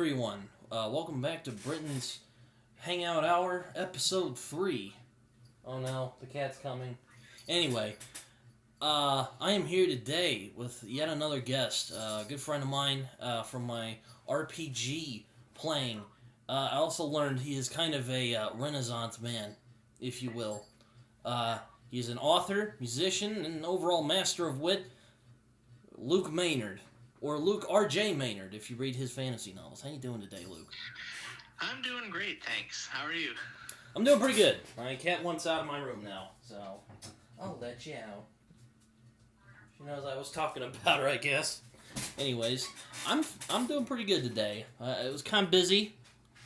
Everyone, welcome back to Britton's Hangout Hour, Episode 3. Oh no, the cat's coming. Anyway, I am here today with yet another guest, a good friend of mine from my RPG playing. I also learned he is kind of a renaissance man, if you will. He's an author, musician, and overall master of wit, Luke Maynard. Or Luke RJ Maynard, if you read his fantasy novels. How you doing today, Luke? I'm doing great, thanks. How are you? I'm doing pretty good. My cat wants out of my room now, so I'll let you out. She knows I was talking about her, I guess. Anyways, I'm doing pretty good today. It was kind of busy.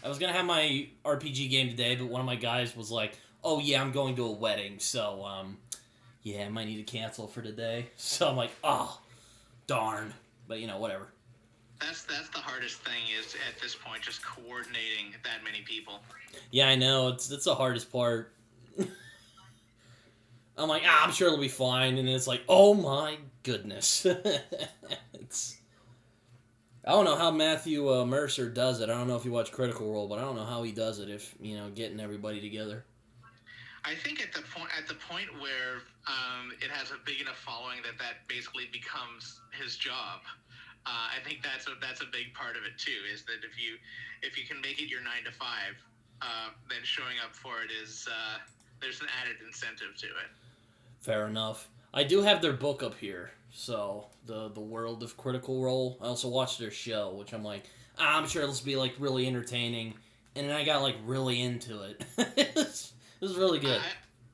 I was gonna have my RPG game today, but one of my guys was like, "Oh yeah, I'm going to a wedding, so yeah, I might need to cancel for today." So I'm like, "Oh, darn." But, whatever. That's the hardest thing is at this point, just coordinating that many people. Yeah, I know. It's the hardest part. I'm like, I'm sure it'll be fine. And it's like, oh my goodness. I don't know how Matthew Mercer does it. I don't know if you watch Critical Role, but I don't know how he does it if, getting everybody together. I think at the point where it has a big enough following that basically becomes his job. I think that's a big part of it too. Is that if you can make it your 9 to 5, then showing up for it is there's an added incentive to it. Fair enough. I do have their book up here, so the World of Critical Role. I also watched their show, which I'm like, I'm sure this will be like really entertaining, and then I got like really into it. It was really good.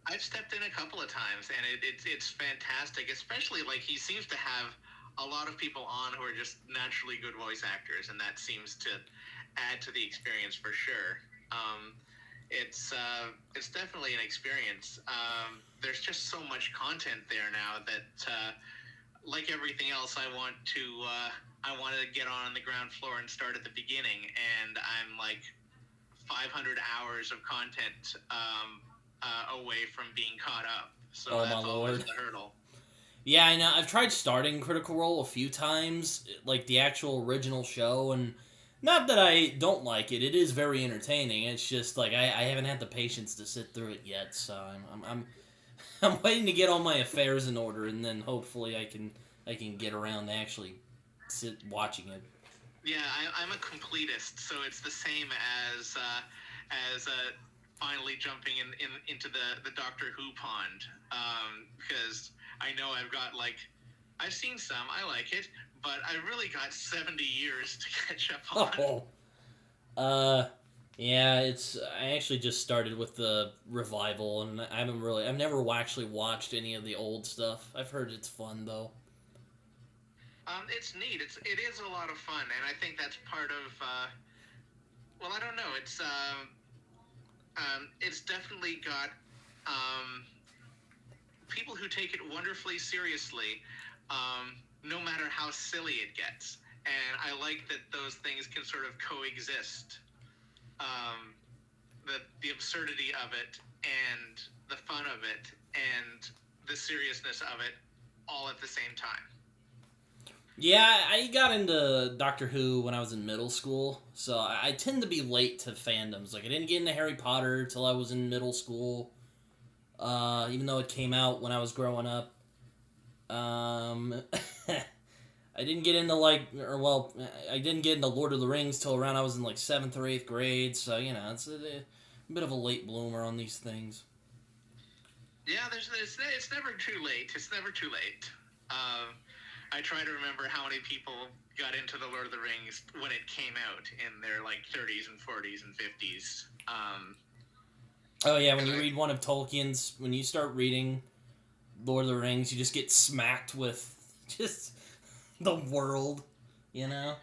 I've stepped in a couple of times, and it's fantastic. Especially like he seems to have a lot of people on who are just naturally good voice actors, and that seems to add to the experience for sure. It's definitely an experience. There's just so much content there now that, like everything else, I want to get on the ground floor and start at the beginning, and I'm like 500 hours of content away from being caught up. So that's always the hurdle. Yeah, I know. I've tried starting Critical Role a few times, like the actual original show, and not that I don't like it. It is very entertaining. It's just like I haven't had the patience to sit through it yet. So I'm waiting to get all my affairs in order, and then hopefully I can get around to actually sit watching it. Yeah, I'm a completist, so it's the same as finally jumping into the Doctor Who pond, because I know I've seen some, I like it, but I really got 70 years to catch up on. Yeah, I actually just started with the revival, and I've never actually watched any of the old stuff. I've heard it's fun though. It's neat. It is a lot of fun, and I think that's part of. Well, I don't know. It's definitely got people who take it wonderfully seriously, no matter how silly it gets, and I like that those things can sort of coexist. The absurdity of it, and the fun of it, and the seriousness of it, all at the same time. Yeah, I got into Doctor Who when I was in middle school, so I tend to be late to fandoms. Like, I didn't get into Harry Potter till I was in middle school, even though it came out when I was growing up. I didn't get into, I didn't get into Lord of the Rings till around I was in, 7th or 8th grade, so, it's a bit of a late bloomer on these things. Yeah, it's never too late. It's never too late. I try to remember how many people got into the Lord of the Rings when it came out in their 30s and 40s and 50s. Oh yeah, when you read one of Tolkien's, when you start reading Lord of the Rings, you just get smacked with just the world, Yeah,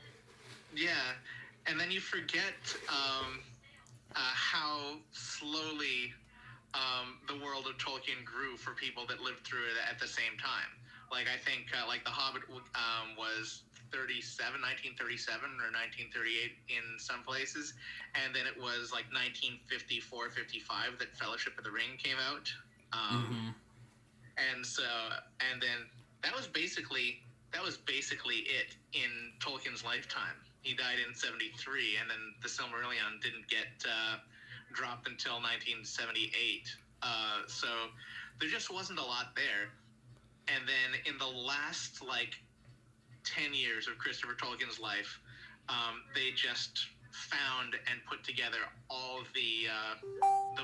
and then you forget how slowly the world of Tolkien grew for people that lived through it at the same time. I think, The Hobbit was 1937 or 1938 in some places, and then it was 1954, 55 that Fellowship of the Ring came out. And then that was basically it in Tolkien's lifetime. he died in 73, and then the Silmarillion didn't get dropped until 1978. So there just wasn't a lot there. And then in the last, 10 years of Christopher Tolkien's life, they just found and put together all the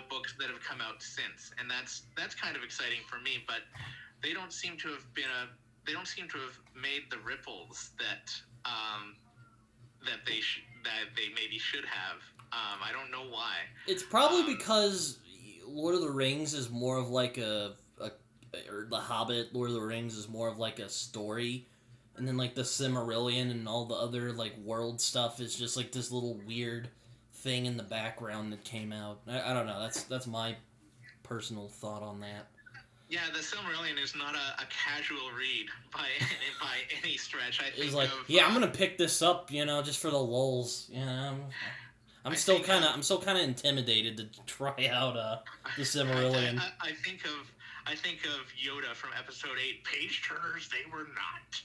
books that have come out since, and that's kind of exciting for me. But they don't seem to have made the ripples that they maybe should have. I don't know why. It's probably because Lord of the Rings is more of like or The Hobbit, Lord of the Rings is more of like a story. And then, like, the Silmarillion and all the other, like, world stuff is just, like, this little weird thing in the background that came out. I don't know. That's my personal thought on that. Yeah, the Silmarillion is not a casual read by any stretch. I think it's like, I'm gonna pick this up, just for the lulz. I'm still kind of intimidated to try out the Silmarillion. I think of Yoda from Episode 8. Page turners, they were not.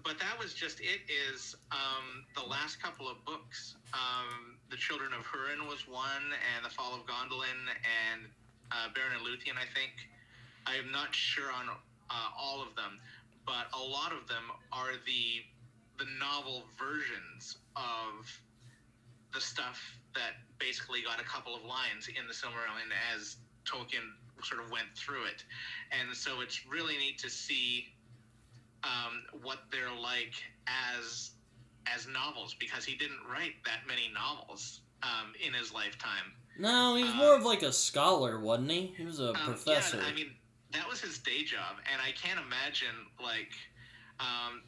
But that was just it. Is the last couple of books. The Children of Húrin was one, and The Fall of Gondolin, and Beren and Luthien, I think. I am not sure on all of them, but a lot of them are the novel versions of the stuff that basically got a couple of lines in the Silmarillion as Tolkien sort of went through it. And so it's really neat to see what they're like as novels, because he didn't write that many novels in his lifetime. No, he was more of like a scholar, wasn't he? He was a professor. Yeah, I mean, that was his day job, and I can't imagine,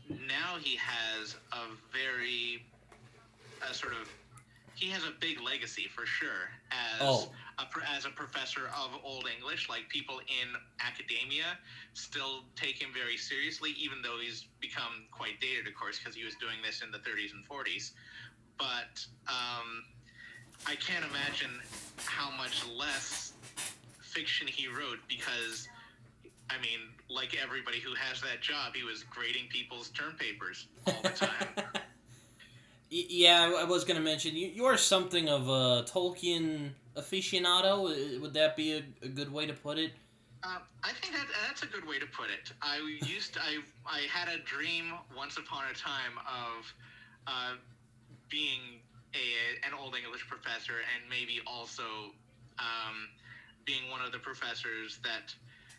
now he has a very he has a big legacy for sure as a professor of Old English. Like, people in academia still take him very seriously, even though he's become quite dated, of course, because he was doing this in the 30s and 40s. But I can't imagine how much less fiction he wrote, because, I mean, like everybody who has that job, he was grading people's term papers all the time. Yeah, I was going to mention, you are something of a Tolkien aficionado. Would that be a good way to put it? I think that's a good way to put it. I had a dream once upon a time of being an Old English professor, and maybe also being one of the professors that...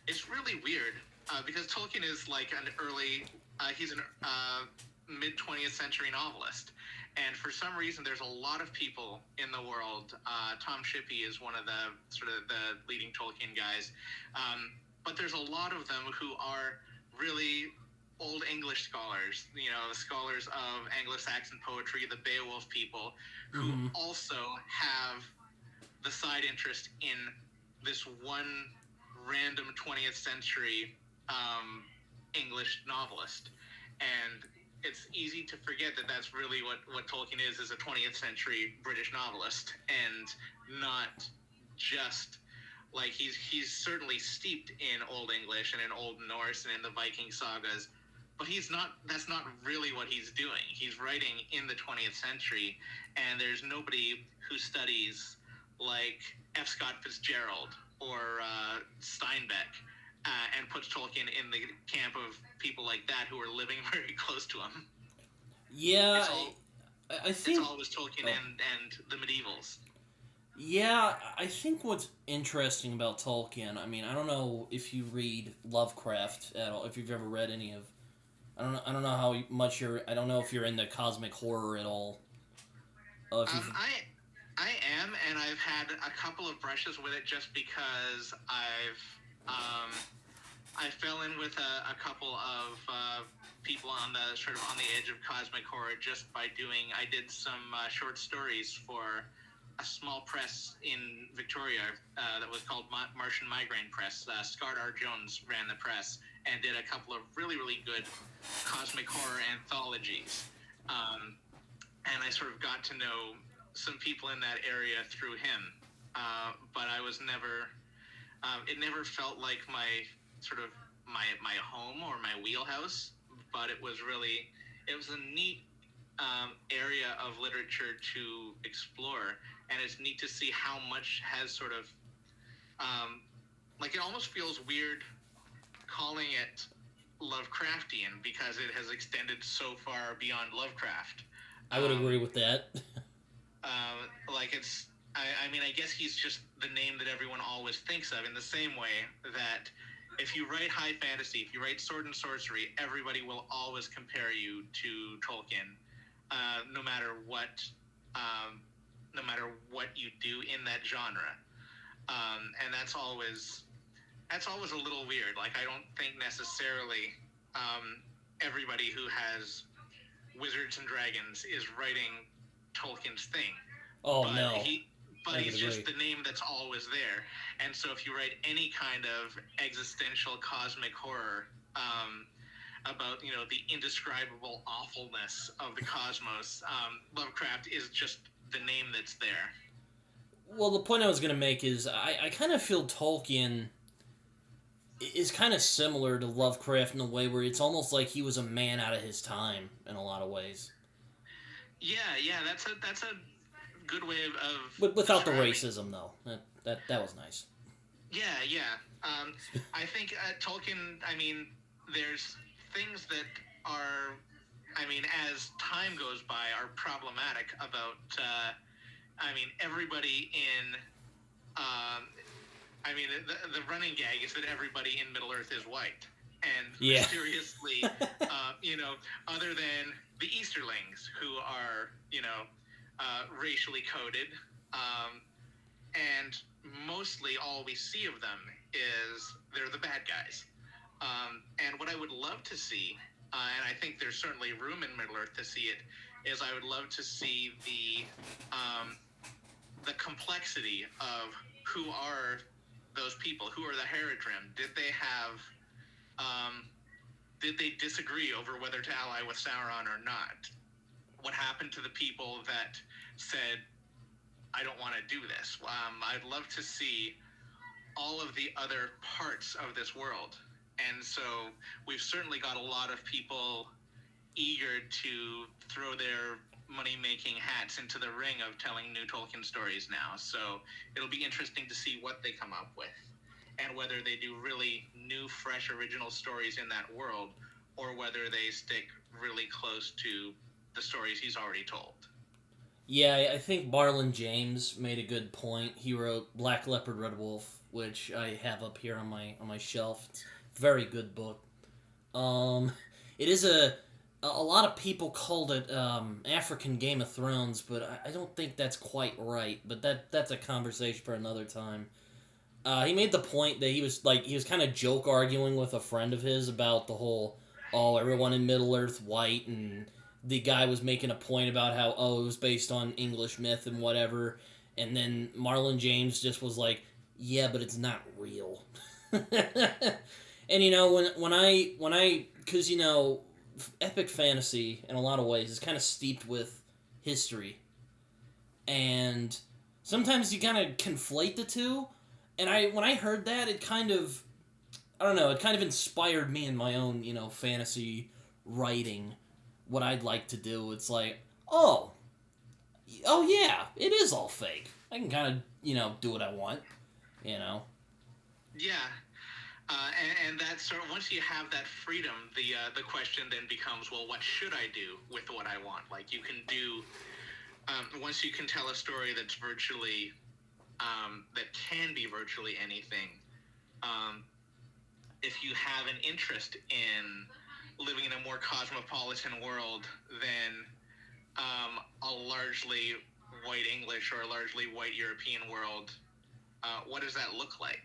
It's really weird, because Tolkien is like he's an mid-20th century novelist. And for some reason, there's a lot of people in the world. Tom Shippey is one of the leading Tolkien guys. But there's a lot of them who are really Old English scholars, the scholars of Anglo-Saxon poetry, the Beowulf people, who also have the side interest in this one random 20th century English novelist. And it's easy to forget that that's really what Tolkien is a 20th century British novelist, and not just like he's certainly steeped in Old English and in Old Norse and in the Viking sagas, but that's not really what he's doing. He's writing in the 20th century, and there's nobody who studies like F. Scott Fitzgerald or Steinbeck and puts Tolkien in the camp of people like that who are living very close to him. Yeah, I think... It's always Tolkien and the medievals. Yeah, I think what's interesting about Tolkien, I mean, I don't know if you read Lovecraft at all, if you've ever read any of... I don't know how much I don't know if you're into cosmic horror at all. I am, and I've had a couple of brushes with it just because I fell in with a couple of people on the edge of cosmic horror just by I did some short stories for a small press in Victoria that was called Martian Migraine Press. Scott R. Jones ran the press and did a couple of really, really good cosmic horror anthologies. And I sort of got to know some people in that area through him. But I was never... it never felt like my home or my wheelhouse, but it was really it was a neat area of literature to explore, and it's neat to see how much has sort of like, it almost feels weird calling it Lovecraftian because it has extended so far beyond Lovecraft. I would agree with that. Like, it's, I mean, I guess he's just the name that everyone always thinks of, in the same way that if you write high fantasy, if you write sword and sorcery, everybody will always compare you to Tolkien, no matter what you do in that genre. And that's always a little weird. Like, I don't think necessarily everybody who has Wizards and Dragons is writing Tolkien's thing. Oh, no. He's just the name that's always there. And so if you write any kind of existential cosmic horror about, the indescribable awfulness of the cosmos, Lovecraft is just the name that's there. Well, the point I was going to make is I kind of feel Tolkien is kind of similar to Lovecraft in a way where it's almost like he was a man out of his time in a lot of ways. Yeah, that's a good way of But without the racism, though. That was nice. Yeah. I think Tolkien, I mean, there's things that are, I mean, as time goes by, are problematic about, everybody in, the running gag is that everybody in Middle-earth is white. And mysteriously, other than the Easterlings, who are, racially coded, and mostly all we see of them is they're the bad guys. And what I would love to see, and I think there's certainly room in Middle-earth to see it, is I would love to see the complexity of who are those people, who are the Haradrim. Did they disagree over whether to ally with Sauron or not? What happened to the people that said, I don't want to do this? I'd love to see all of the other parts of this world. And so we've certainly got a lot of people eager to throw their money-making hats into the ring of telling new Tolkien stories now. So it'll be interesting to see what they come up with, and whether they do really new, fresh, original stories in that world, or whether they stick really close to the stories he's already told. Yeah, I think Barlin James made a good point. He wrote Black Leopard, Red Wolf, which I have up here on my shelf. It's a very good book. It is a lot of people called it African Game of Thrones, but I don't think that's quite right. But that's a conversation for another time. He made the point that he was kind of joke arguing with a friend of his about the whole, everyone in Middle-earth white, and the guy was making a point about how, it was based on English myth and whatever, and then Marlon James just was like, yeah, but it's not real. And because epic fantasy in a lot of ways is kind of steeped with history, and sometimes you kind of conflate the two. And when I heard that, it kind of, it kind of inspired me in my own, fantasy writing, what I'd like to do. It's like, oh yeah, it is all fake. I can kind of, do what I want, Yeah. And that's sort of, once you have that freedom, the question then becomes, well, what should I do with what I want? Like, you can do, once you can tell a story that's virtually, that can be virtually anything, if you have an interest in living in a more cosmopolitan world than a largely white English or a largely white European world, what does that look like?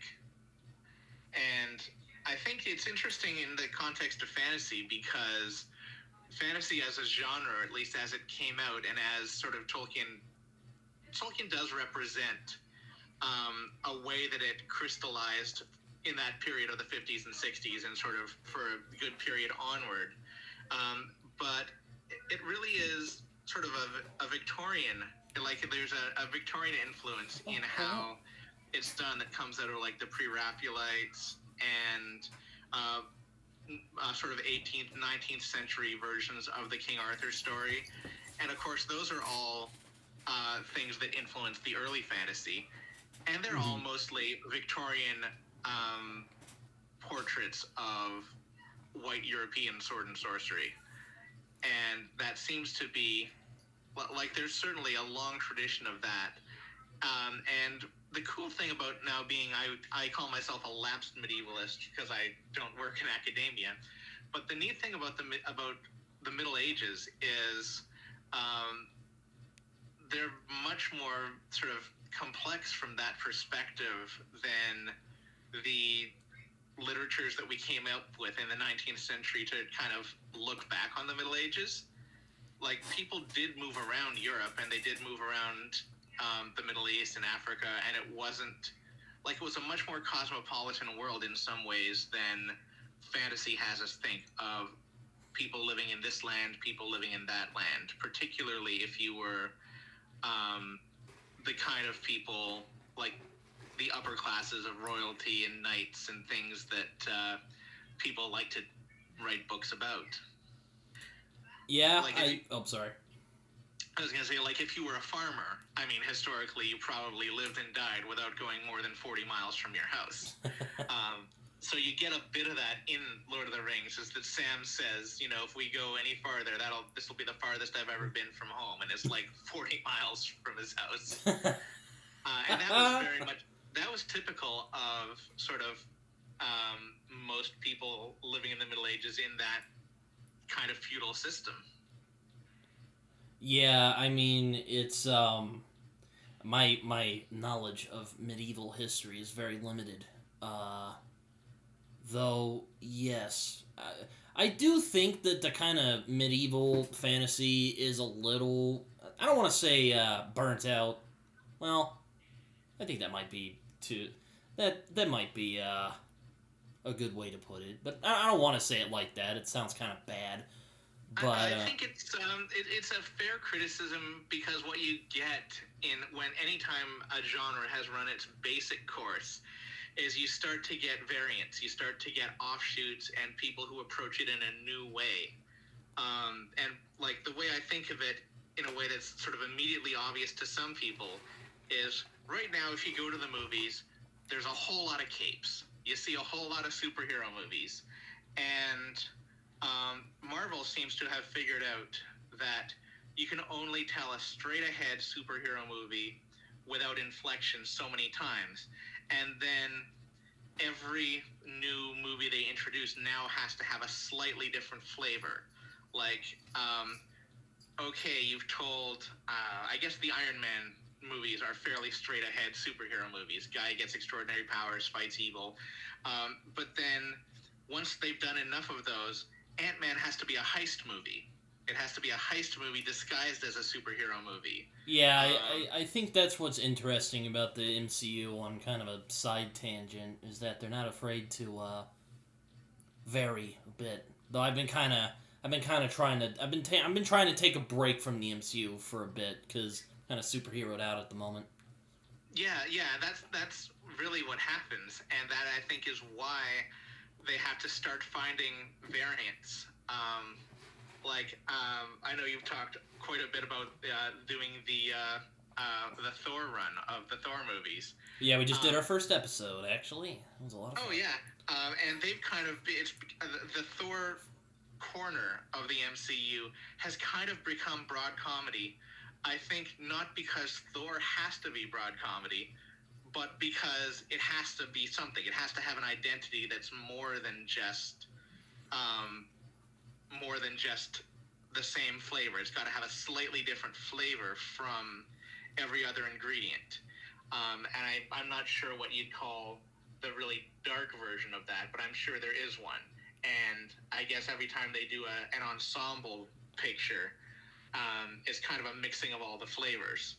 And I think it's interesting in the context of fantasy, because fantasy as a genre, at least as it came out, and as sort of Tolkien does represent a way that it crystallized in that period of the 50s and 60s, and sort of for a good period onward. But it really is sort of a Victorian, like there's a Victorian influence in how it's done, that comes out of like the Pre-Raphaelites and sort of 18th, 19th century versions of the King Arthur story. And of course, those are all things that influence the early fantasy. And they're all mostly Victorian portraits of white European sword and sorcery. And that seems to be, like, there's certainly a long tradition of that. And the cool thing about now being, I call myself a lapsed medievalist because I don't work in academia. But the neat thing about the Middle Ages is they're much more sort of complex from that perspective than the literatures that we came up with in the 19th century to kind of look back on the Middle Ages. Like, people did move around Europe, and they did move around the Middle East and Africa, and it wasn't, like, it was a much more cosmopolitan world in some ways than fantasy has us think of people living in this land, people living in that land, particularly if you were the kind of people, like the upper classes of royalty and knights and things that people like to write books about. Yeah, like sorry. I was going to say, like, if you were a farmer, I mean, historically, you probably lived and died without going more than 40 miles from your house. So you get a bit of that in Lord of the Rings, is that Sam says, you know, if we go any farther, this will be the farthest I've ever been from home, and it's like 40 miles from his house. And that was typical of sort of most people living in the Middle Ages in that kind of feudal system. Yeah, I mean, it's my knowledge of medieval history is very limited. Though, yes, I do think that the kind of medieval fantasy is a little, I don't want to say burnt out. Well, I think that might be that might be a good way to put it. But I don't want to say it like that. It sounds kind of bad. But I think it's a fair criticism, because what you get anytime a genre has run its basic course is you start to get variants, you start to get offshoots and people who approach it in a new way. And like, the way I think of it in a way that's sort of immediately obvious to some people is, right now, if you go to the movies, there's a whole lot of capes. You see a whole lot of superhero movies. And Marvel seems to have figured out that you can only tell a straight-ahead superhero movie without inflection so many times. And then every new movie they introduce now has to have a slightly different flavor. Like, okay, you've told, I guess the Iron Man movies are fairly straight-ahead superhero movies. Guy gets extraordinary powers, fights evil. But then, once they've done enough of those, Ant-Man has to be a heist movie. It has to be a heist movie disguised as a superhero movie. Yeah, I think that's what's interesting about the MCU on kind of a side tangent, is that they're not afraid to vary a bit. Though I've been trying to take a break from the MCU for a bit, because I'm kind of superheroed out at the moment. Yeah, that's really what happens, and that, I think, is why they have to start finding variants. I know you've talked quite a bit about doing the Thor run of the Thor movies. Yeah, we just did our first episode, actually. It was a lot of fun. Oh, yeah. And they've kind of... the Thor corner of the MCU has kind of become broad comedy. I think not because Thor has to be broad comedy, but because it has to be something. It has to have an identity that's more than just the same flavor. It's got to have a slightly different flavor from every other ingredient. And I'm not sure what you'd call the really dark version of that, but I'm sure there is one. And I guess every time they do an ensemble picture, it's kind of a mixing of all the flavors.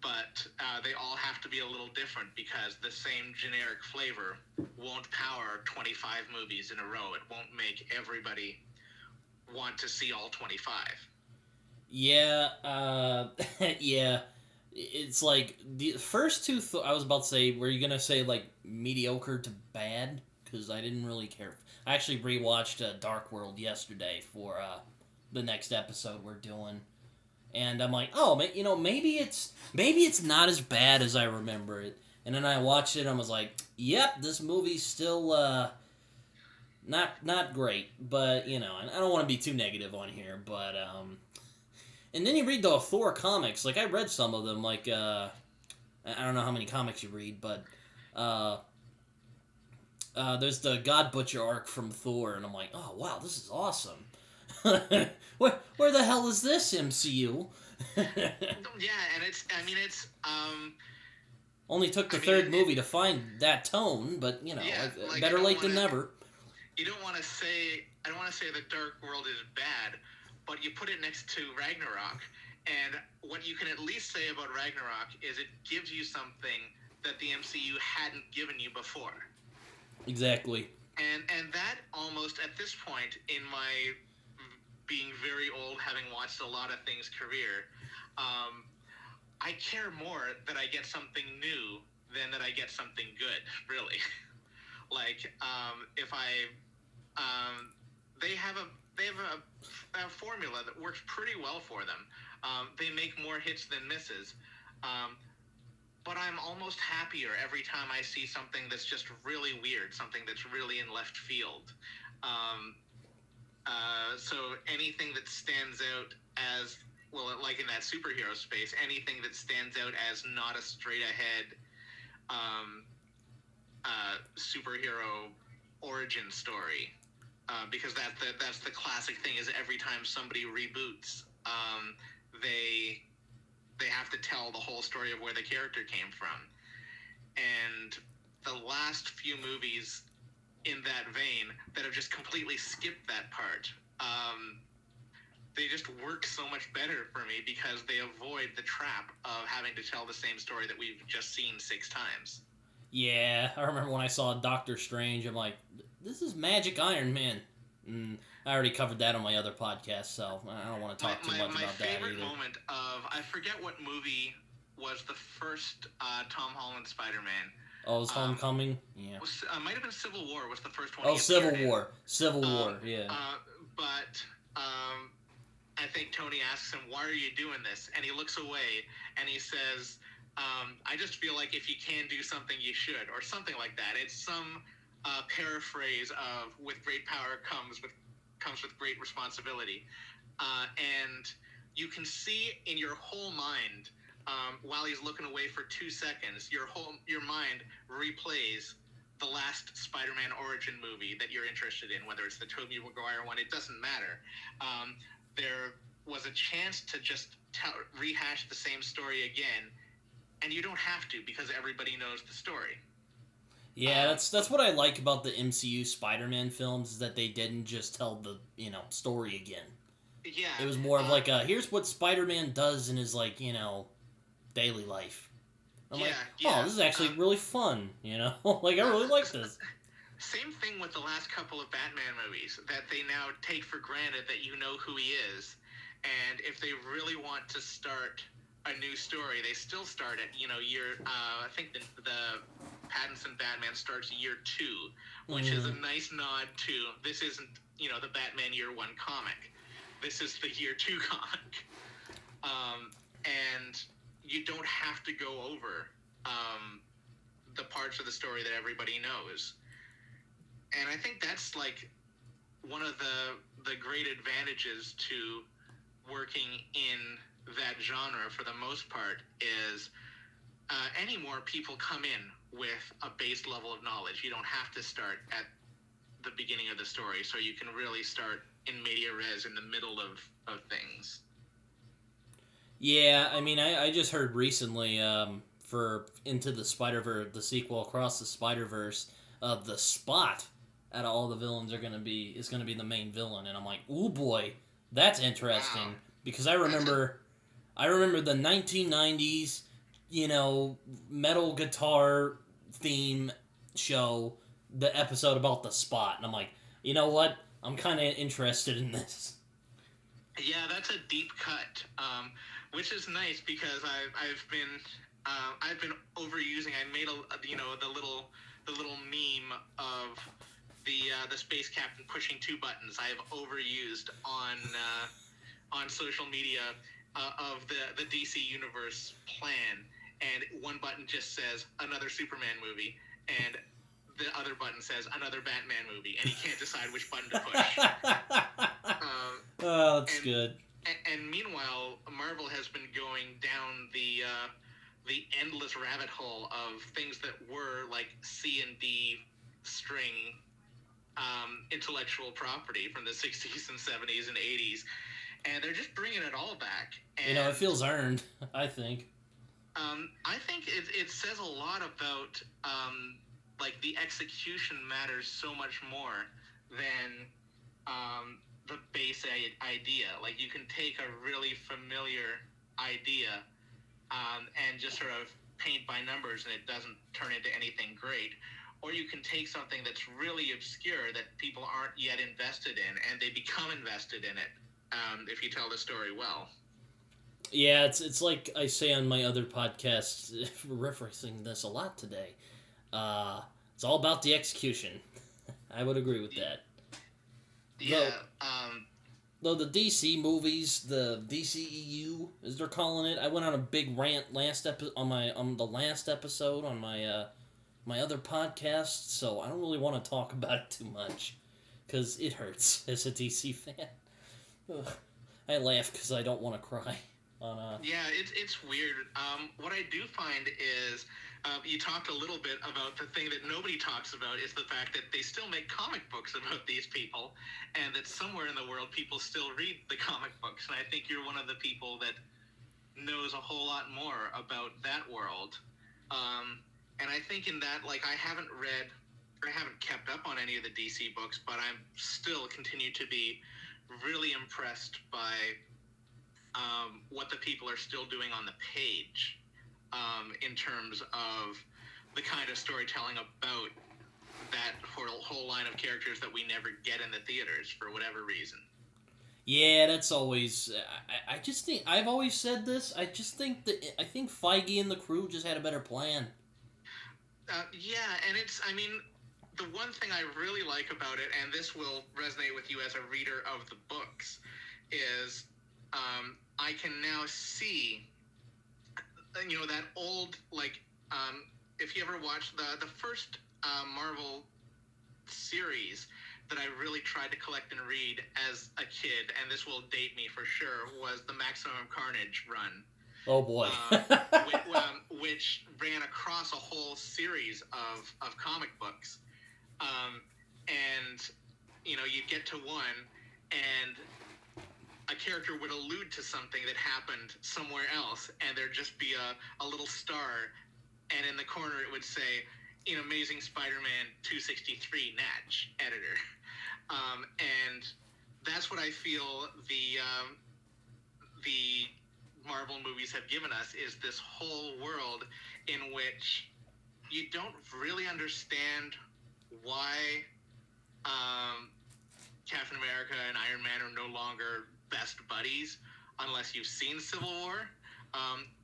But they all have to be a little different, because the same generic flavor won't power 25 movies in a row. It won't make everybody want to see all 25. Yeah, yeah. It's like the first two. I was about to say, were you gonna say like mediocre to bad? because I didn't really care. I actually rewatched Dark World yesterday for the next episode we're doing, and I'm like, oh, maybe it's not as bad as I remember it. And then I watched it and I was like, yep, this movie's still not great, but and I don't want to be too negative on here, but and then you read the Thor comics. Like, I read some of them. Like, I don't know how many comics you read, but there's the God Butcher arc from Thor, and I'm like, oh wow, this is awesome. Where the hell is this, MCU? Yeah, and it's only took the third movie to find that tone, but better late than never. I don't want to say that Dark World is bad, but you put it next to Ragnarok, and what you can at least say about Ragnarok is it gives you something that the MCU hadn't given you before. Exactly. And that almost, at this point in my being very old, having watched a lot of things career, I care more that I get something new than that I get something good, really. Like, if they have a formula that works pretty well for them. They make more hits than misses. But I'm almost happier every time I see something that's just really weird, something that's really in left field. So anything that stands out as, well, like in that superhero space, anything that stands out as not a straight ahead superhero origin story, because that's the classic thing, is every time somebody reboots, they have to tell the whole story of where the character came from. And the last few movies in that vein that have just completely skipped that part, they just work so much better for me because they avoid the trap of having to tell the same story that we've just seen 6 times. Yeah, I remember when I saw Doctor Strange, I'm like, this is Magic Iron Man. I already covered that on my other podcast, so I don't want to talk too much about that either. My favorite moment of, I forget what movie was the first Tom Holland Spider-Man. Oh, it was Homecoming? Yeah. Might have been Civil War was the first one. Oh, Civil War. Civil War, yeah. But I think Tony asks him, why are you doing this? And he looks away, and he says, I just feel like if you can do something, you should, or something like that. It's some paraphrase of, with great power comes with great responsibility. And you can see in your whole mind, while he's looking away for 2 seconds, your mind replays the last Spider-Man origin movie that you're interested in, whether it's the Tobey Maguire one, it doesn't matter. There was a chance to just rehash the same story again, and you don't have to because everybody knows the story. Yeah, that's what I like about the MCU Spider-Man films, is that they didn't just tell the, story again. Yeah. It was more of like here's what Spider-Man does in his, daily life. I'm this is actually really fun, Like, I really like this. Same thing with the last couple of Batman movies, that they now take for granted that you know who he is. And if they really want to start a new story, they still start at, year, I think the Pattinson Batman starts year 2, which is a nice nod to, this isn't, the Batman year 1 comic. This is the year 2 comic. And you don't have to go over the parts of the story that everybody knows. And I think that's, one of the great advantages to working in that genre for the most part is any more people come in with a base level of knowledge. You don't have to start at the beginning of the story, so you can really start in media res in the middle of things. Yeah, I mean, I just heard recently for Into the Spider-Verse, the sequel Across the Spider-Verse, the Spot out of all the villains is going to be the main villain, and I'm like, ooh boy, that's interesting. Wow. Because I remember the 1990s, metal guitar theme show, the episode about the Spot, and I'm like, you know what? I'm kind of interested in this. Yeah, that's a deep cut, which is nice because I've been overusing. I made the little meme of the space captain pushing two buttons I have overused on social media of the DC Universe plan, and one button just says another Superman movie, and the other button says another Batman movie, and he can't decide which button to push. Oh, that's good. And meanwhile, Marvel has been going down the endless rabbit hole of things that were like C and D string intellectual property from the 60s and 70s and 80s, and they're just bringing it all back. And, it feels earned, I think. I think it says a lot about like the execution matters so much more than the base idea. Like, you can take a really familiar idea and just sort of paint by numbers, and it doesn't turn into anything great. Or you can take something that's really obscure that people aren't yet invested in, and they become invested in it if you tell the story well. Yeah, it's like I say on my other podcasts, referencing this a lot today. It's all about the execution. I would agree with that. Yeah. Though the DC movies, the DCEU, as they're calling it, I went on a big rant on the last episode on my other podcast, so I don't really want to talk about it too much, because it hurts as a DC fan. Ugh. I laugh because I don't want to cry. Yeah, it's weird. What I do find is you talked a little bit about the thing that nobody talks about is the fact that they still make comic books about these people, and that somewhere in the world people still read the comic books. And I think you're one of the people that knows a whole lot more about that world. And I think in that, like, I haven't kept up on any of the DC books, but I'm still continue to be really impressed by what the people are still doing on the page in terms of the kind of storytelling about that whole line of characters that we never get in the theaters for whatever reason. Yeah, that's always... I just think... I've always said this. I think Feige and the crew just had a better plan. Yeah, and the one thing I really like about it, and this will resonate with you as a reader of the books, is I can now see, that old, like, if you ever watched the first Marvel series that I really tried to collect and read as a kid, and this will date me for sure, was the Maximum Carnage run. Oh boy. Which ran across a whole series of comic books. And, you'd get to one, and a character would allude to something that happened somewhere else, and there'd just be a little star, and in the corner it would say, in Amazing Spider-Man 263, Natch, editor. And that's what I feel the Marvel movies have given us, is this whole world in which you don't really understand why Captain America and Iron Man are no longer best buddies unless you've seen Civil War,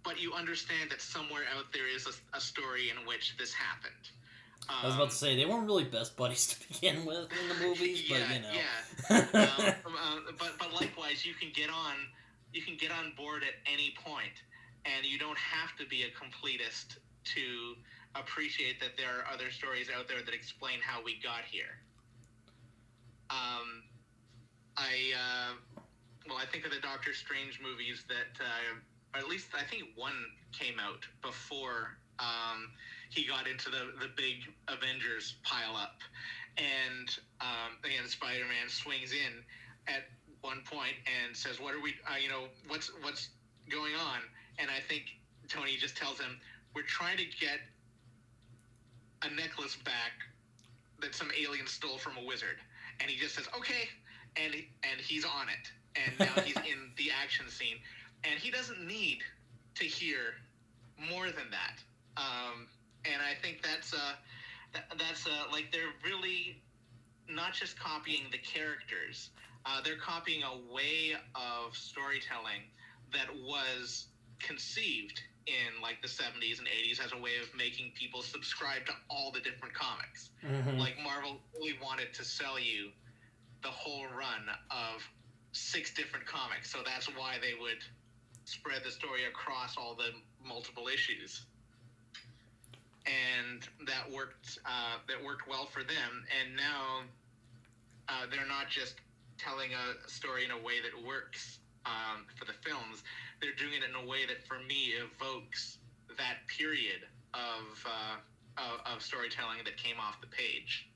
but you understand that somewhere out there is a story in which this happened. I was about to say, they weren't really best buddies to begin with in the movies, but Yeah. But likewise, you can get on board at any point, and you don't have to be a completist to appreciate that there are other stories out there that explain how we got here. I think of the Doctor Strange movies that, or at least I think one came out before he got into the big Avengers pile-up. And Spider-Man swings in at one point and says, "What are we? What's going on?" And I think Tony just tells him, "We're trying to get a necklace back that some alien stole from a wizard." And he just says, "Okay," and he's on it. And now he's in the action scene, and he doesn't need to hear more than that. And I think that's like, they're really not just copying the characters. They're copying a way of storytelling that was conceived in like the 70s and 80s as a way of making people subscribe to all the different comics. Mm-hmm. Like Marvel really wanted to sell you the whole run of 6 different comics, so that's why they would spread the story across all the multiple issues. And that worked well for them. And now they're not just telling a story in a way that works for the films. They're doing it in a way that, for me, evokes that period of storytelling that came off the page.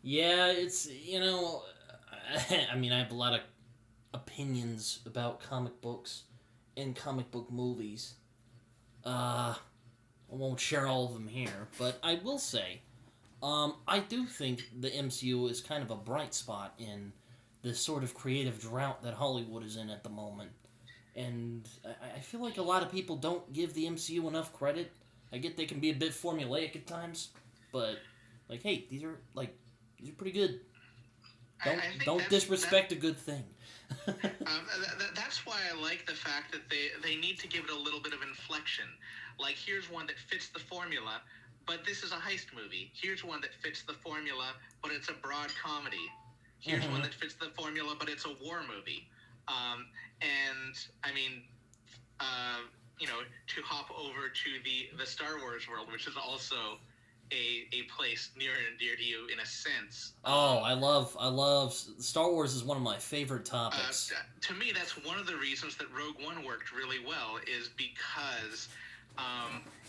Yeah, it's, I mean, I have a lot of opinions about comic books and comic book movies. I won't share all of them here, but I will say, I do think the MCU is kind of a bright spot in this sort of creative drought that Hollywood is in at the moment. And I feel like a lot of people don't give the MCU enough credit. I get they can be a bit formulaic at times, but, like, hey, these are pretty good. Don't disrespect a good thing. That's why I like the fact that they need to give it a little bit of inflection. Like, here's one that fits the formula, but this is a heist movie. Here's one that fits the formula, but it's a broad comedy. Here's one that fits the formula, but it's a war movie. And, I mean, to hop over to the Star Wars world, which is also a place near and dear to you in a sense. Oh, I love Star Wars is one of my favorite topics. To me, that's one of the reasons that Rogue One worked really well, is because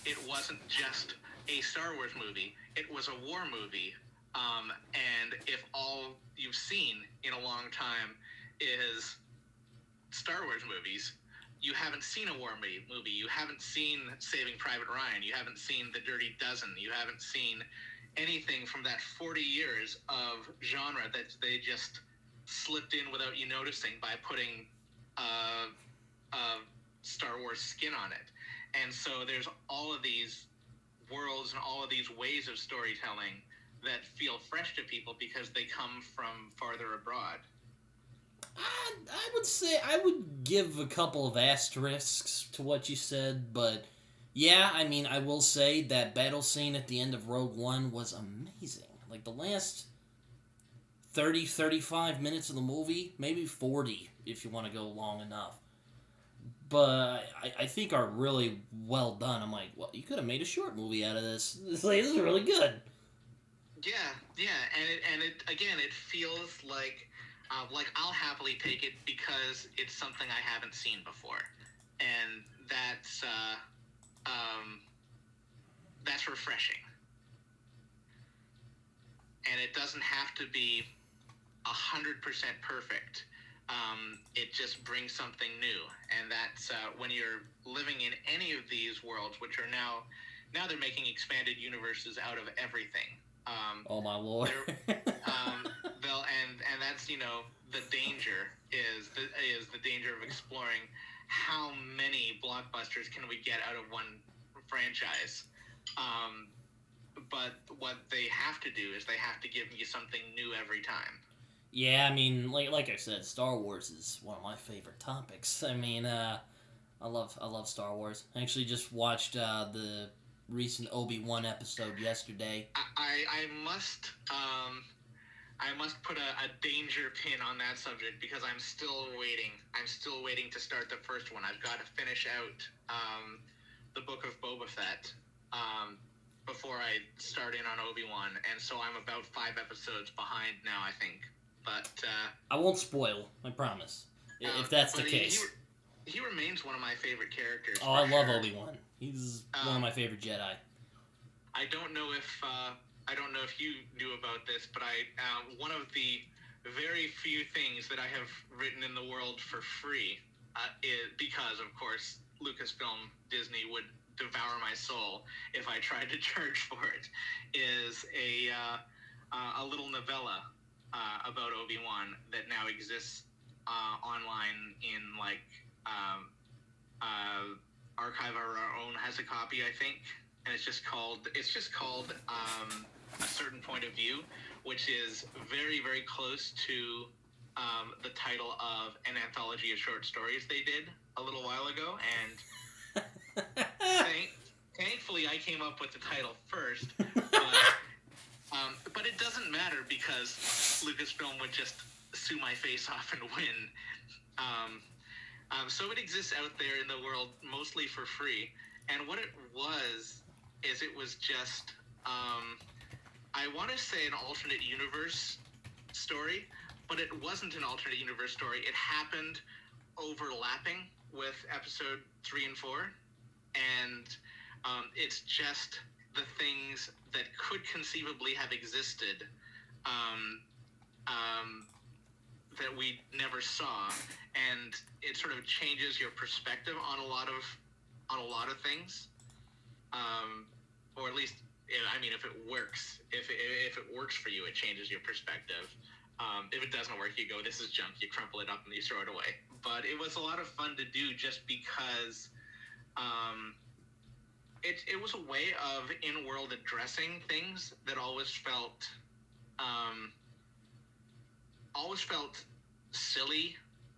it wasn't just a Star Wars movie, it was a war movie. And if all you've seen in a long time is Star Wars movies, you haven't seen a war movie. You haven't seen Saving Private Ryan. You haven't seen The Dirty Dozen. You haven't seen anything from that 40 years of genre that they just slipped in without you noticing by putting Star Wars skin on it. And so there's all of these worlds and all of these ways of storytelling that feel fresh to people because they come from farther abroad. I would say I would give a couple of asterisks to what you said, but yeah, I mean, I will say that battle scene at the end of Rogue One was amazing. Like, the last 30, 35 minutes of the movie, maybe 40 if you want to go long enough, but I think are really well done. I'm like, well, you could have made a short movie out of this. This is really good. Yeah, and it feels like I'll happily take it because it's something I haven't seen before, and that's refreshing. And it doesn't have to be 100% perfect. It just brings something new, and that's when you're living in any of these worlds, which are now they're making expanded universes out of everything. Oh my lord! And that's the danger is the danger of exploring how many blockbusters can we get out of one franchise. But what they have to do is they have to give you something new every time. Yeah, I mean, like I said, Star Wars is one of my favorite topics. I mean, I love Star Wars. I actually just watched the recent Obi-Wan episode yesterday. I must put a danger pin on that subject because I'm still waiting. I'm still waiting to start the first one. I've got to finish out the Book of Boba Fett before I start in on Obi-Wan, and so I'm about 5 episodes behind now, I think. But I won't spoil, I promise, if that's the case. He remains one of my favorite characters. Oh, I love Obi-Wan. He's one of my favorite Jedi. I don't know if you knew about this, but one of the very few things that I have written in the world for free, is because, of course, Lucasfilm, Disney would devour my soul if I tried to charge for it, is a little novella about Obi-Wan that now exists online in Archive of Our Own has a copy, I think, and it's just called A Certain Point of View, which is very, very close to the title of an anthology of short stories they did a little while ago, and thankfully I came up with the title first, but it doesn't matter because Lucasfilm would just sue my face off and win. So it exists out there in the world mostly for free, and what it was is it was just, I want to say an alternate universe story, but it wasn't an alternate universe story. It happened overlapping with episode 3 and 4, and it's just the things that could conceivably have existed that we never saw, and it sort of changes your perspective on a lot of things, or at least, I mean, if it works, if it works for you, it changes your perspective. If it doesn't work, you go, this is junk, you crumple it up and you throw it away. But it was a lot of fun to do just because it was a way of in-world addressing things that always felt silly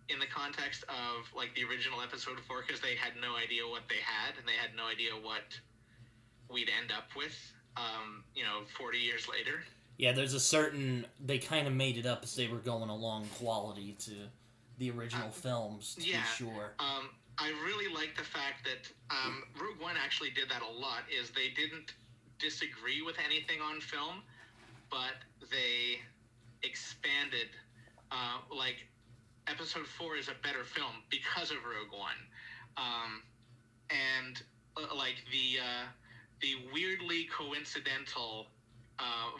in the context of like the original episode 4, because they had no idea what they had, and they had no idea what we'd end up with 40 years later. Yeah, there's a certain, they kind of made it up as they were going along, quality to the original films, to be sure. I really like the fact that Rogue One actually did that a lot, is they didn't disagree with anything on film, but they expanded, like, Episode 4 is a better film because of Rogue One. And, like, the weirdly coincidental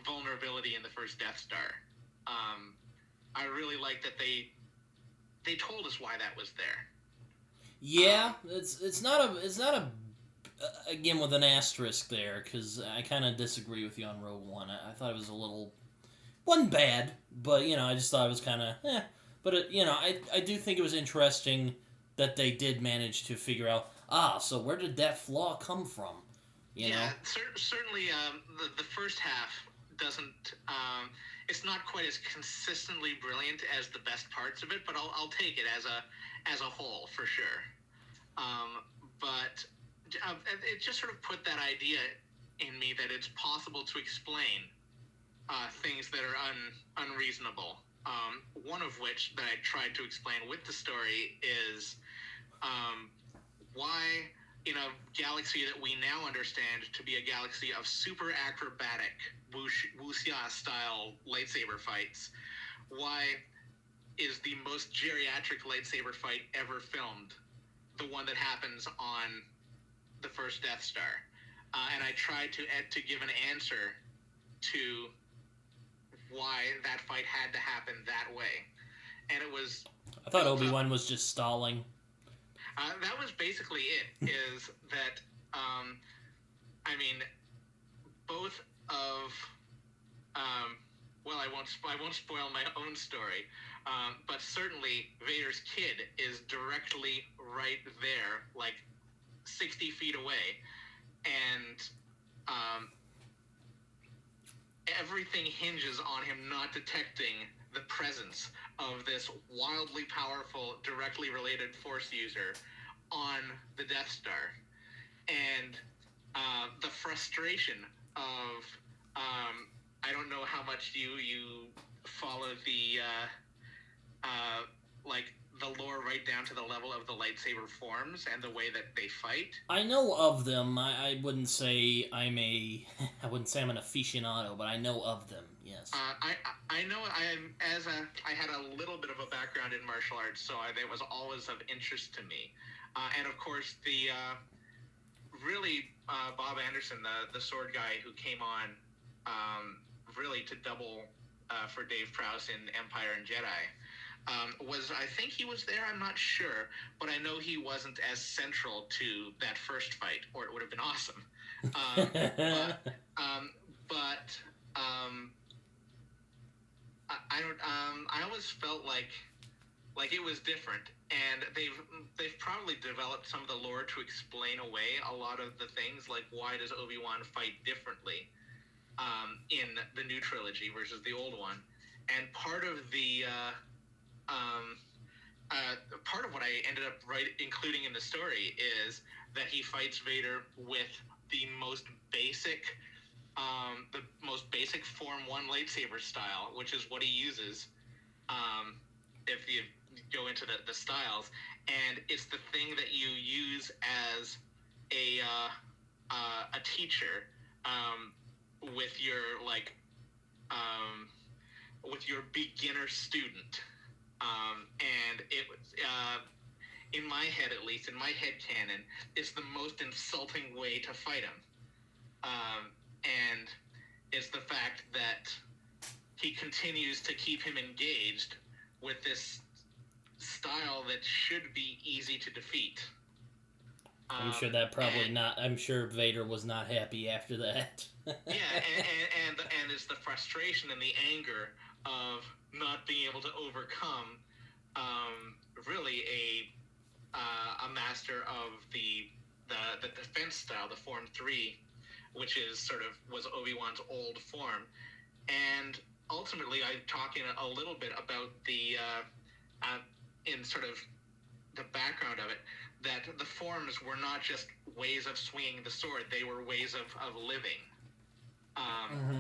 vulnerability in the first Death Star. I really like that they told us why that was there. Yeah, it's not a again with an asterisk there, because I kind of disagree with you on Rogue One. I thought it was wasn't bad, but I just thought it was kind of But I do think it was interesting that they did manage to figure out, so where did that flaw come from? You know? Certainly the first half doesn't, it's not quite as consistently brilliant as the best parts of it, but I'll take it as a whole for sure. But it just sort of put that idea in me that it's possible to explain things that are unreasonable. One of which that I tried to explain with the story is why, in a galaxy that we now understand to be a galaxy of super acrobatic wuxia style lightsaber fights, why is the most geriatric lightsaber fight ever filmed the one that happens on the first Death Star? And I tried to give an answer to why that fight had to happen that way. And it was... I thought Obi-Wan was just stalling. That was basically it, is that, I mean, both of... well, I won't spoil my own story, but certainly Vader's kid is directly right there, like 60 feet away, and everything hinges on him not detecting the presence of this wildly powerful, directly related Force user on the Death Star. And the frustration of, I don't know how much you follow the, like, the lore right down to the level of the lightsaber forms and the way that they fight. I know of them. I wouldn't say I'm an aficionado, but I know of them. Yes. I know I had a little bit of a background in martial arts, so it was always of interest to me. And of course, the Bob Anderson, the sword guy who came on, really to double for Dave Prowse in Empire and Jedi. I think he was there, I'm not sure, but I know he wasn't as central to that first fight, or it would have been awesome. I always felt like it was different, and they've probably developed some of the lore to explain away a lot of the things, like why does Obi-Wan fight differently in the new trilogy versus the old one. And part of the part of what I ended up including in the story is that he fights Vader with the most basic Form 1 lightsaber style, which is what he uses if you go into the styles. And it's the thing that you use as a teacher with your with your beginner student. And it was, in my head at least, in my head canon, it's the most insulting way to fight him. And it's the fact that he continues to keep him engaged with this style that should be easy to defeat. I'm sure I'm sure Vader was not happy after that. Yeah, and it's the frustration and the anger of not being able to overcome really a master of the defense style, the Form 3, which was Obi-Wan's old form. And ultimately, I'm talking a little bit about the in sort of the background of it, that the forms were not just ways of swinging the sword; they were ways of living.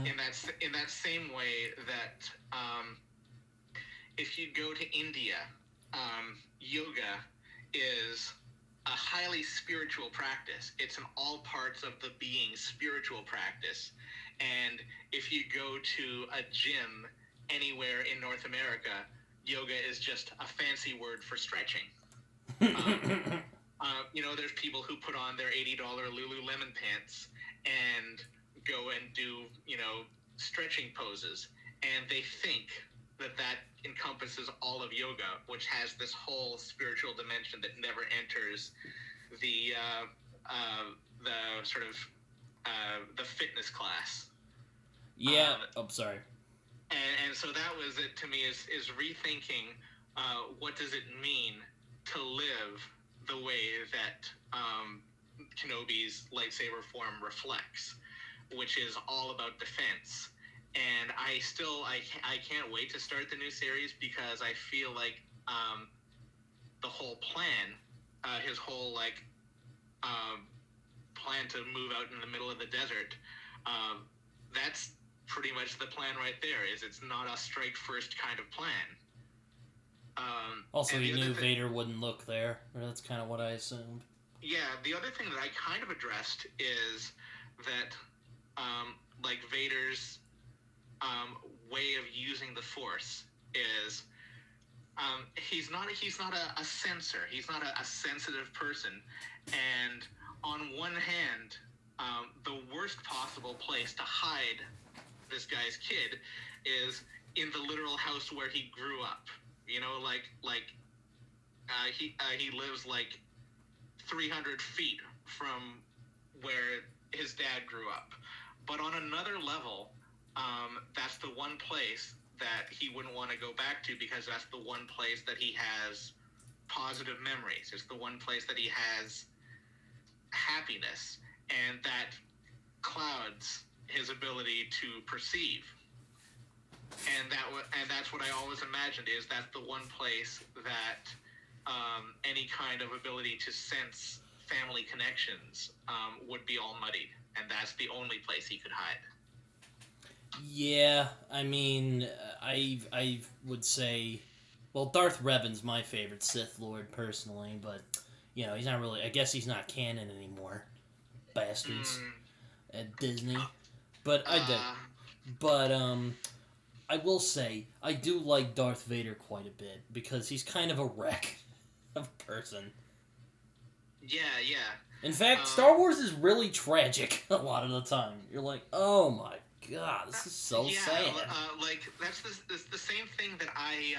In that same way that if you go to India, yoga is a highly spiritual practice. It's an all parts of the being spiritual practice. And if you go to a gym anywhere in North America, yoga is just a fancy word for stretching. There's people who put on their $80 Lululemon pants and go and do, stretching poses. And they think that encompasses all of yoga, which has this whole spiritual dimension that never enters the the fitness class. Yeah. Sorry. And so that was it to me, is rethinking what does it mean to live the way that Kenobi's lightsaber form reflects, which is all about defense. And I can't wait to start the new series, because I feel like the whole plan, his whole plan to move out in the middle of the desert, that's pretty much the plan right there. It's not a strike first kind of plan. Also, he knew Vader wouldn't look there. That's kind of what I assumed. Yeah, the other thing that I kind of addressed is that Vader's way of using the Force is he's not a sensor. He's not a sensitive person. And on one hand, the worst possible place to hide this guy's kid is in the literal house where he grew up. He lives 300 feet from where his dad grew up. But on another level, that's the one place that he wouldn't want to go back to, because that's the one place that he has positive memories. It's the one place that he has happiness, and that clouds his ability to perceive. And that's what I always imagined, is that's the one place that any kind of ability to sense family connections would be all muddied, and that's the only place he could hide. Yeah, I mean, I would say, well, Darth Revan's my favorite Sith Lord personally, but he's not really. I guess he's not canon anymore, bastards at Disney. But I will say I do like Darth Vader quite a bit, because he's kind of a wreck of a person. Yeah. In fact, Star Wars is really tragic a lot of the time. You're like, oh my god, this is so sad. That's the same thing that I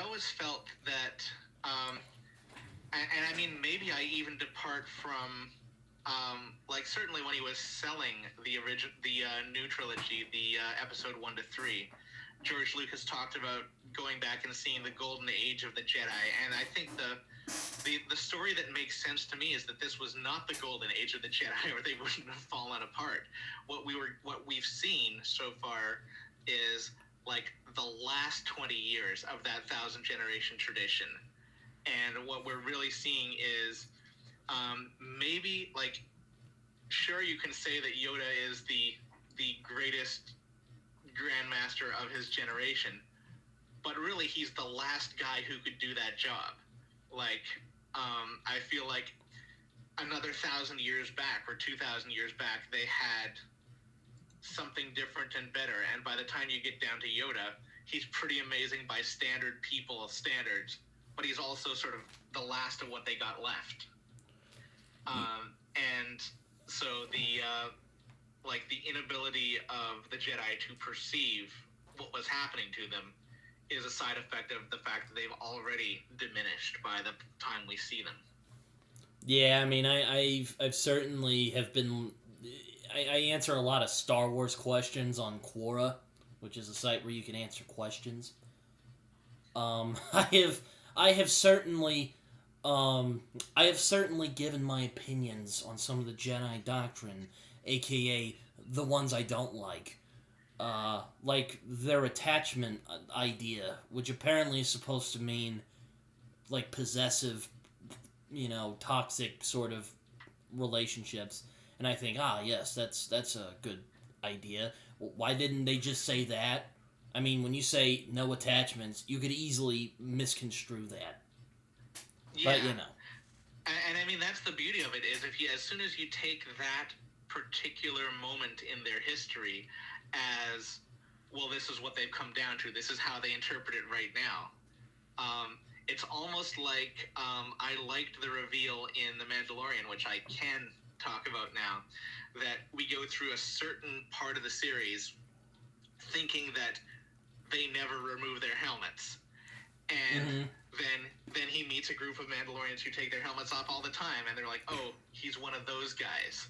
always felt that, and I mean, maybe I even depart from, certainly when he was selling the new trilogy, the episode 1 to 3, George Lucas talked about going back and seeing the golden age of the Jedi, and I think the story that makes sense to me is that this was not the golden age of the Jedi, or they wouldn't have fallen apart. What we've seen so far is like the last 20 years of that thousand generation tradition. And what we're really seeing is maybe like, sure, you can say that Yoda is the greatest grandmaster of his generation, but really he's the last guy who could do that job. Like, I feel like another 1,000 years back or 2,000 years back, they had something different and better. And by the time you get down to Yoda, he's pretty amazing by standard people standards, but he's also sort of the last of what they got left. And so the inability of the Jedi to perceive what was happening to them is a side effect of the fact that they've already diminished by the time we see them. Yeah, I mean, I've certainly have been. I answer a lot of Star Wars questions on Quora, which is a site where you can answer questions. I have certainly given my opinions on some of the Jedi doctrine, aka the ones I don't like. Like their attachment idea, which apparently is supposed to mean like possessive, toxic sort of relationships. And I think, yes, that's a good idea. Why didn't they just say that? I mean, when you say no attachments, you could easily misconstrue that. Yeah. But, And I mean, that's the beauty of it, is as soon as you take that particular moment in their history as, well, this is what they've come down to, this is how they interpret it right now. It's almost like I liked the reveal in The Mandalorian, which I can talk about now, that we go through a certain part of the series thinking that they never remove their helmets. And then he meets a group of Mandalorians who take their helmets off all the time, and they're like, oh, he's one of those guys.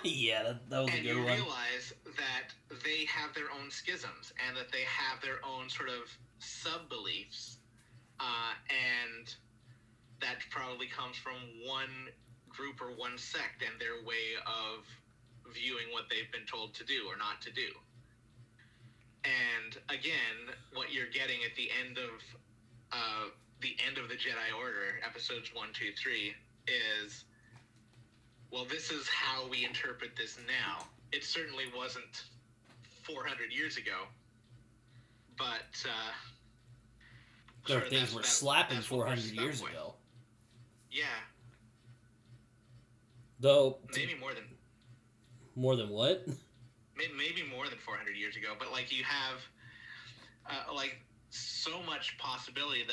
Yeah, that was a good one. And you realize that they have their own schisms, and that they have their own sort of sub-beliefs, and that probably comes from one group or one sect and their way of viewing what they've been told to do or not to do. And again, what you're getting at the end of the Jedi Order, episodes 1, 2, 3, is, well, this is how we interpret this now. It certainly wasn't 400 years ago, but there things were slapping 400 years ago. Yeah. Though maybe more than what? Maybe more than 400 years ago, but like you have like so much possibility.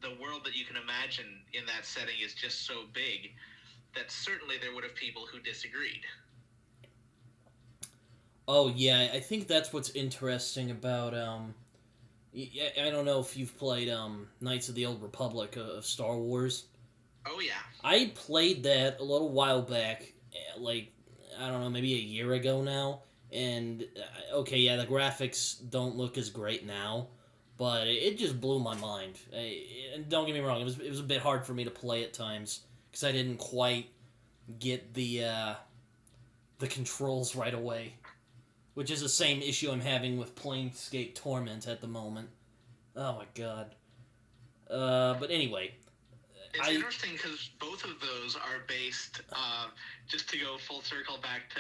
The world that you can imagine in that setting is just so big that certainly there would have people who disagreed. Oh yeah, I think that's what's interesting about I don't know if you've played Knights of the Old Republic of Star Wars. Oh yeah. I played that a little while back, like, I don't know, maybe a year ago now, and okay, yeah, the graphics don't look as great now, but it just blew my mind. And don't get me wrong, it was a bit hard for me to play at times because I didn't quite get the controls right away, which is the same issue I'm having with Planescape Torment at the moment. Oh my god. But anyway. It's interesting because both of those are based, just to go full circle back to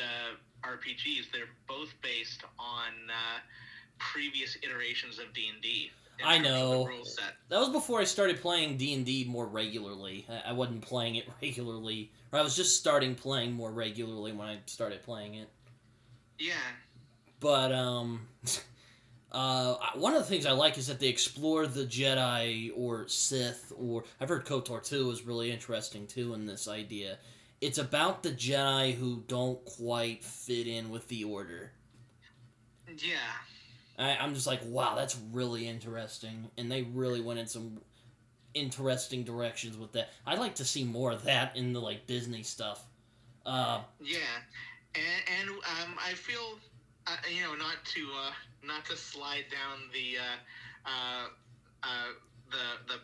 RPGs, they're both based on previous iterations of D&D. I know. That was before I started playing D&D more regularly. I wasn't playing it regularly. Or I was just starting playing more regularly when I started playing it. Yeah. But, one of the things I like is that they explore the Jedi or Sith, or I've heard KOTOR 2 is really interesting too in this idea. It's about the Jedi who don't quite fit in with the Order. Yeah. I'm just like, wow, that's really interesting, and they really went in some interesting directions with that. I'd like to see more of that in the like Disney stuff. Yeah, and I feel. Not to slide down the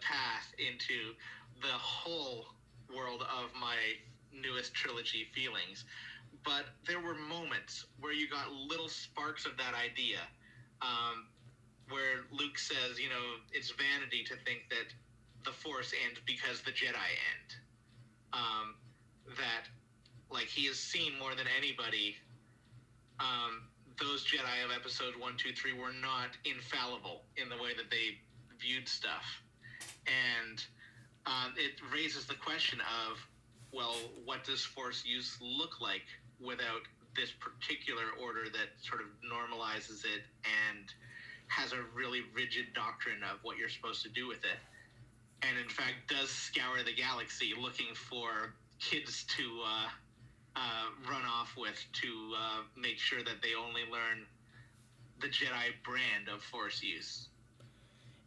path into the whole world of my newest trilogy feelings, but there were moments where you got little sparks of that idea, where Luke says, it's vanity to think that the Force ends because the Jedi end. That, like, he has seen more than anybody. Those Jedi of episodes 1, 2, 3 were not infallible in the way that they viewed stuff. And it raises the question of, well, what does Force use look like without this particular order that sort of normalizes it and has a really rigid doctrine of what you're supposed to do with it, and in fact does scour the galaxy looking for kids to run off with to make sure that they only learn the Jedi brand of Force use.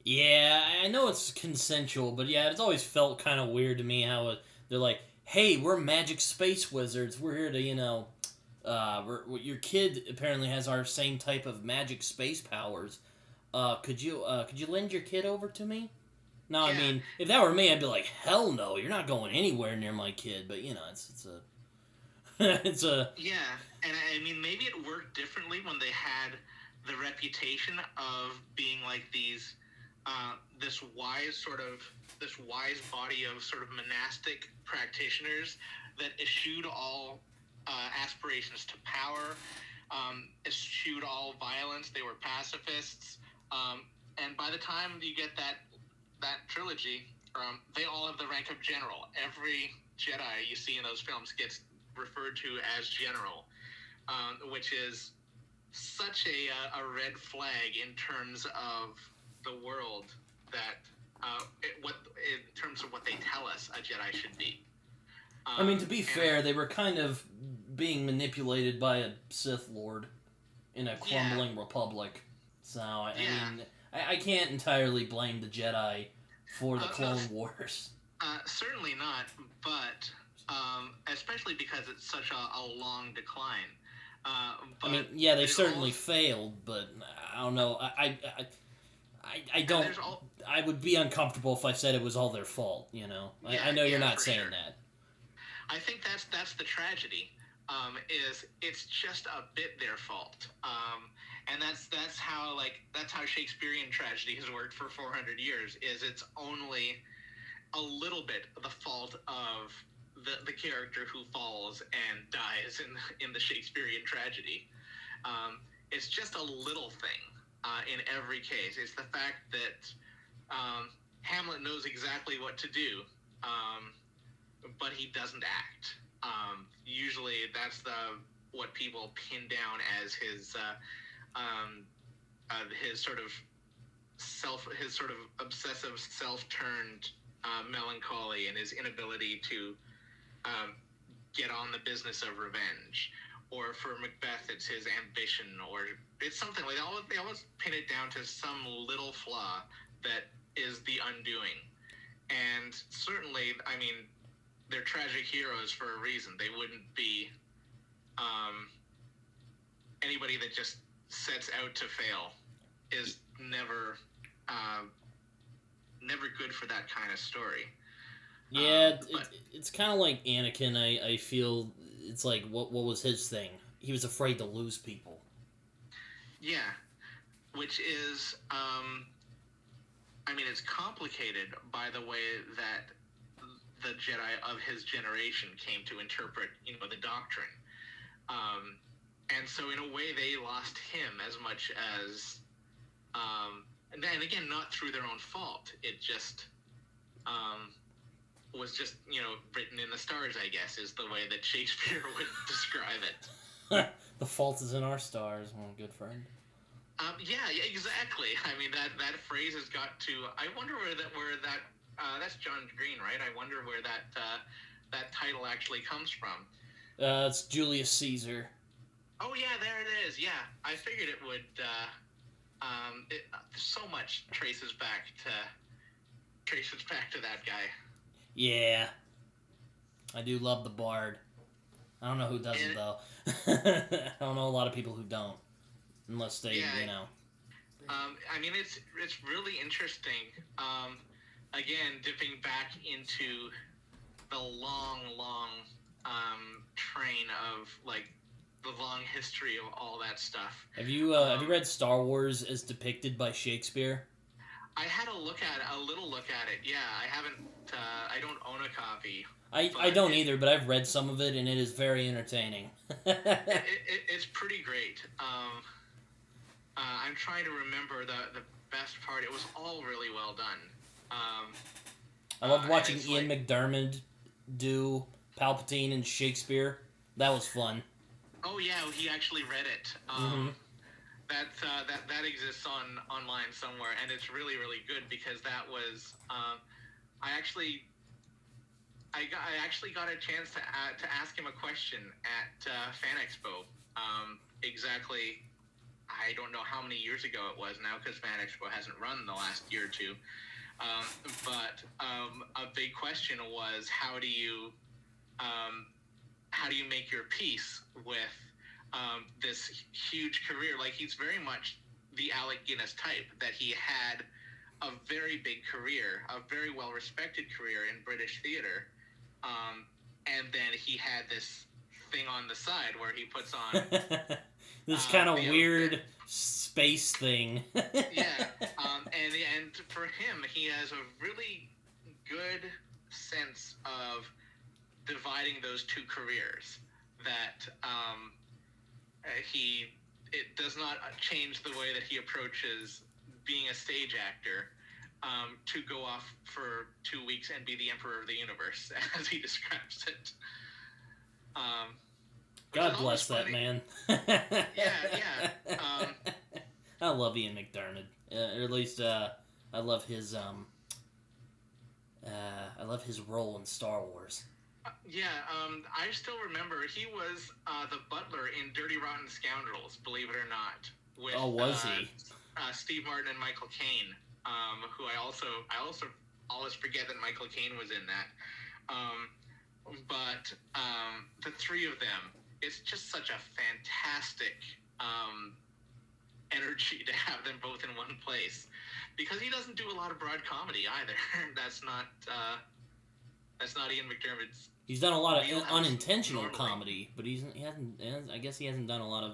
Yeah, I know it's consensual, but yeah, it's always felt kind of weird to me how they're like, hey, we're magic space wizards. We're here to, your kid apparently has our same type of magic space powers. Could you lend your kid over to me? No, yeah. I mean, if that were me, I'd be like, hell no, you're not going anywhere near my kid. But it's a yeah, and I mean, maybe it worked differently when they had the reputation of being like these, this wise body of sort of monastic practitioners that eschewed all aspirations to power, eschewed all violence. They were pacifists, and by the time you get that trilogy, they all have the rank of general. Every Jedi you see in those films gets referred to as general, which is such a red flag in terms of the world that in terms of what they tell us a Jedi should be. I mean, to be fair, they were kind of being manipulated by a Sith Lord in a crumbling republic. So, I mean, I can't entirely blame the Jedi for the Clone Wars. Certainly not, but especially because it's such a long decline. But I mean, yeah, they certainly failed, but I don't know. I don't. I would be uncomfortable if I said it was all their fault. I know you're not saying that. I think that's the tragedy. Is it's just a bit their fault, and that's how Shakespearean tragedy has worked for 400 years. Is it's only a little bit the fault of the character who falls and dies in the Shakespearean tragedy. It's just a little thing in every case. It's the fact that Hamlet knows exactly what to do, but he doesn't act. Usually, that's what people pin down as his sort of obsessive self-turned melancholy and his inability to get on the business of revenge. Or for Macbeth, it's his ambition, or it's something like they always pin it down to some little flaw that is the undoing. And certainly, I mean, they're tragic heroes for a reason. They wouldn't be anybody that just sets out to fail is never good for that kind of story. Yeah, it's kind of like Anakin. I feel it's like what was his thing? He was afraid to lose people. Yeah, which is I mean, it's complicated by the way that the Jedi of his generation came to interpret, the doctrine. And so in a way they lost him as much as, and again, not through their own fault. It just was just, written in the stars, I guess, is the way that Shakespeare would describe it. The fault is in our stars, my good friend. Yeah, exactly. I mean, that phrase has got to. I wonder where that that's John Green, right? I wonder where that title actually comes from. It's Julius Caesar. Oh yeah, there it is. Yeah, I figured it would. So much traces back to that guy. Yeah, I do love the Bard. I don't know who doesn't though. I don't know a lot of people who don't. Unless they, I mean, it's really interesting. Again, dipping back into the long train of like the long history of all that stuff. Have you read Star Wars as depicted by Shakespeare? I had a little look at it. Yeah, I haven't. I don't own a copy. I don't either, but I've read some of it, and it is very entertaining. It's pretty great. I'm trying to remember the best part. It was all really well done. I loved watching Ian McDiarmid do Palpatine and Shakespeare. That was fun. Oh yeah, he actually read it. That exists online somewhere, and it's really really good because that was I actually got a chance to ask him a question at Fan Expo. Exactly, I don't know how many years ago it was now because Fan Expo hasn't run in the last year or two. But a big question was how do you make your peace with this huge career? Like, he's very much the Alec Guinness type, that he had a very big career, a very well-respected career in British theater, and then he had this thing on the side where he puts on this kind of weird space thing. Yeah, and for him, he has a really good sense of dividing those two careers. That it does not change the way that he approaches being a stage actor, to go off for 2 weeks and be the emperor of the universe, as he describes it. God bless that man. Yeah. I love Ian McDiarmid, or at least I love his role in Star Wars. I still remember he was the butler in Dirty Rotten Scoundrels, believe it or not. With, was he? Steve Martin and Michael Caine, who I also always forget that Michael Caine was in that. But the three of them, it's just such a fantastic energy to have them both in one place, because he doesn't do a lot of broad comedy either. That's not Ian McDiarmid's. He's done a lot of unintentional comedy, but he hasn't. I guess he hasn't done a lot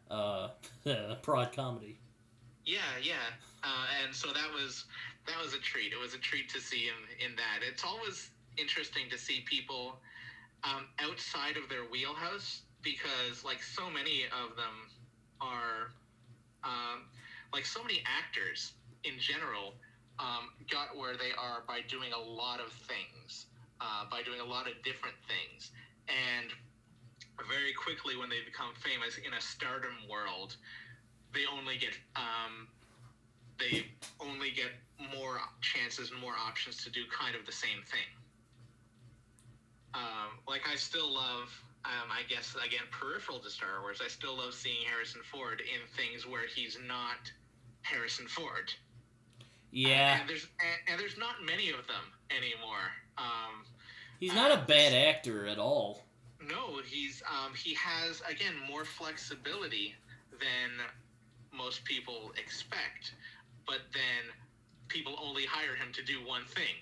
of broad comedy. Yeah, and so that was a treat. It was a treat to see him in that. It's always interesting to see people outside of their wheelhouse, because like so many of them are like so many actors in general got where they are by doing a lot of things. By doing a lot of different things, and very quickly when they become famous in a stardom world, they only get more chances and more options to do kind of the same thing. Like, I still love, I guess again, peripheral to Star Wars, I still love seeing Harrison Ford in things where he's not Harrison Ford. Yeah, and there's not many of them anymore. He's not a bad actor at all. No, he has, again, more flexibility than most people expect, but then people only hire him to do one thing.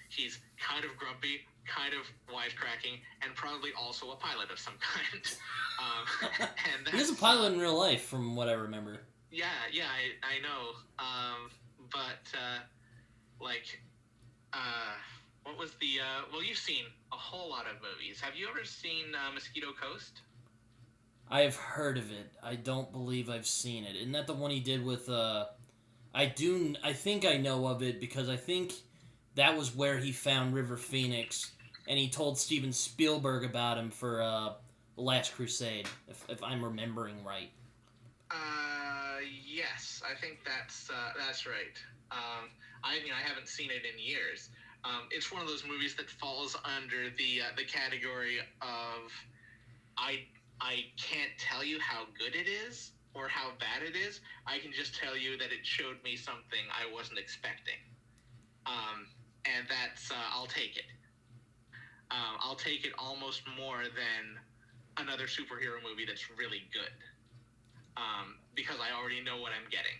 He's kind of grumpy, kind of wisecracking, and probably also a pilot of some kind. And He's a pilot in real life, from what I remember. Yeah, I know. What was the, well, you've seen a whole lot of movies. Have you ever seen Mosquito Coast? I've heard of it. I don't believe I've seen it. Isn't that the one he did with, I think I know of it, because I think that was where he found River Phoenix, and he told Steven Spielberg about him for, The Last Crusade, if I'm remembering right. Yes, I think that's right. I haven't seen it in years. It's one of those movies that falls under the category of I can't tell you how good it is or how bad it is. I can just tell you that it showed me something I wasn't expecting. And that's I'll take it. I'll take it almost more than another superhero movie that's really good. Because I already know what I'm getting.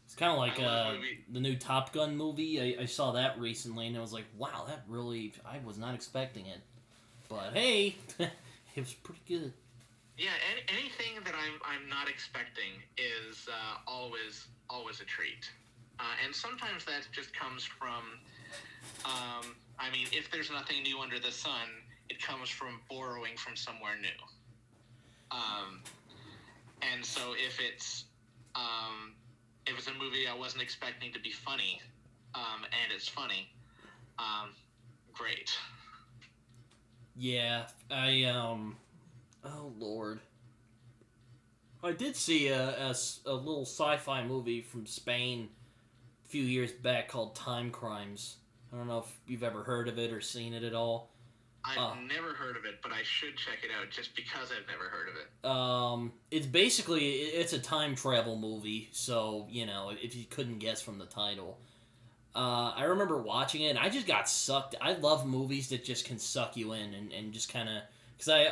It's kind of like the new Top Gun movie. I saw that recently, and I was like, wow, that really, I was not expecting it. But hey, it was pretty good. Yeah, anything that I'm not expecting is always a treat, and sometimes that just comes from. I mean, if there's nothing new under the sun, it comes from borrowing from somewhere new. And so if it's a movie I wasn't expecting to be funny, and it's funny, great. Yeah, oh Lord. I did see a little sci-fi movie from Spain a few years back called Time Crimes. I don't know if you've ever heard of it or seen it at all. I've never heard of it, but I should check it out just because I've never heard of it. It's basically, it's a time travel movie, so, you know, if you couldn't guess from the title. I remember watching it, and I just got sucked. I love movies that just can suck you in and just kind of...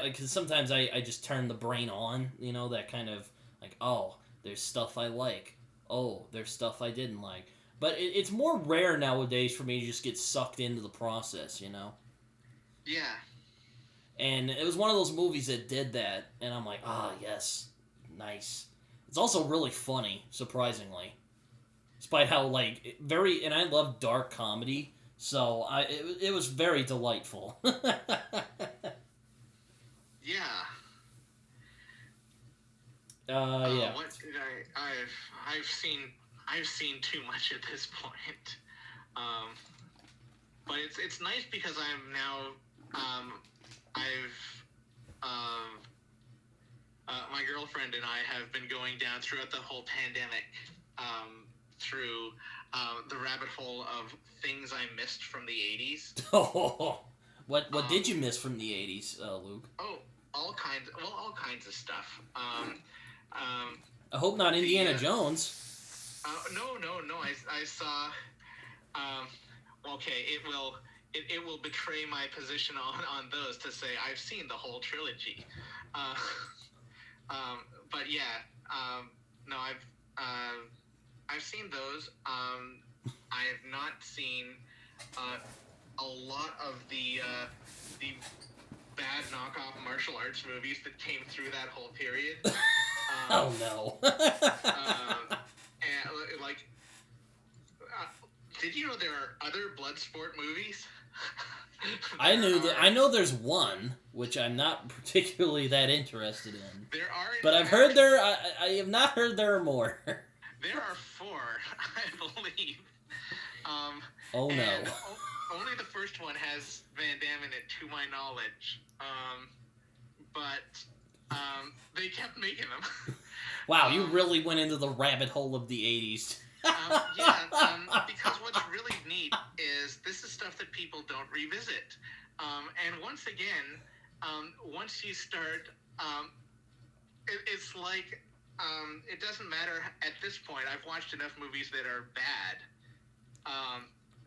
Because sometimes I just turn the brain on, you know, that kind of, like, oh, there's stuff I like. Oh, there's stuff I didn't like. But it's more rare nowadays for me to just get sucked into the process, you know? Yeah. And it was one of those movies that did that, and I'm like, yes, nice. It's also really funny, surprisingly. Despite how, like, and I love dark comedy, so it was very delightful. Yeah. Yeah. What did I've seen too much at this point. But it's nice because I'm now my girlfriend and I have been going down throughout the whole pandemic through the rabbit hole of things I missed from the 80s. Oh, what did you miss from the 80s, Luke? Oh, all kinds of stuff. I hope not Indiana Jones. No. I saw. Okay, it will betray my position on those to say I've seen the whole trilogy. But yeah, no, I've seen those. I have not seen a lot of the bad knockoff martial arts movies that came through that whole period. Oh no. And like, did you know there are other Bloodsport movies? I know there's one which I'm not particularly that interested in. There are, but I've heard I have not heard there are more. There are 4, I believe. Oh no. Only the first one has Van Damme in it, to my knowledge. But they kept making them. Wow, you really went into the rabbit hole of the 80s. Because what's really neat is this is stuff that people don't revisit. And once again, once you start, it's like, it doesn't matter at this point. I've watched enough movies that are bad,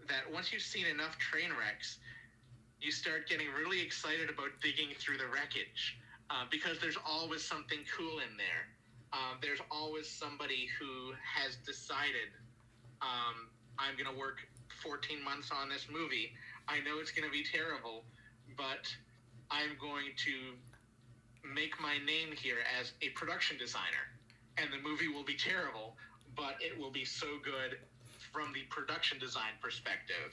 that once you've seen enough train wrecks, you start getting really excited about digging through the wreckage, because there's always something cool in there. There's always somebody who has decided, I'm going to work 14 months on this movie. I know it's going to be terrible, but I'm going to make my name here as a production designer. And the movie will be terrible, but it will be so good from the production design perspective.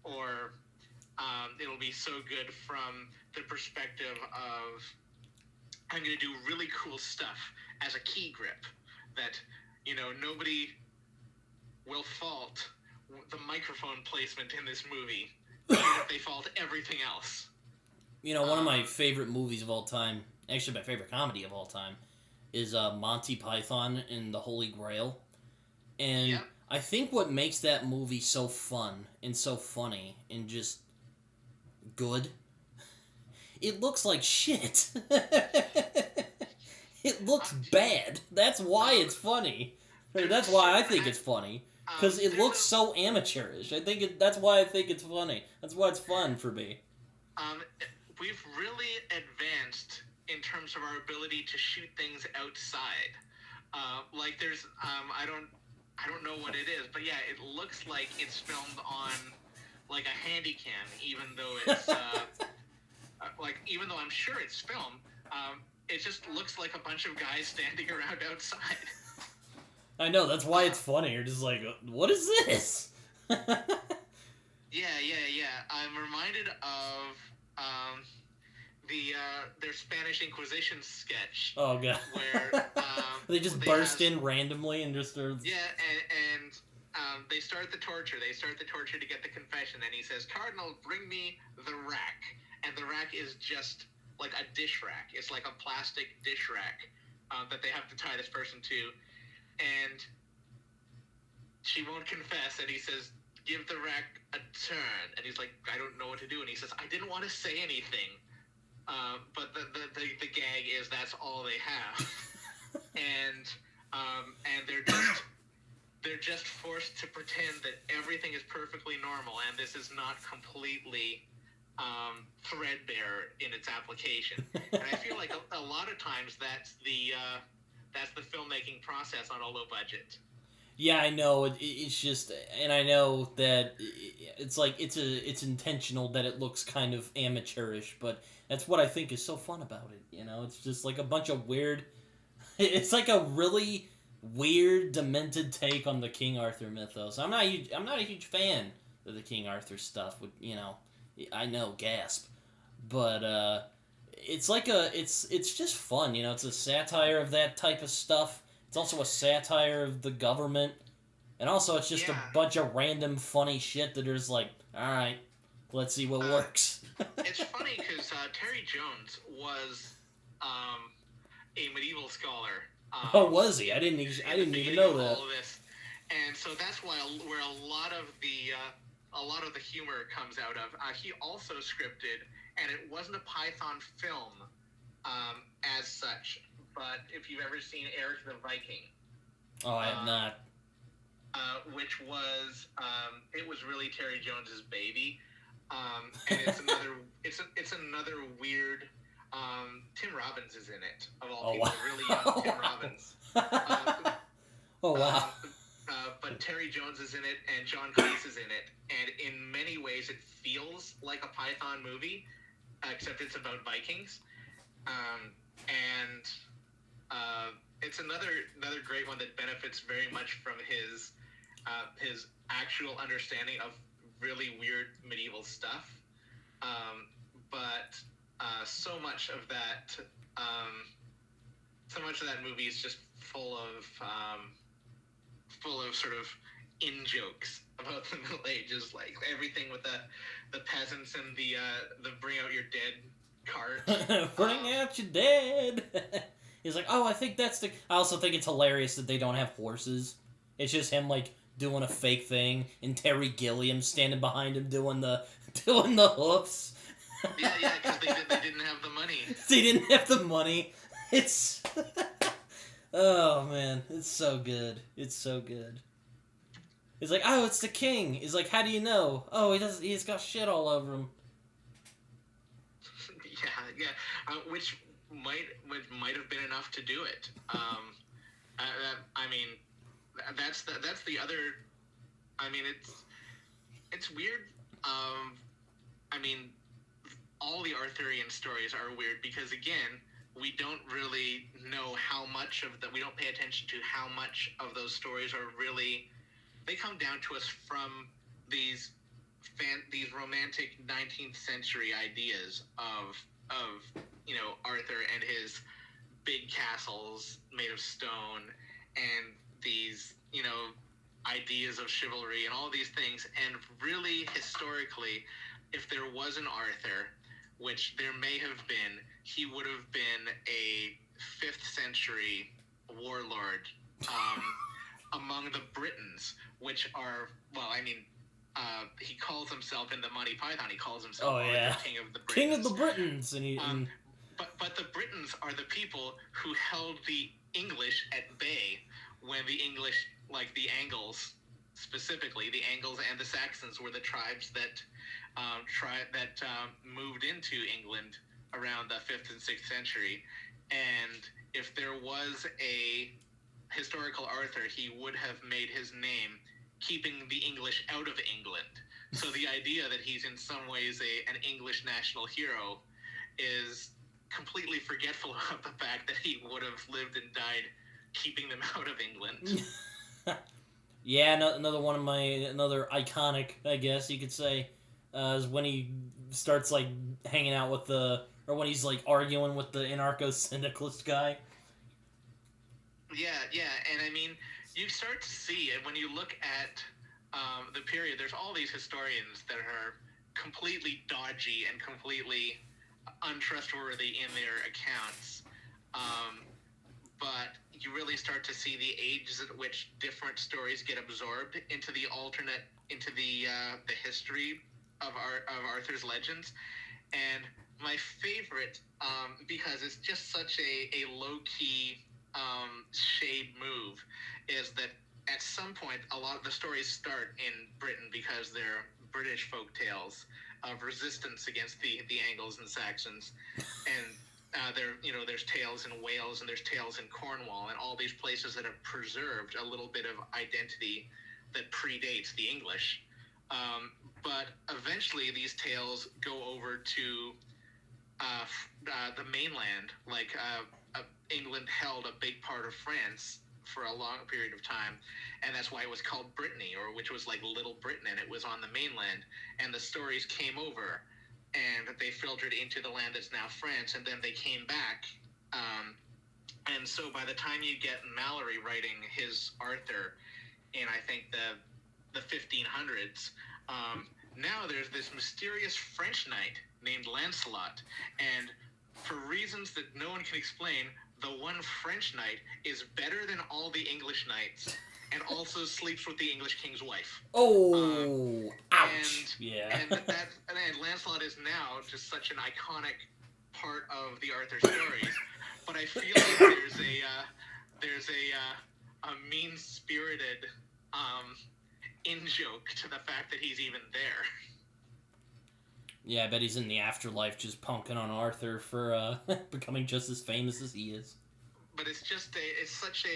Or it'll be so good from the perspective of, I'm going to do really cool stuff as a key grip that, you know, nobody will fault the microphone placement in this movie, even if they fault everything else. You know, one of my favorite movies of all time, actually my favorite comedy of all time, is Monty Python and the Holy Grail. And Yep. I think what makes that movie so fun and so funny and just good, it looks like shit. It looks bad. That's why it's funny. Or that's why I think it's funny. Because it looks so amateurish. That's why I think it's funny. That's why it's fun for me. We've really advanced in terms of our ability to shoot things outside. Like there's, I don't know what it is, but yeah, it looks like it's filmed on like a handy cam, even though it's like, even though I'm sure it's film, it just looks like a bunch of guys standing around outside. I know, that's why it's funny. You're just like, what is this? Yeah. I'm reminded of their Spanish Inquisition sketch. Oh god. Where they just burst in randomly and just start. Yeah, and they start the torture. They start the torture to get the confession, and he says, "Cardinal, bring me the rack." And the rack is just like a dish rack. It's like a plastic dish rack that they have to tie this person to, and she won't confess. And he says, "Give the rack a turn." And he's like, "I don't know what to do." And he says, "I didn't want to say anything." But the gag is that's all they have, and they're just forced to pretend that everything is perfectly normal, and this is not completely threadbare in its application. And I feel like a lot of times that's the filmmaking process on a low budget. Yeah, I know. It's just, and I know that it's like it's intentional that it looks kind of amateurish, but that's what I think is so fun about it. You know, it's just like a bunch of weird. It's like a really weird, demented take on the King Arthur mythos. I'm not a huge fan of the King Arthur stuff. With I know, gasp, but it's like it's just fun. You know, it's a satire of that type of stuff. It's also a satire of the government. And also, it's just a bunch of random funny shit that is like, alright, let's see what works. It's funny because Terry Jones was a medieval scholar. Oh, was he? I didn't even know that. All of this. And so that's where a lot of the humor comes out of. He also scripted, and it wasn't a Python film as such. But if you've ever seen Eric the Viking, oh, I have not. Which was it was really Terry Jones's baby, and it's another weird. Tim Robbins is in it, of all people. Wow. Really young Tim Robbins. Oh wow. But Terry Jones is in it, and John Cleese is in it, and in many ways it feels like a Python movie, except it's about Vikings, and. It's another great one that benefits very much from his actual understanding of really weird medieval stuff. But so much of that movie is just full of sort of in jokes about the Middle Ages, like everything with the peasants and the bring out your dead cart. Bring out your dead. He's like, oh, I think that's the... I also think it's hilarious that they don't have horses. It's just him, like, doing a fake thing, and Terry Gilliam standing behind him doing the hoofs. Yeah, because they didn't have the money. They didn't have the money. It's... oh, man. It's so good. It's so good. He's like, oh, it's the king. He's like, how do you know? Oh, he's got shit all over him. Yeah. Which might have been enough to do it. I mean, that's the other. I mean, it's weird. I mean, all the Arthurian stories are weird because again, we don't really know how much of we don't pay attention to how much of those stories are really. They come down to us from these romantic 19th century ideas of Arthur and his big castles made of stone and these ideas of chivalry and all these things. And really historically, if there was an Arthur, which there may have been, he would have been a 5th century warlord among the Britons, which are, well, I mean, he calls himself in the Monty Python. He calls himself the King of the Britons. King of the Britons, and but the Britons are the people who held the English at bay when the English, like the Angles specifically, the Angles and the Saxons were the tribes that moved into England around the 5th and 6th century. And if there was a historical Arthur, he would have made his name keeping the English out of England. So the idea that he's in some ways an English national hero is completely forgetful of the fact that he would have lived and died keeping them out of England. Yeah, another iconic, I guess you could say, is when he starts like hanging out with or when he's like arguing with the anarcho-syndicalist guy. Yeah, and I mean, you start to see it when you look at the period. There's all these historians that are completely dodgy and completely untrustworthy in their accounts. But you really start to see the ages at which different stories get absorbed into the history of Arthur's legends. And my favorite, because it's just such a low key shade move, is that at some point a lot of the stories start in Britain because they're British folk tales of resistance against the Angles and Saxons, and there's tales in Wales and there's tales in Cornwall and all these places that have preserved a little bit of identity that predates the English. But eventually these tales go over to the mainland, like England held a big part of France for a long period of time, and that's why it was called Brittany, or which was like Little Britain, and it was on the mainland, and the stories came over and they filtered into the land that's now France, and then they came back. And so by the time you get Mallory writing his Arthur in, I think, the 1500s, now there's this mysterious French knight named Lancelot, and for reasons that no one can explain, the one French knight is better than all the English knights, and also sleeps with the English king's wife. Oh, ouch! And Lancelot is now just such an iconic part of the Arthur stories. But I feel like there's a mean-spirited in-joke to the fact that he's even there. Yeah, I bet he's in the afterlife just punking on Arthur for becoming just as famous as he is. But it's such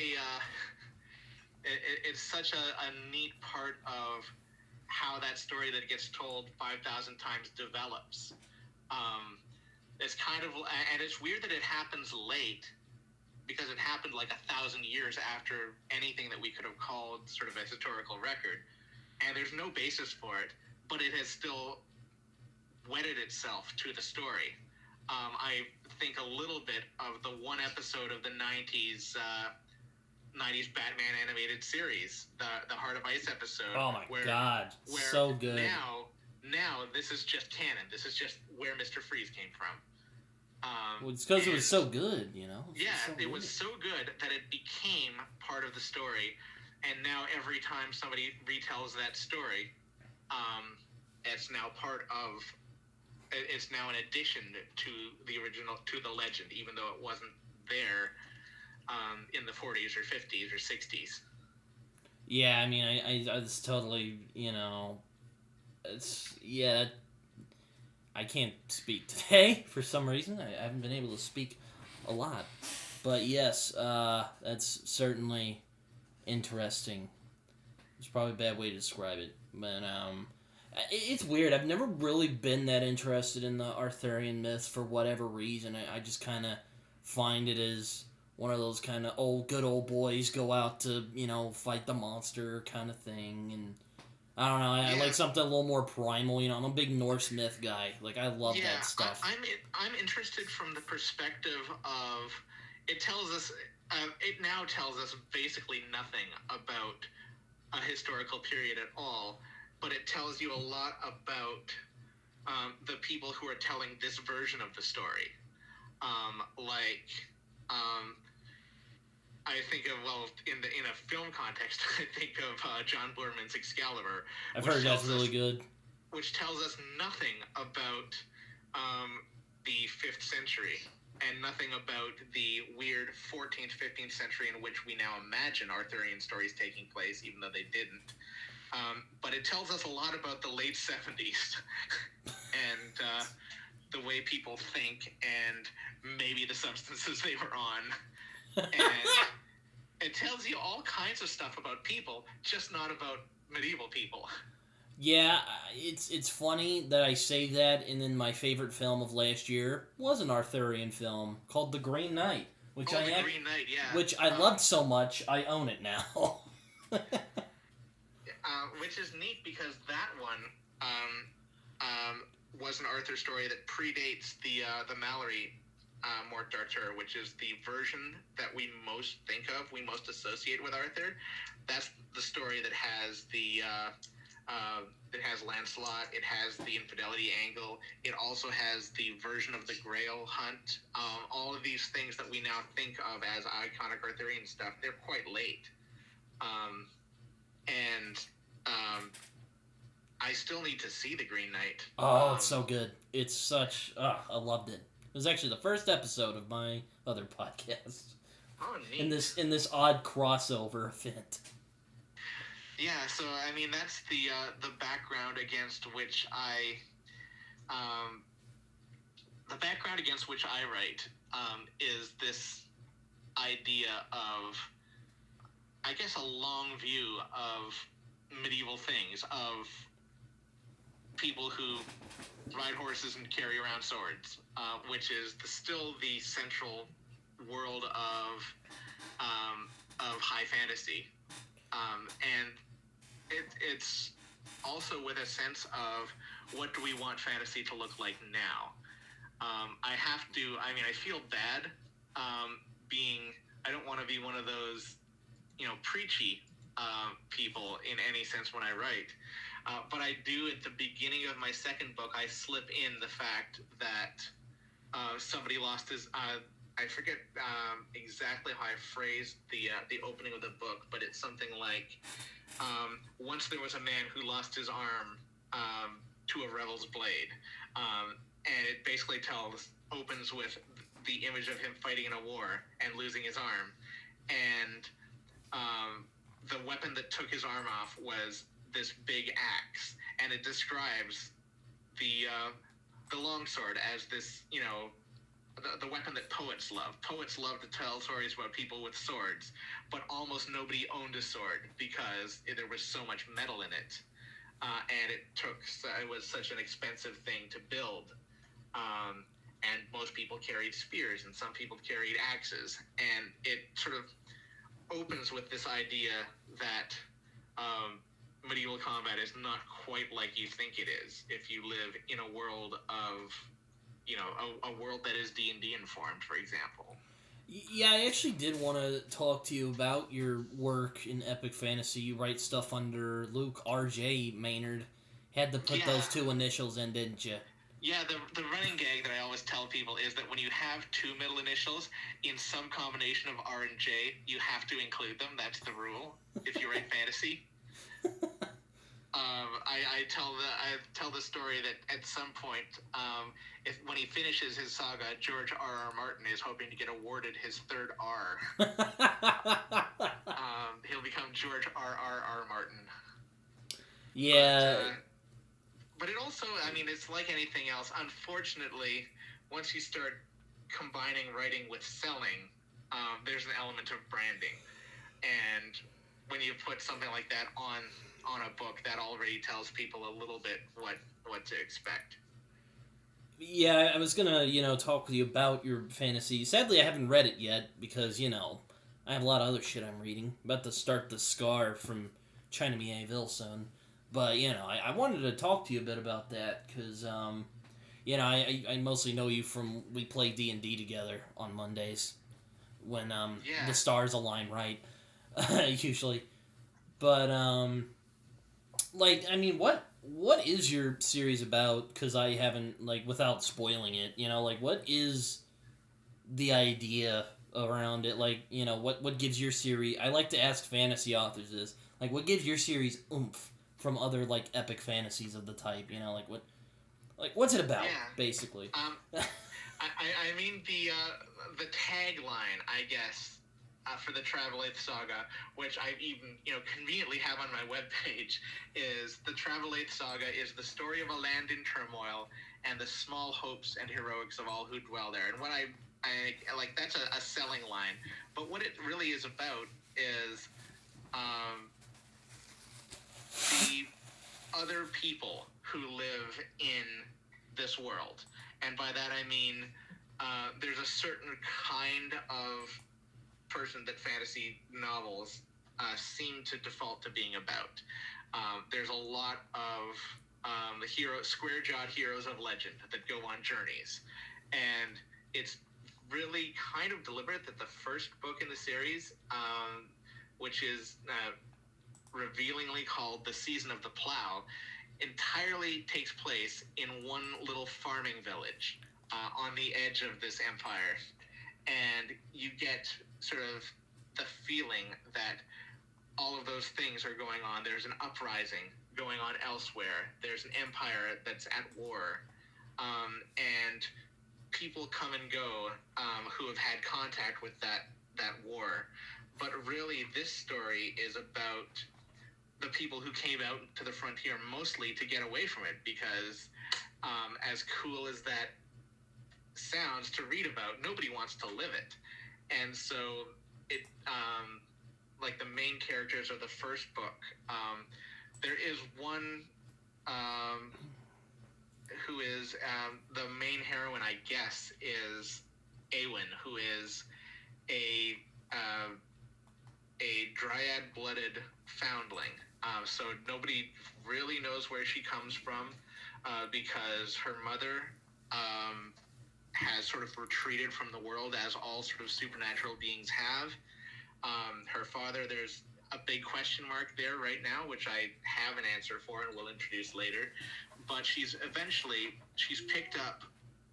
a neat part of how that story that gets told 5,000 times develops. It's kind of, and it's weird that it happens late, because it happened like 1,000 years after anything that we could have called sort of a historical record, and there's no basis for it, but it has still wedded itself to the story. I think a little bit of the one episode of the 90s Batman animated series, the Heart of Ice episode. Oh my god, so good. Now this is just canon. This is just where Mr. Freeze came from. Well, it's because it was so good, you know? It was so good that it became part of the story, and now every time somebody retells that story, it's now an addition to the original, to the legend, even though it wasn't there in the 40s or 50s or 60s. Yeah, I mean, it's totally, I can't speak today for some reason. I haven't been able to speak a lot. But yes, that's certainly interesting. It's probably a bad way to describe it. But it's weird. I've never really been that interested in the Arthurian myths for whatever reason. I just kind of find it as one of those kind of good old boys go out to, fight the monster kind of thing. And I don't know. I like something a little more primal. I'm a big Norse myth guy. Like, I love that stuff. I'm interested from the perspective of it now tells us basically nothing about a historical period at all, but it tells you a lot about the people who are telling this version of the story. I think of, in a film context, I think of John Boorman's Excalibur. I've heard that's really good. Which tells us nothing about the 5th century, and nothing about the weird 14th, 15th century in which we now imagine Arthurian stories taking place, even though they didn't. But it tells us a lot about the late 70s and the way people think and maybe the substances they were on. And it tells you all kinds of stuff about people, just not about medieval people. Yeah, it's funny that I say that, and then my favorite film of last year was an Arthurian film called The Green Knight, Green Knight, yeah. which I loved so much I own it now. Which is neat because that one was an Arthur story that predates the Mallory Mort d'Arthur, which is the version that we most think of, we most associate with Arthur. That's the story that has it has Lancelot. It has the infidelity angle. It also has the version of the Grail hunt. All of these things that we now think of as iconic Arthurian stuff, they're quite late. I still need to see The Green Knight. Oh, it's so good. It's such... I loved it. It was actually the first episode of my other podcast. Oh, neat. In this odd crossover event. Yeah, so I mean that's the background against which I write is this idea of, I guess, a long view of medieval things, of people who ride horses and carry around swords, which is still the central world of high fantasy, and it's also with a sense of what do we want fantasy to look like now. I feel bad I don't want to be one of those, preachy people in any sense when I write. But I do, at the beginning of my second book, I slip in the fact that somebody lost his... I forget exactly how I phrased the opening of the book, but it's something like, once there was a man who lost his arm to a revel's blade. And it basically opens with the image of him fighting in a war and losing his arm. And the weapon that took his arm off was this big axe. And it describes the longsword as this, the weapon that poets love. Poets love to tell stories about people with swords, but almost nobody owned a sword because there was so much metal in it, and it was such an expensive thing to build. And most people carried spears, and some people carried axes, and it sort of opens with this idea that medieval combat is not quite like you think it is if you live in a world of a world that is D&D informed, for example. Yeah, I actually did want to talk to you about your work in epic fantasy. You write stuff under Luke RJ Maynard. Had to put those two initials in, didn't you? Yeah, the running gag that I always tell people is that when you have two middle initials in some combination of R and J, you have to include them. That's the rule if you write fantasy. I tell the story that at some point, when he finishes his saga, George R.R. Martin is hoping to get awarded his third R. He'll become George R.R.R. Martin. Yeah. But it also, it's like anything else. Unfortunately, once you start combining writing with selling, there's an element of branding. And when you put something like that on a book, that already tells people a little bit what to expect. Yeah, I was gonna, talk with you about your fantasy. Sadly, I haven't read it yet because, I have a lot of other shit I'm reading. About to start The Scar from China Miéville soon. But, I wanted to talk to you a bit about that because, I mostly know you from, we play D&D together on Mondays when the stars align right, usually. But, what is your series about? Because I haven't, without spoiling it, what is the idea around it? What gives your series... I like to ask fantasy authors this. What gives your series oomph from other, epic fantasies of the type? What's it about, basically? The tagline, I guess, for the Travelaith Saga, which I even, conveniently have on my webpage, is the Travelaith Saga is the story of a land in turmoil and the small hopes and heroics of all who dwell there. And what I that's a selling line. But what it really is about is other people who live in this world. And by that I mean there's a certain kind of person that fantasy novels seem to default to being about. There's a lot of the square-jawed heroes of legend that go on journeys. And it's really kind of deliberate that the first book in the series, which is revealingly called The Season of the Plow, entirely takes place in one little farming village on the edge of this empire. And you get sort of the feeling that all of those things are going on. There's an uprising going on elsewhere. There's an empire that's at war. And people come and go who have had contact with that war. But really, this story is about the people who came out to the frontier mostly to get away from it, because as cool as that sounds to read about, nobody wants to live it. And so it, like the main characters of the first book, there is one who is the main heroine, I guess, is Awen, who is a dryad-blooded foundling. So nobody really knows where she comes from because her mother has sort of retreated from the world, as all sort of supernatural beings have. Her father, there's a big question mark there right now, which I have an answer for and will introduce later. But she's picked up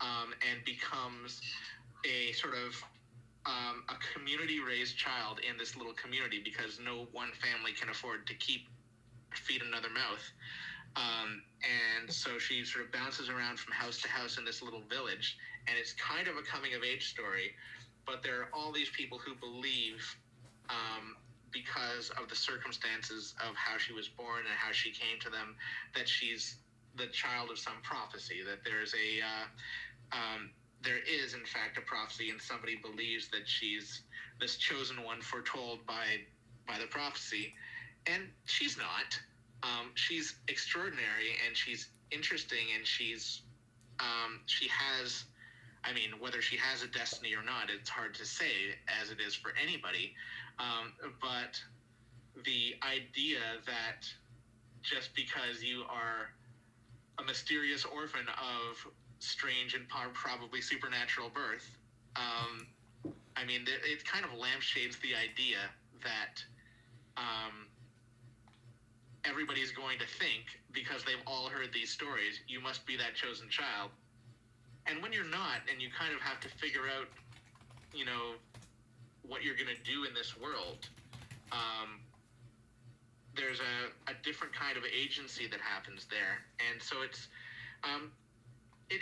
and becomes a sort of a community-raised child in this little community, because no one family can afford to feed another mouth. And so she sort of bounces around from house to house in this little village, and it's kind of a coming-of-age story, but there are all these people who believe, because of the circumstances of how she was born and how she came to them, that she's the child of some prophecy, that there is, in fact, a prophecy, and somebody believes that she's this chosen one foretold by the prophecy. And she's not. She's extraordinary, and she's interesting, and she has, I mean, whether she has a destiny or not, it's hard to say, as it is for anybody. But the idea that just because you are a mysterious orphan of strange and probably supernatural birth, I mean, it kind of lampshades the idea that everybody's going to think, because they've all heard these stories, you must be that chosen child. And when you're not, and you kind of have to figure out, you know, what you're going to do in this world, there's a different kind of agency that happens there. And so it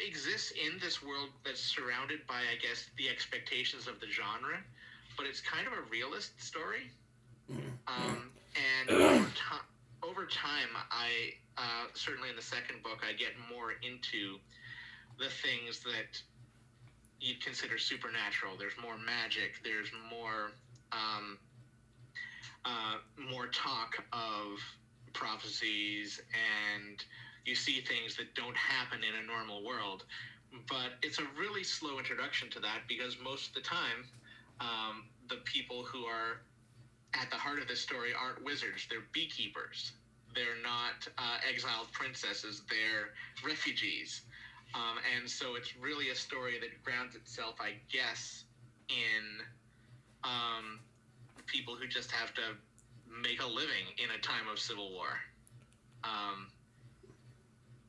exists in this world that's surrounded by, I guess, the expectations of the genre, but it's kind of a realist story. And over time, I certainly in the second book, I get more into the things that you'd consider supernatural. There's more magic. There's more talk of prophecies, and you see things that don't happen in a normal world. But it's a really slow introduction to that, because most of the time, the people who are at the heart of this story aren't wizards. They're beekeepers. They're not exiled princesses. They're refugees. And so it's really a story that grounds itself, I guess, in people who just have to make a living in a time of civil war,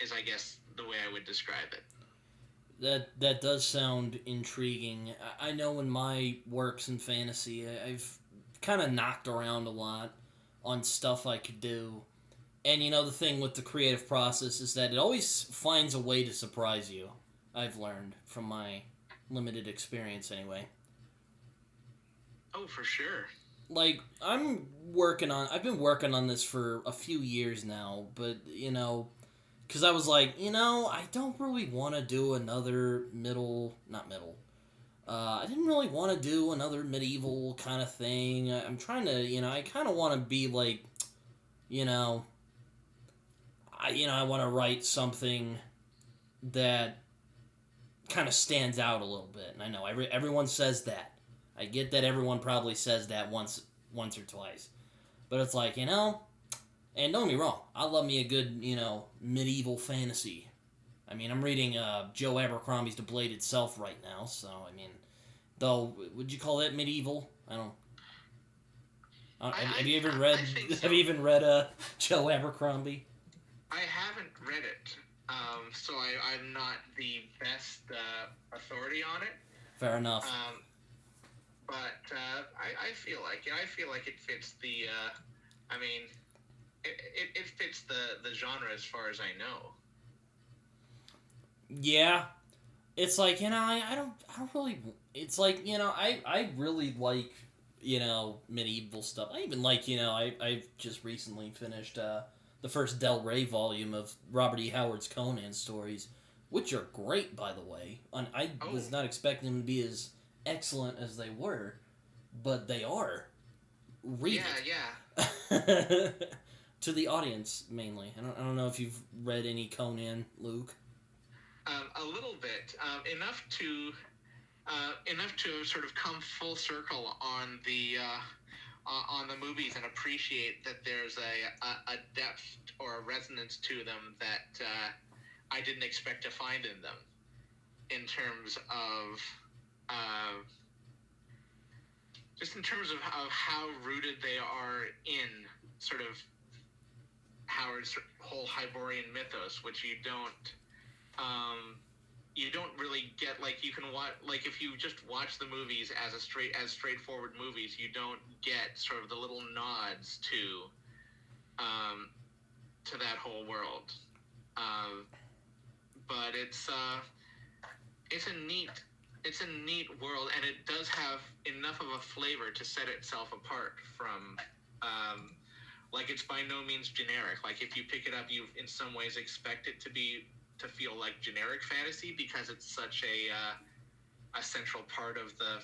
is, I guess, the way I would describe it. That does sound intriguing. I know in my works in fantasy, I've kind of knocked around a lot on stuff I could do. And, you know, the thing with the creative process is that it always finds a way to surprise you, I've learned from my limited experience anyway. Oh, for sure. Like, I've been working on this for a few years now, but, you know, because I was like, you know, I don't really want to do another I didn't really want to do another medieval kind of thing. I'm trying to, you know, I kind of want to be like, you know, I want to write something that kind of stands out a little bit. And I know everyone says that. I get that everyone probably says that once or twice. But it's like, and don't get me wrong, I love me a good, medieval fantasy. I mean, I'm reading Joe Abercrombie's The Blade Itself right now, so, I mean, though, would you call that medieval? I don't... Have you even read? So. Have you even read Joe Abercrombie? I haven't read it, so I'm not the best authority on it. Fair enough. But I feel like it fits the. It fits the genre as far as I know. Yeah, it's like I don't really. It's like I really like medieval stuff. I even like I've just recently finished the first Del Rey volume of Robert E. Howard's Conan stories, which are great, by the way. And I was not expecting them to be as excellent as they were, but they are. Read it. Yeah. To the audience, mainly. I don't know if you've read any Conan, Luke. A little bit. Enough to sort of come full circle on the movies and appreciate that there's a depth or a resonance to them that I didn't expect to find in them, in terms of just in terms of how rooted they are in sort of Howard's whole Hyborian mythos, which you don't really get. Like, you can watch, like, if you just watch the movies as straightforward movies, you don't get sort of the little nods to that whole world. But it's a neat world, and it does have enough of a flavor to set itself apart from. Like, it's by no means generic. Like, if you pick it up, you in some ways expect it to feel like generic fantasy, because it's such a central part of the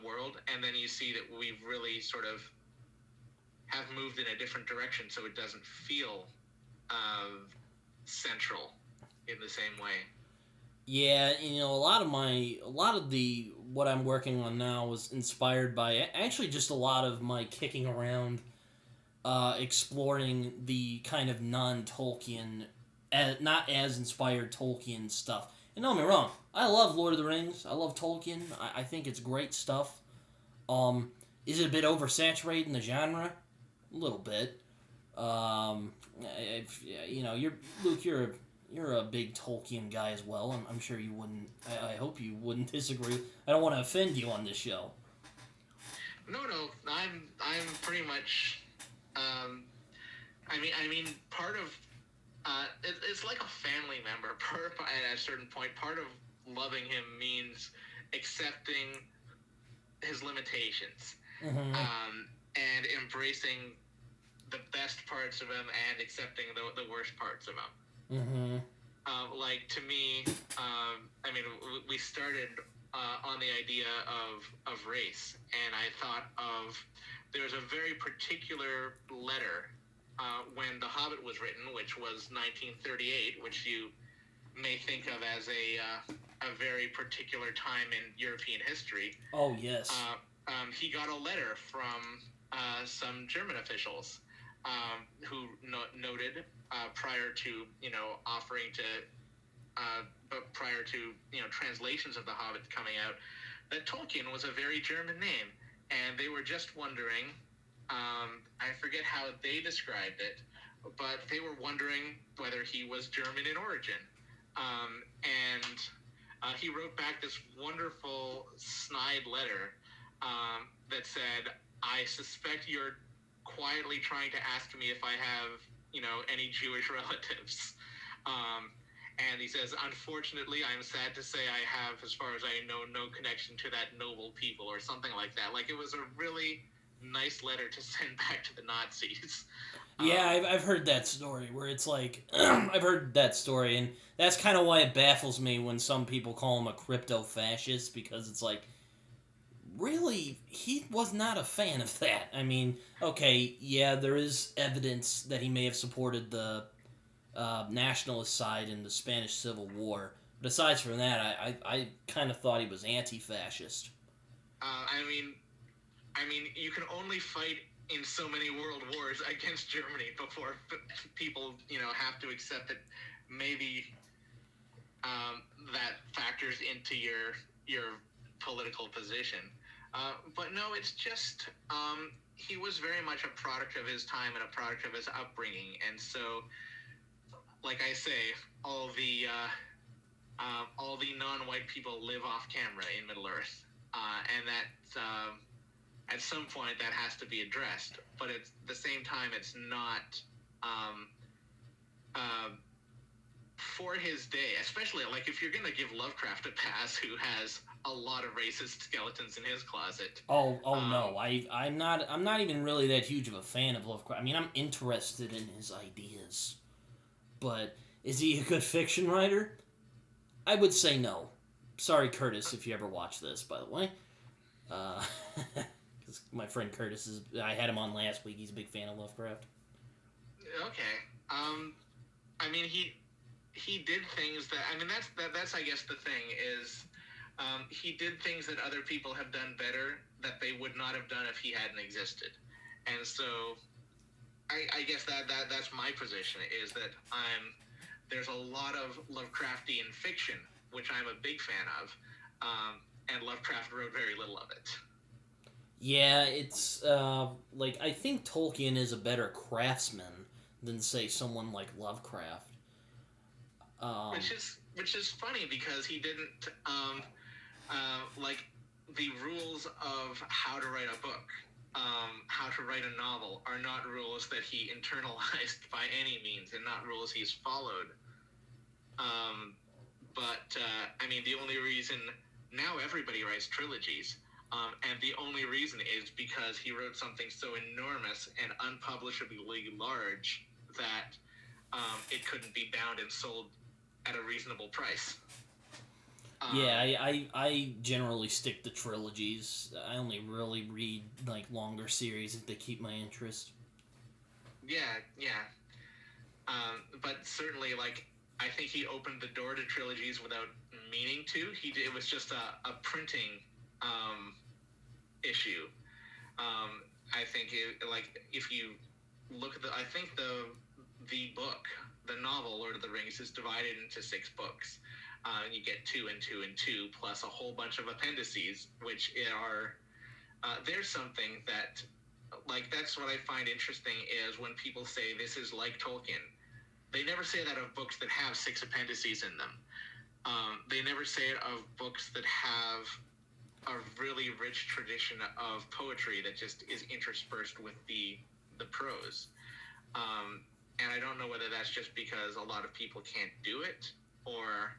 world, and then you see that we've really sort of have moved in a different direction, so it doesn't feel central in the same way. Yeah, a lot of what I'm working on now was inspired by actually just a lot of my kicking around, exploring the kind of non-Tolkien, not as inspired Tolkien stuff. And don't get me wrong, I love Lord of the Rings. I love Tolkien. I think it's great stuff. Is it a bit oversaturated in the genre? A little bit. Luke, you're a big Tolkien guy as well. I'm sure you wouldn't. I hope you wouldn't disagree. I don't want to offend you on this show. No, I'm pretty much. I mean, part of it's like a family member. At a certain point, part of loving him means accepting his limitations, and embracing the best parts of him and accepting the worst parts of him. Like, to me, we started on the idea of race, and I thought of there's a very particular letter when The Hobbit was written, which was 1938, which you may think of as a very particular time in European history. Oh, yes. He got a letter from some German officials who noted prior to offering to, but prior to translations of The Hobbit coming out, that Tolkien was a very German name, and they were just wondering. I forget how they described it, but they were wondering whether he was German in origin. And he wrote back this wonderful snide letter that said, "I suspect you're quietly trying to ask me if I have, any Jewish relatives." And he says, "Unfortunately, I'm sad to say I have, as far as I know, no connection to that noble people," or something like that. Like, it was a really nice letter to send back to the Nazis. Yeah, I've heard that story, where it's like, I've heard that story, and that's kind of why it baffles me when some people call him a crypto-fascist, because it's like, really, he was not a fan of that. I mean, okay, yeah, there is evidence that he may have supported the nationalist side in the Spanish Civil War. But aside from that, I kind of thought he was anti-fascist. I mean, you can only fight in so many world wars against Germany before people, have to accept that maybe that factors into your political position. But no, it's just he was very much a product of his time and a product of his upbringing, and so, like I say, all the non-white people live off camera in Middle Earth, and that at some point that has to be addressed. But at the same time, it's not for his day, especially like if you're gonna give Lovecraft a pass, who has a lot of racist skeletons in his closet. No, I'm not even really that huge of a fan of Lovecraft. I mean, I'm interested in his ideas, but is he a good fiction writer? I would say no. Sorry, Curtis, if you ever watch this, by the way. Because my friend Curtis I had him on last week. He's a big fan of Lovecraft. Okay. I mean, he did things that, I mean, that's I guess the thing is, he did things that other people have done better that they would not have done if he hadn't existed. And so I guess that's my position, is that there's a lot of Lovecraftian fiction, which I'm a big fan of, and Lovecraft wrote very little of it. Yeah, it's, I think Tolkien is a better craftsman than, say, someone like Lovecraft. Which is funny, because he didn't, the rules of how to write a book, how to write a novel, are not rules that he internalized by any means, and not rules he's followed. I mean, the only reason now everybody writes trilogies, and the only reason is because he wrote something so enormous and unpublishably large that it couldn't be bound and sold at a reasonable price. I generally stick to trilogies. I only really read longer series if they keep my interest. Yeah. But certainly, I think he opened the door to trilogies without meaning to. It was just a printing issue. I think if you look at I think the book, the novel Lord of the Rings, is divided into 6 books. You get 2 and 2 and 2, plus a whole bunch of appendices, which are there's something that that's what I find interesting, is when people say this is like Tolkien. They never say that of books that have 6 appendices in them. They never say it of books that have a really rich tradition of poetry that just is interspersed with the prose. And I don't know whether that's just because a lot of people can't do it, or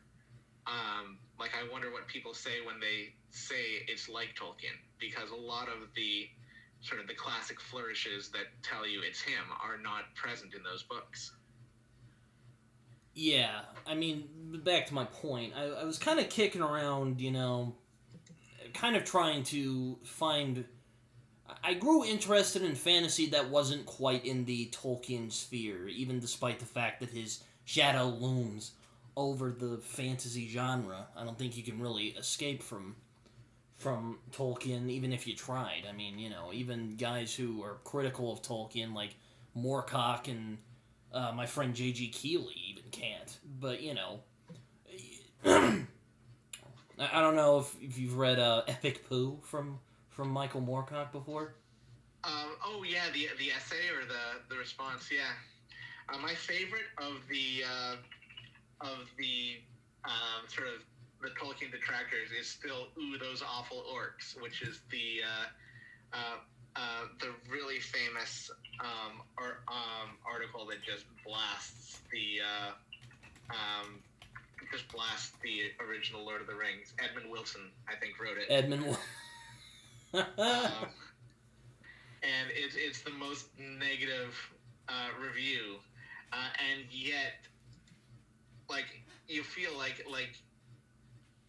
I wonder what people say when they say it's like Tolkien, because a lot of the sort of the classic flourishes that tell you it's him are not present in those books. Yeah, I mean, back to my point, I was kind of kicking around, kind of trying to find... I grew interested in fantasy that wasn't quite in the Tolkien sphere, even despite the fact that his shadow looms over the fantasy genre. I don't think you can really escape from Tolkien, even if you tried. I mean, even guys who are critical of Tolkien, like Moorcock and my friend J.G. Keeley, even can't. But, I don't know if you've read Epic Pooh from Michael Moorcock before. Oh yeah, the essay or the response, yeah. My favorite of the sort of the Tolkien detractors is still "Ooh, those awful orcs," which is the really famous article that just blasts the original Lord of the Rings. Edmund Wilson, I think, wrote it. And it's the most negative review, and yet, you feel like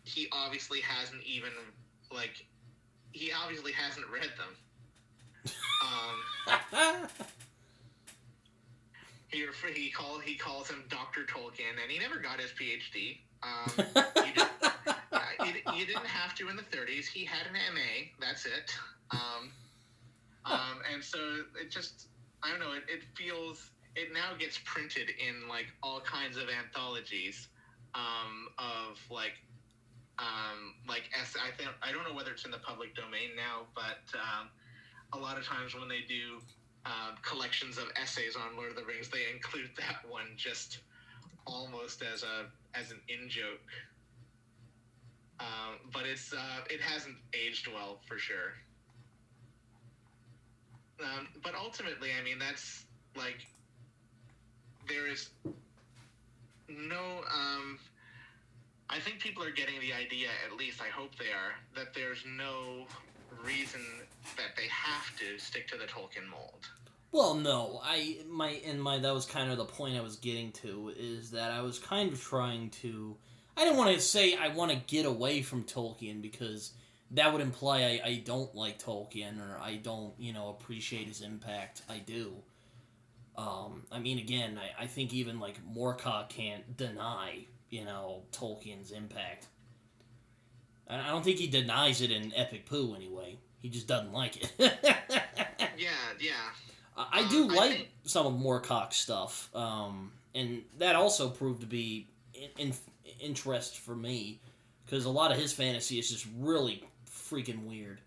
he obviously hasn't read them. He calls him Dr. Tolkien, and he never got his PhD. You didn't have to in the 30s. He had an MA. That's it. And so it just, I don't know. It feels, it now gets printed in like all kinds of anthologies of I don't know whether it's in the public domain now, but a lot of times when they do collections of essays on Lord of the Rings, they include that one just almost as an in-joke. But it hasn't aged well for sure. But ultimately, I mean, that's like, there is no, I think people are getting the idea, at least I hope they are, that there's no reason that they have to stick to the Tolkien mold. Well, no, that was kind of the point I was getting to, is that I was kind of trying to, I didn't want to say I want to get away from Tolkien, because that would imply I don't like Tolkien, or I don't, appreciate his impact. I do. I mean, again, I think even, like, Moorcock can't deny, Tolkien's impact. I don't think he denies it in Epic Pooh, anyway. He just doesn't like it. Yeah. I do like some of Moorcock's stuff, and that also proved to be interest for me, because a lot of his fantasy is just really freaking weird.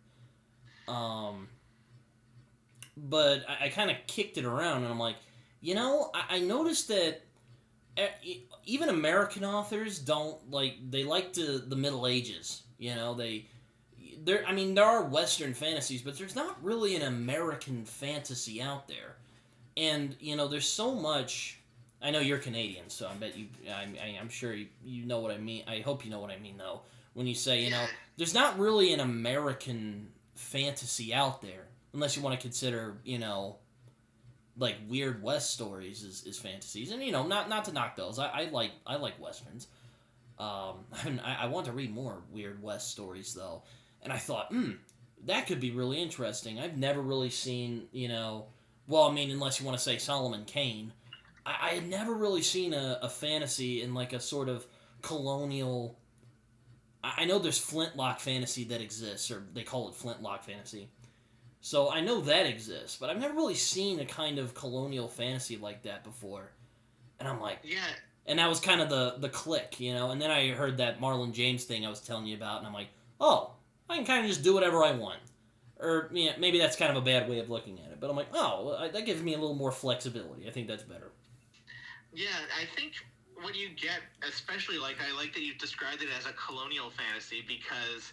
But I kind of kicked it around, and I'm like, I noticed that even American authors don't they like the Middle Ages. There are Western fantasies, but there's not really an American fantasy out there. And, there's so much. I know you're Canadian, so I bet I'm sure you know what I mean. I hope you know what I mean, though, when you say, there's not really an American fantasy out there, unless you want to consider, like Weird West stories is fantasies. And, not to knock those. I like Westerns. I want to read more Weird West stories, though. And I thought, that could be really interesting. I've never really seen, unless you want to say Solomon Kane, I had never really seen a fantasy in like a sort of colonial. I know there's Flintlock fantasy that exists, or they call it Flintlock fantasy. So I know that exists, but I've never really seen a kind of colonial fantasy like that before. And I'm like, yeah. And that was kind of the click, And then I heard that Marlon James thing I was telling you about, and I'm like, oh, I can kind of just do whatever I want. Or maybe that's kind of a bad way of looking at it, but I'm like, oh, that gives me a little more flexibility. I think that's better. Yeah, I think what you get, especially I like that you've described it as a colonial fantasy, because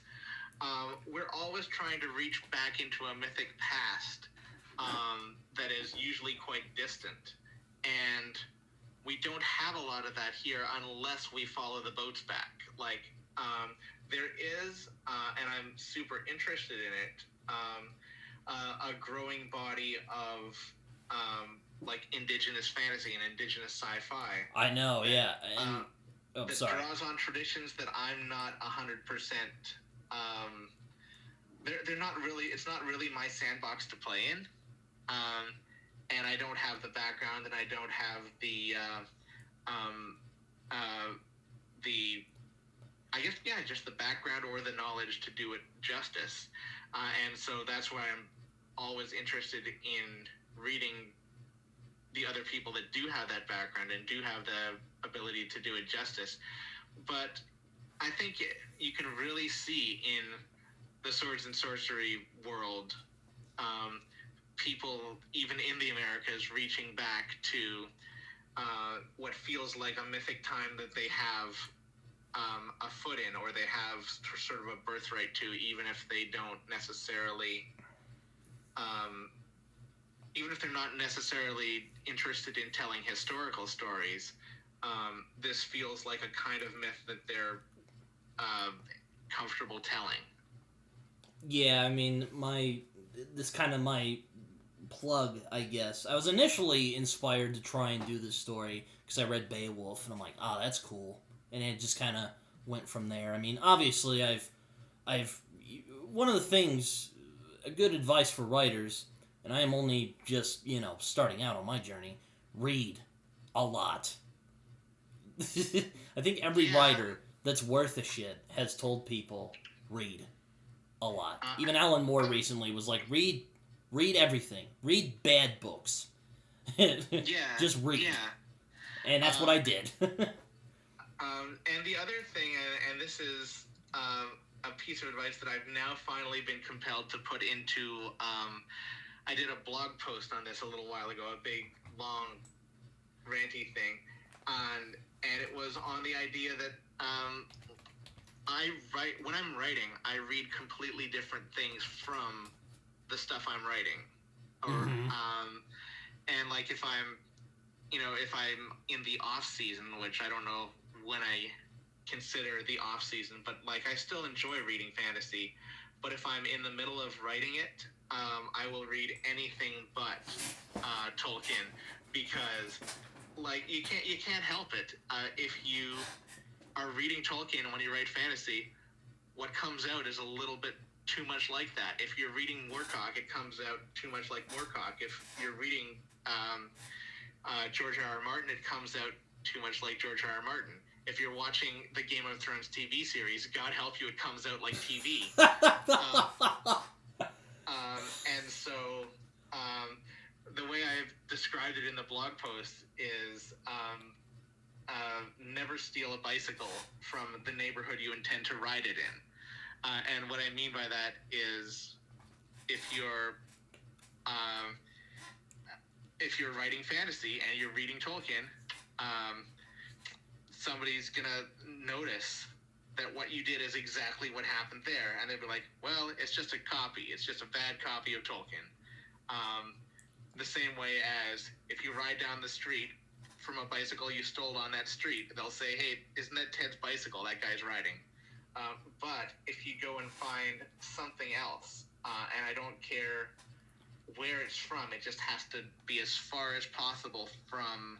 we're always trying to reach back into a mythic past that is usually quite distant. And we don't have a lot of that here unless we follow the boats back. There is, and I'm super interested in it, a growing body of indigenous fantasy and indigenous sci-fi. I know, yeah. And, that draws on traditions that I'm not 100%. They're not really. It's not really my sandbox to play in. And I don't have the background, and I don't have the just the background or the knowledge to do it justice. And so that's why I'm always interested in reading the other people that do have that background and do have the ability to do it justice. But I think you can really see in the swords and sorcery world, people, even in the Americas, reaching back to what feels like a mythic time that they have a foot in, or they have sort of a birthright to, even if they don't necessarily, even if they're not necessarily interested in telling historical stories. This feels like a kind of myth that they're comfortable telling. Yeah, I mean, my plug, I guess. I was initially inspired to try and do this story because I read Beowulf, and I'm like, that's cool. And it just kind of went from there. I mean, obviously, I've one of the things, a good advice for writers, and I am only just, starting out on my journey, read a lot. I think every Yeah. writer that's worth a shit has told people read a lot. Even Alan Moore recently was like, read everything. Read bad books. Just read. Yeah. And that's what I did. And the other thing, and this is a piece of advice that I've now finally been compelled to put into. I did a blog post on this a little while ago, a big, long, ranty thing, and it was on the idea that when I'm writing, I read completely different things from the stuff I'm writing, or and like if I'm in the off season, which I don't know when I consider the off season, but like I still enjoy reading fantasy. But if I'm in the middle of writing it, I will read anything but Tolkien, because like you can't help it. If you are reading Tolkien when you write fantasy, what comes out is a little bit too much like that. If you're reading Moorcock, it comes out too much like Moorcock. If you're reading George R.R. Martin, it comes out too much like George R.R. Martin. If you're watching the Game of Thrones TV series, God help you, it comes out like TV. And so the way I've described it in the blog post is never steal a bicycle from the neighborhood you intend to ride it in. And what I mean by that is if you're writing fantasy and you're reading Tolkien, somebody's gonna notice that what you did is exactly what happened there, and they'll be like, well, it's just a copy. It's just a bad copy of Tolkien. The same way as if you ride down the street from a bicycle you stole on that street, they'll say, hey, isn't that Ted's bicycle that guy's riding? But if you go and find something else, and I don't care where it's from, it just has to be as far as possible from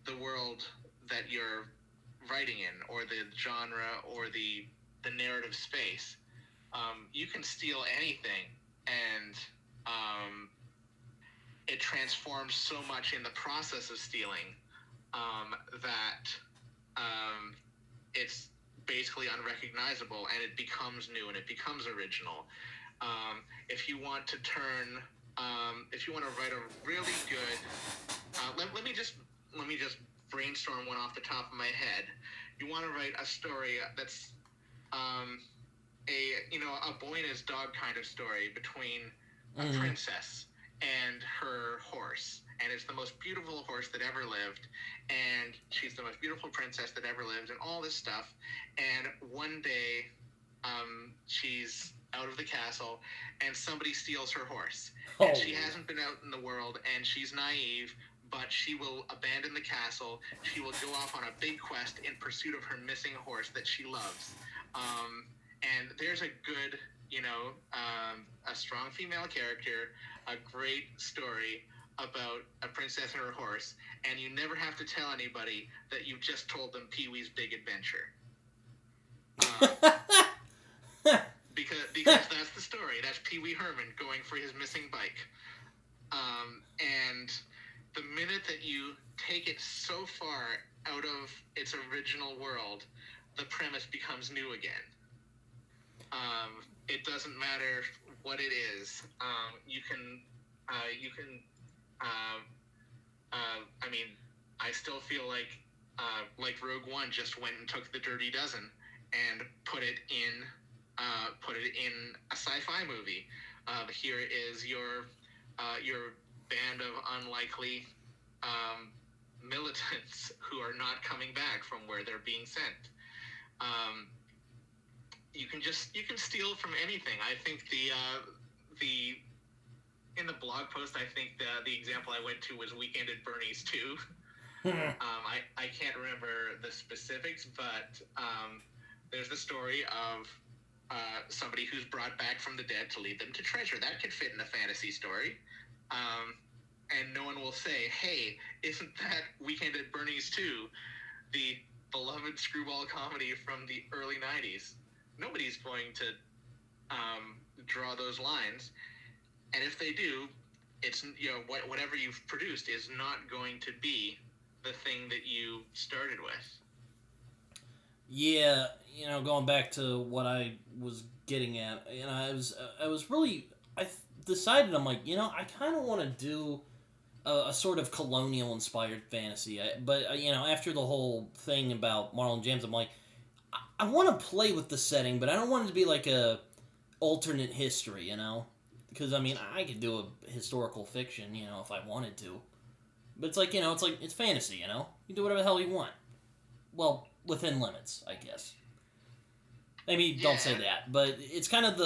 the world that you're writing in, or the genre, or the narrative space. You can steal anything, and it transforms so much in the process of stealing that it's basically unrecognizable, and it becomes new, and it becomes original. If you want to write a really good, let me just brainstorm one off the top of my head. You want to write a story that's a boy and his dog kind of story between a princess and her horse, and it's the most beautiful horse that ever lived, and she's the most beautiful princess that ever lived, and all this stuff. And one day she's out of the castle and somebody steals her horse, and she hasn't been out in the world, and she's naive, but she will abandon the castle. She will go off on a big quest in pursuit of her missing horse that she loves. And there's a good, a strong female character, a great story about a princess and her horse, and you never have to tell anybody that you just told them Pee-wee's Big Adventure. Because that's the story. That's Pee-wee Herman going for his missing bike. And the minute that you take it so far out of its original world, the premise becomes new again. It doesn't matter what it is. I still feel like Rogue One just went and took the Dirty Dozen and put it in a sci-fi movie. Here is your band of unlikely militants who are not coming back from where they're being sent. You can steal from anything. I think in the blog post, I think the example I went to was Weekend at Bernie's 2. I can't remember the specifics, but there's the story of somebody who's brought back from the dead to lead them to treasure. That could fit in a fantasy story. And no one will say, hey, isn't that Weekend at Bernie's 2, the beloved screwball comedy from the early 90s? Nobody's going to draw those lines. And if they do, it's whatever you've produced is not going to be the thing that you started with. Yeah, going back to what I was getting at, I was really, decided, I'm like, I kind of want to do a sort of colonial inspired fantasy. But after the whole thing about Marlon James, I'm like, I want to play with the setting, but I don't want it to be like a alternate history, because I could do a historical fiction, if I wanted to. But it's like, it's fantasy, you do whatever the hell you want. Well, within limits, I guess. Maybe don't say that, but it's kind of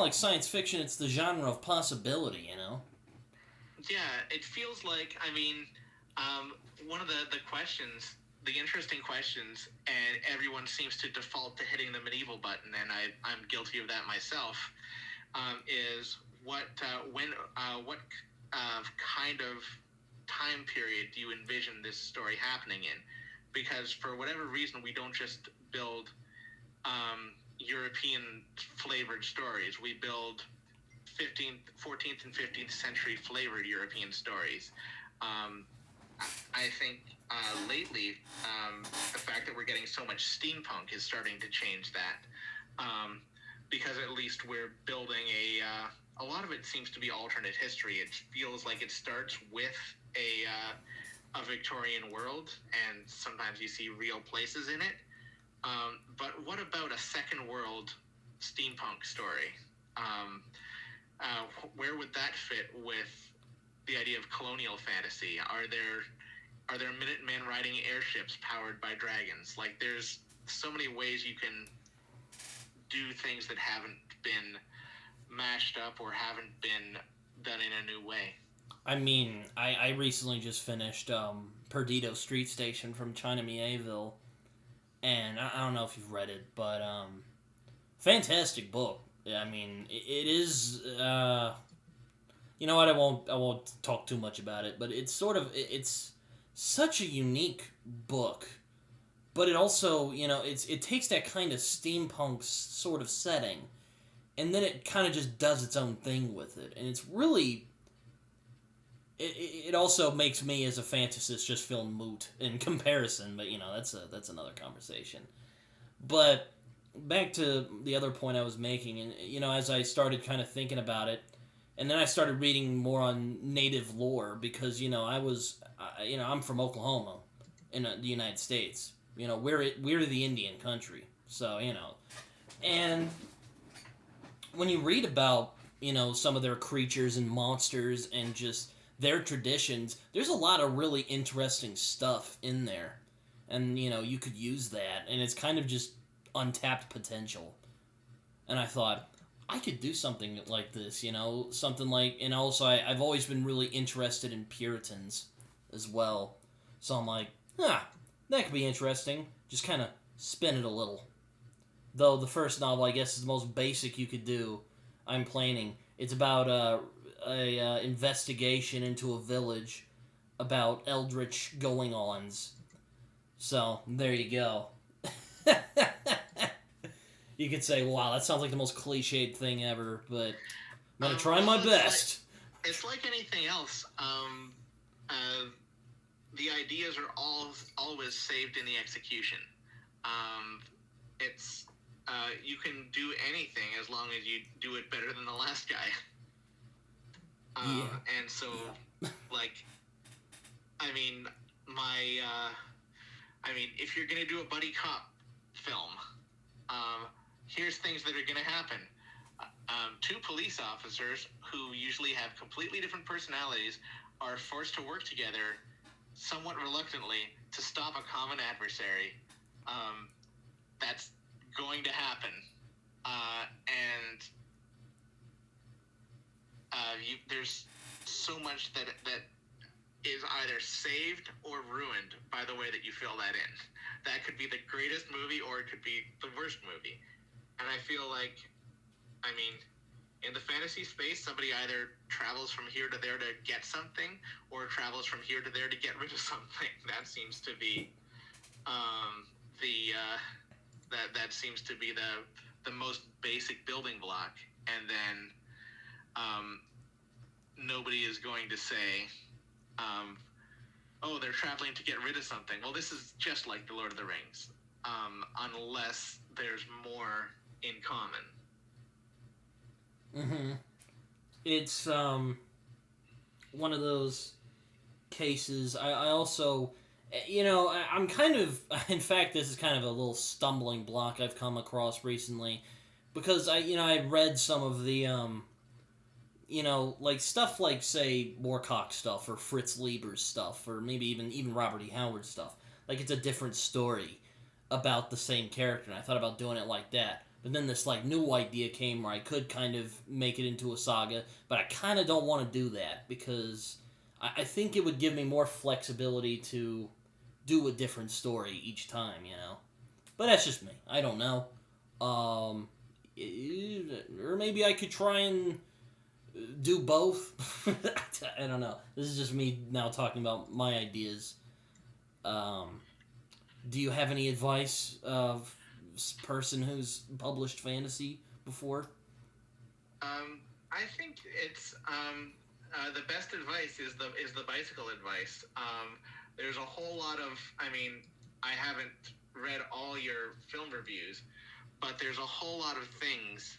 like science fiction. It's the genre of possibility, Yeah, it feels like, one of the questions, the interesting questions, and everyone seems to default to hitting the medieval button, and I'm guilty of that myself, is what kind of time period do you envision this story happening in? Because for whatever reason, we don't just build European flavored stories. We build 14th and 15th century flavored European stories. I think lately, the fact that we're getting so much steampunk is starting to change that, because at least we're building a lot of it seems to be alternate history. It feels like it starts with a Victorian world, and sometimes you see real places in it. But what about a second world steampunk story? Where would that fit with the idea of colonial fantasy? Are there Minutemen riding airships powered by dragons? Like, there's so many ways you can do things that haven't been mashed up or haven't been done in a new way. I recently just finished Perdido Street Station from China Mieville, and I don't know if you've read it, but fantastic book. It is. You know what? I won't talk too much about it, but it's such a unique book, but it also it takes that kind of steampunk sort of setting, and then it kind of just does its own thing with it, and it's really. It also makes me as a fantasist just feel moot in comparison, but that's another conversation. But back to the other point I was making, and as I started kind of thinking about it, and then I started reading more on native lore because I'm from Oklahoma, in the United States. We're the Indian country, so and when you read about some of their creatures and monsters and just their traditions, there's a lot of really interesting stuff in there, and you could use that, and it's kind of just untapped potential. And I thought I could do something like this, something like, and also I've always been really interested in Puritans as well, so I'm like, that could be interesting. Just kind of spin it a little. Though the first novel, I guess, is the most basic you could do. I'm planning. It's about a investigation into a village about eldritch going-ons. So, there you go. You could say, wow, that sounds like the most cliched thing ever, but I'm going to try my best. It's like anything else. The ideas are always saved in the execution. You can do anything as long as you do it better than the last guy. And so, if you're going to do a buddy cop film, here's things that are going to happen. Two police officers who usually have completely different personalities are forced to work together somewhat reluctantly to stop a common adversary. That's going to happen. There's so much that is either saved or ruined by the way that you fill that in. That could be the greatest movie or it could be the worst movie. And I feel like, in the fantasy space, somebody either travels from here to there to get something or travels from here to there to get rid of something. That seems to be that seems to be the most basic building block. And then nobody is going to say, oh, they're traveling to get rid of something. Well, this is just like The Lord of the Rings, unless there's more in common. Mm-hmm. It's one of those cases. I also, I'm kind of, in fact, this is kind of a little stumbling block I've come across recently, because I read some of the, like stuff like, say, Moorcock stuff, or Fritz Lieber's stuff, or maybe even Robert E. Howard stuff. Like, it's a different story about the same character, and I thought about doing it like that. But then this, like, new idea came where I could kind of make it into a saga, but I kind of don't want to do that, because I think it would give me more flexibility to do a different story each time, But that's just me. I don't know. Or maybe I could try and do both. I don't know. This is just me now talking about my ideas. Do you have any advice of person who's published fantasy before? I think it's the best advice is the bicycle advice. There's a whole lot of, I haven't read all your film reviews, but there's a whole lot of things.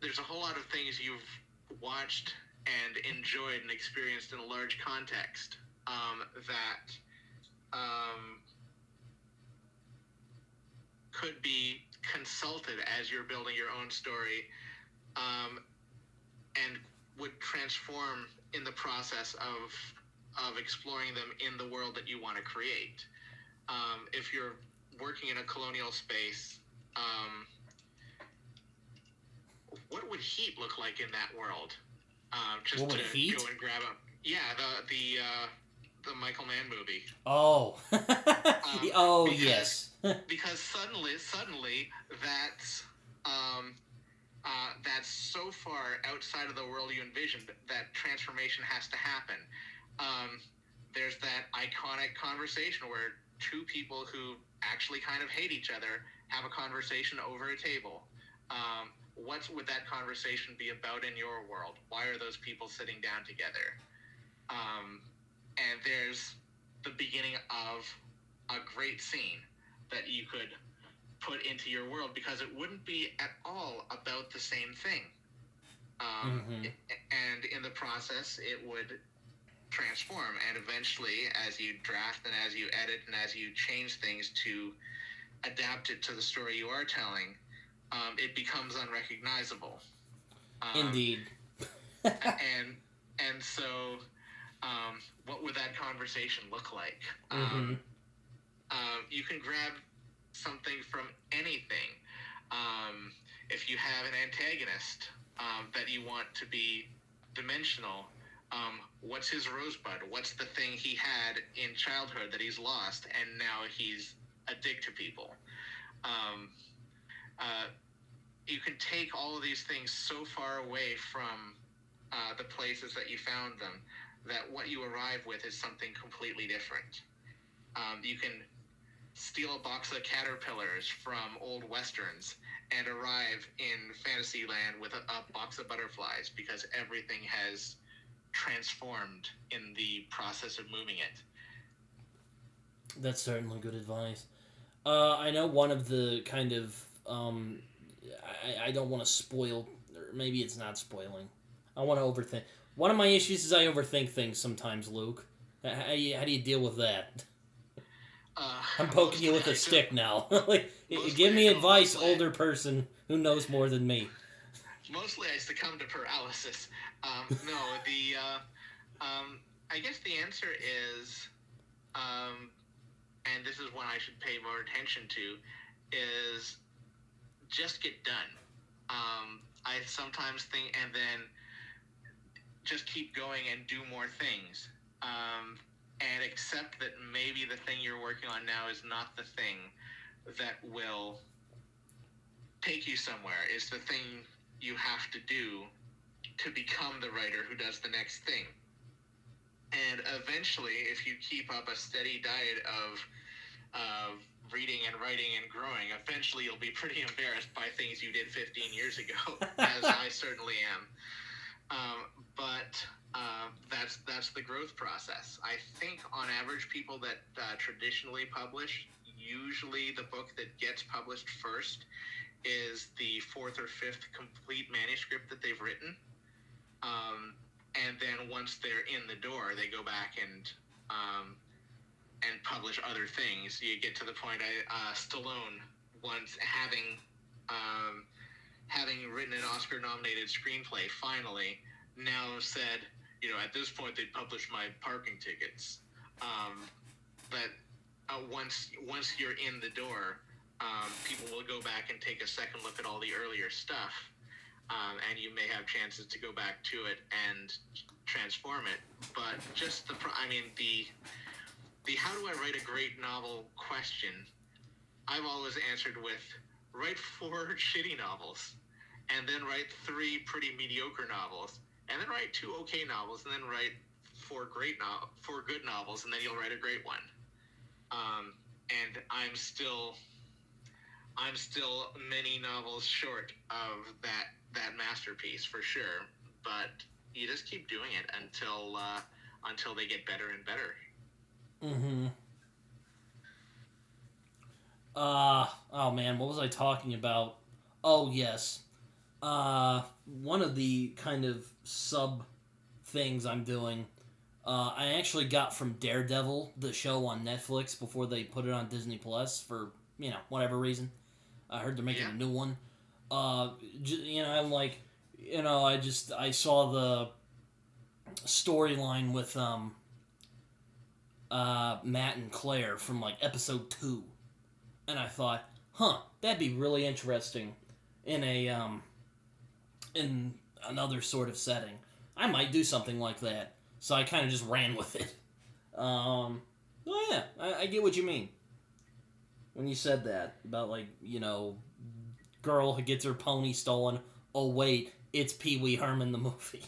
There's a whole lot of things you've watched and enjoyed and experienced in a large context that could be consulted as you're building your own story, and would transform in the process of exploring them in the world that you want to create. If you're working in a colonial space, what would heat look like in that world? Just what would to heat? Go and grab them. Yeah, the Michael Mann movie. Oh. Because, yes. Because suddenly that's so far outside of the world you envisioned that transformation has to happen. There's that iconic conversation where two people who actually kind of hate each other have a conversation over a table. What would that conversation be about in your world? Why are those people sitting down together? And there's the beginning of a great scene that you could put into your world, because it wouldn't be at all about the same thing. And in the process, it would transform. And eventually, as you draft and as you edit and as you change things to adapt it to the story you are telling, it becomes unrecognizable. Indeed. and so, what would that conversation look like? You can grab something from anything. If you have an antagonist that you want to be dimensional, what's his rosebud? What's the thing he had in childhood that he's lost and now he's a dick to people? You can take all of these things so far away from the places that you found them that what you arrive with is something completely different. You can steal a box of caterpillars from old westerns and arrive in Fantasyland with a box of butterflies, because everything has transformed in the process of moving it. That's certainly good advice. I know one of the kind of I don't want to spoil, or maybe it's not spoiling. I want to overthink. One of my issues is I overthink things sometimes, Luke. How do you deal with that? I'm poking you with a stick now. Give me advice, older person who knows more than me. Mostly I succumb to paralysis. I guess the answer is, and this is one I should pay more attention to, is just get done. I sometimes think, and then just keep going and do more things. And accept that maybe the thing you're working on now is not the thing that will take you somewhere. It's the thing you have to do to become the writer who does the next thing. And eventually, if you keep up a steady diet of reading and writing and growing, eventually you'll be pretty embarrassed by things you did 15 years ago, as I certainly am. But that's the growth process. I think on average, people that traditionally publish, usually the book that gets published first is the fourth or fifth complete manuscript that they've written. And then once they're in the door, they go back and publish other things. You get to the point. Stallone once having written an Oscar-nominated screenplay, finally now said, at this point they'd publish my parking tickets. But once you're in the door, people will go back and take a second look at all the earlier stuff, and you may have chances to go back to it and transform it. But just the how do I write a great novel question, I've always answered with, write 4 shitty novels, and then write 3 pretty mediocre novels, and then write 2 okay novels, and then write 4 good novels, and then you'll write a great one. And I'm still many novels short of that masterpiece for sure. But you just keep doing it until they get better and better. Mm-hmm. Oh man, what was I talking about? Oh yes. One of the kind of sub things I'm doing, I actually got from Daredevil, the show on Netflix, before they put it on Disney Plus for, whatever reason. I heard they're making a new one. I'm like, I saw the storyline with, Matt and Claire from, like, episode 2. And I thought, that'd be really interesting in in another sort of setting. I might do something like that. So I kind of just ran with it. Oh yeah, I get what you mean. When you said that, about like, girl who gets her pony stolen. Oh wait, it's Pee Wee Herman the movie.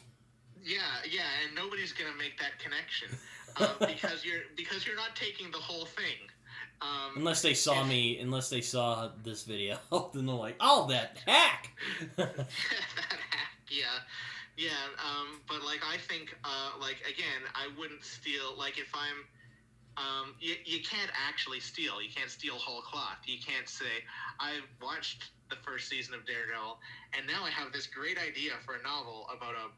Yeah, and nobody's gonna make that connection because you're not taking the whole thing. Unless they saw this video, then they're like, "Oh, that hack!" That hack, yeah. But like I think, again, I wouldn't steal. Like if I'm, you can't actually steal. You can't steal whole cloth. You can't say, I watched the first season of Daredevil, and now I have this great idea for a novel about a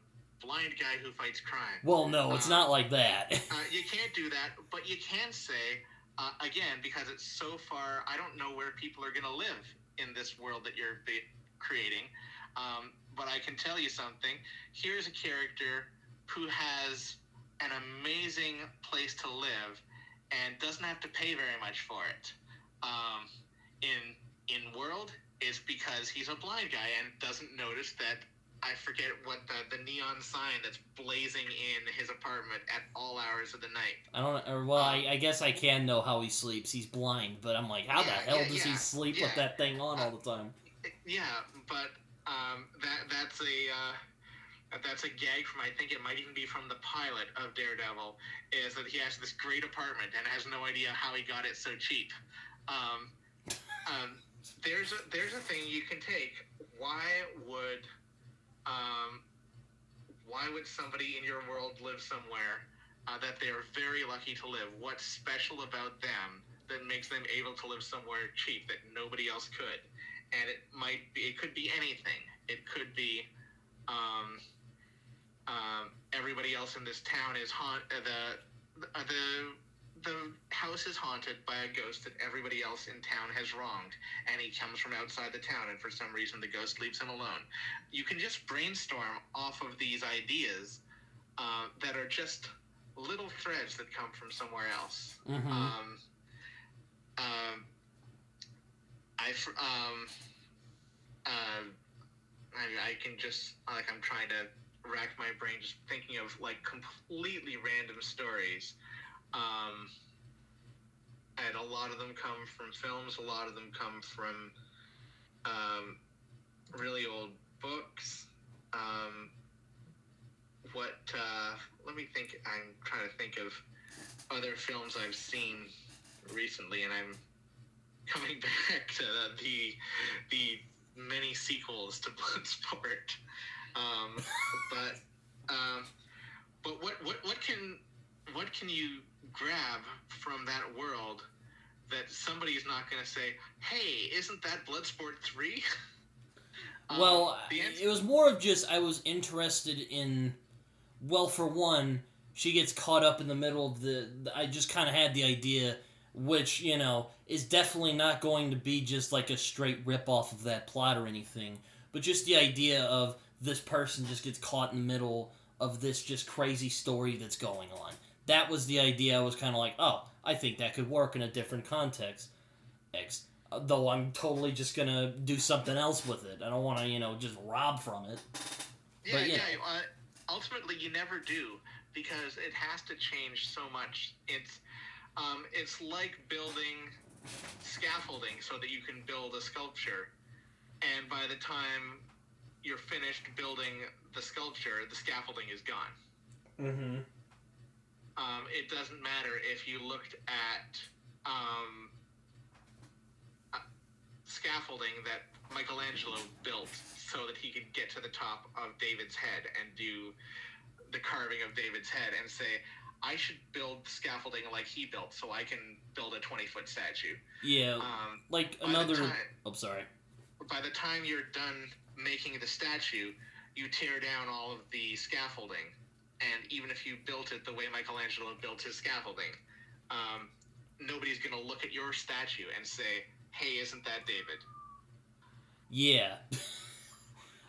blind guy who fights crime. Well, no, it's not like that. You can't do that, but you can say, again, because it's so far, I don't know where people are going to live in this world that you're creating, but I can tell you something. Here's a character who has an amazing place to live and doesn't have to pay very much for it. In world, it's because he's a blind guy and doesn't notice that, I forget what the neon sign that's blazing in his apartment at all hours of the night. I don't. Well, I guess I can know how he sleeps. He's blind, but I'm like, how the hell does he sleep with that thing on all the time? Yeah, but that's a gag from, I think it might even be from the pilot of Daredevil, is that he has this great apartment and has no idea how he got it so cheap. There's a thing you can take. Why would somebody in your world live somewhere that they're very lucky to live? What's special about them that makes them able to live somewhere cheap that nobody else could? And it could be anything. It could be everybody else in this town is the house is haunted by a ghost that everybody else in town has wronged, and he comes from outside the town, and for some reason the ghost leaves him alone. You can just brainstorm off of these ideas that are just little threads that come from somewhere else. Mm-hmm. I can just, like, I'm trying to rack my brain just thinking of, like, completely random stories. And a lot of them come from films, a lot of them come from really old books. Let me think. I'm trying to think of other films I've seen recently, and I'm coming back to the many sequels to Bloodsport. But But what can you grab from that world that somebody's not going to say, "Hey, isn't that Bloodsport 3?" Well, it was more of just I was interested in. Well, for one, she gets caught up in the middle of I just kind of had the idea, which is definitely not going to be just like a straight rip off of that plot or anything, but just the idea of this person just gets caught in the middle of this just crazy story that's going on. That was the idea. I was kind of like, oh, I think that could work in a different context. Though I'm totally just gonna do something else with it. I don't want to, just rob from it. Yeah. Ultimately, you never do because it has to change so much. It's like building scaffolding so that you can build a sculpture, and by the time you're finished building the sculpture, the scaffolding is gone. Mm-hmm. It doesn't matter if you looked at scaffolding that Michelangelo built so that he could get to the top of David's head and do the carving of David's head and say, I should build scaffolding like he built so I can build a 20-foot statue. Yeah, like another... sorry. By the time you're done making the statue, you tear down all of the scaffolding. And even if you built it the way Michelangelo built his scaffolding, nobody's going to look at your statue and say, hey, isn't that David? Yeah.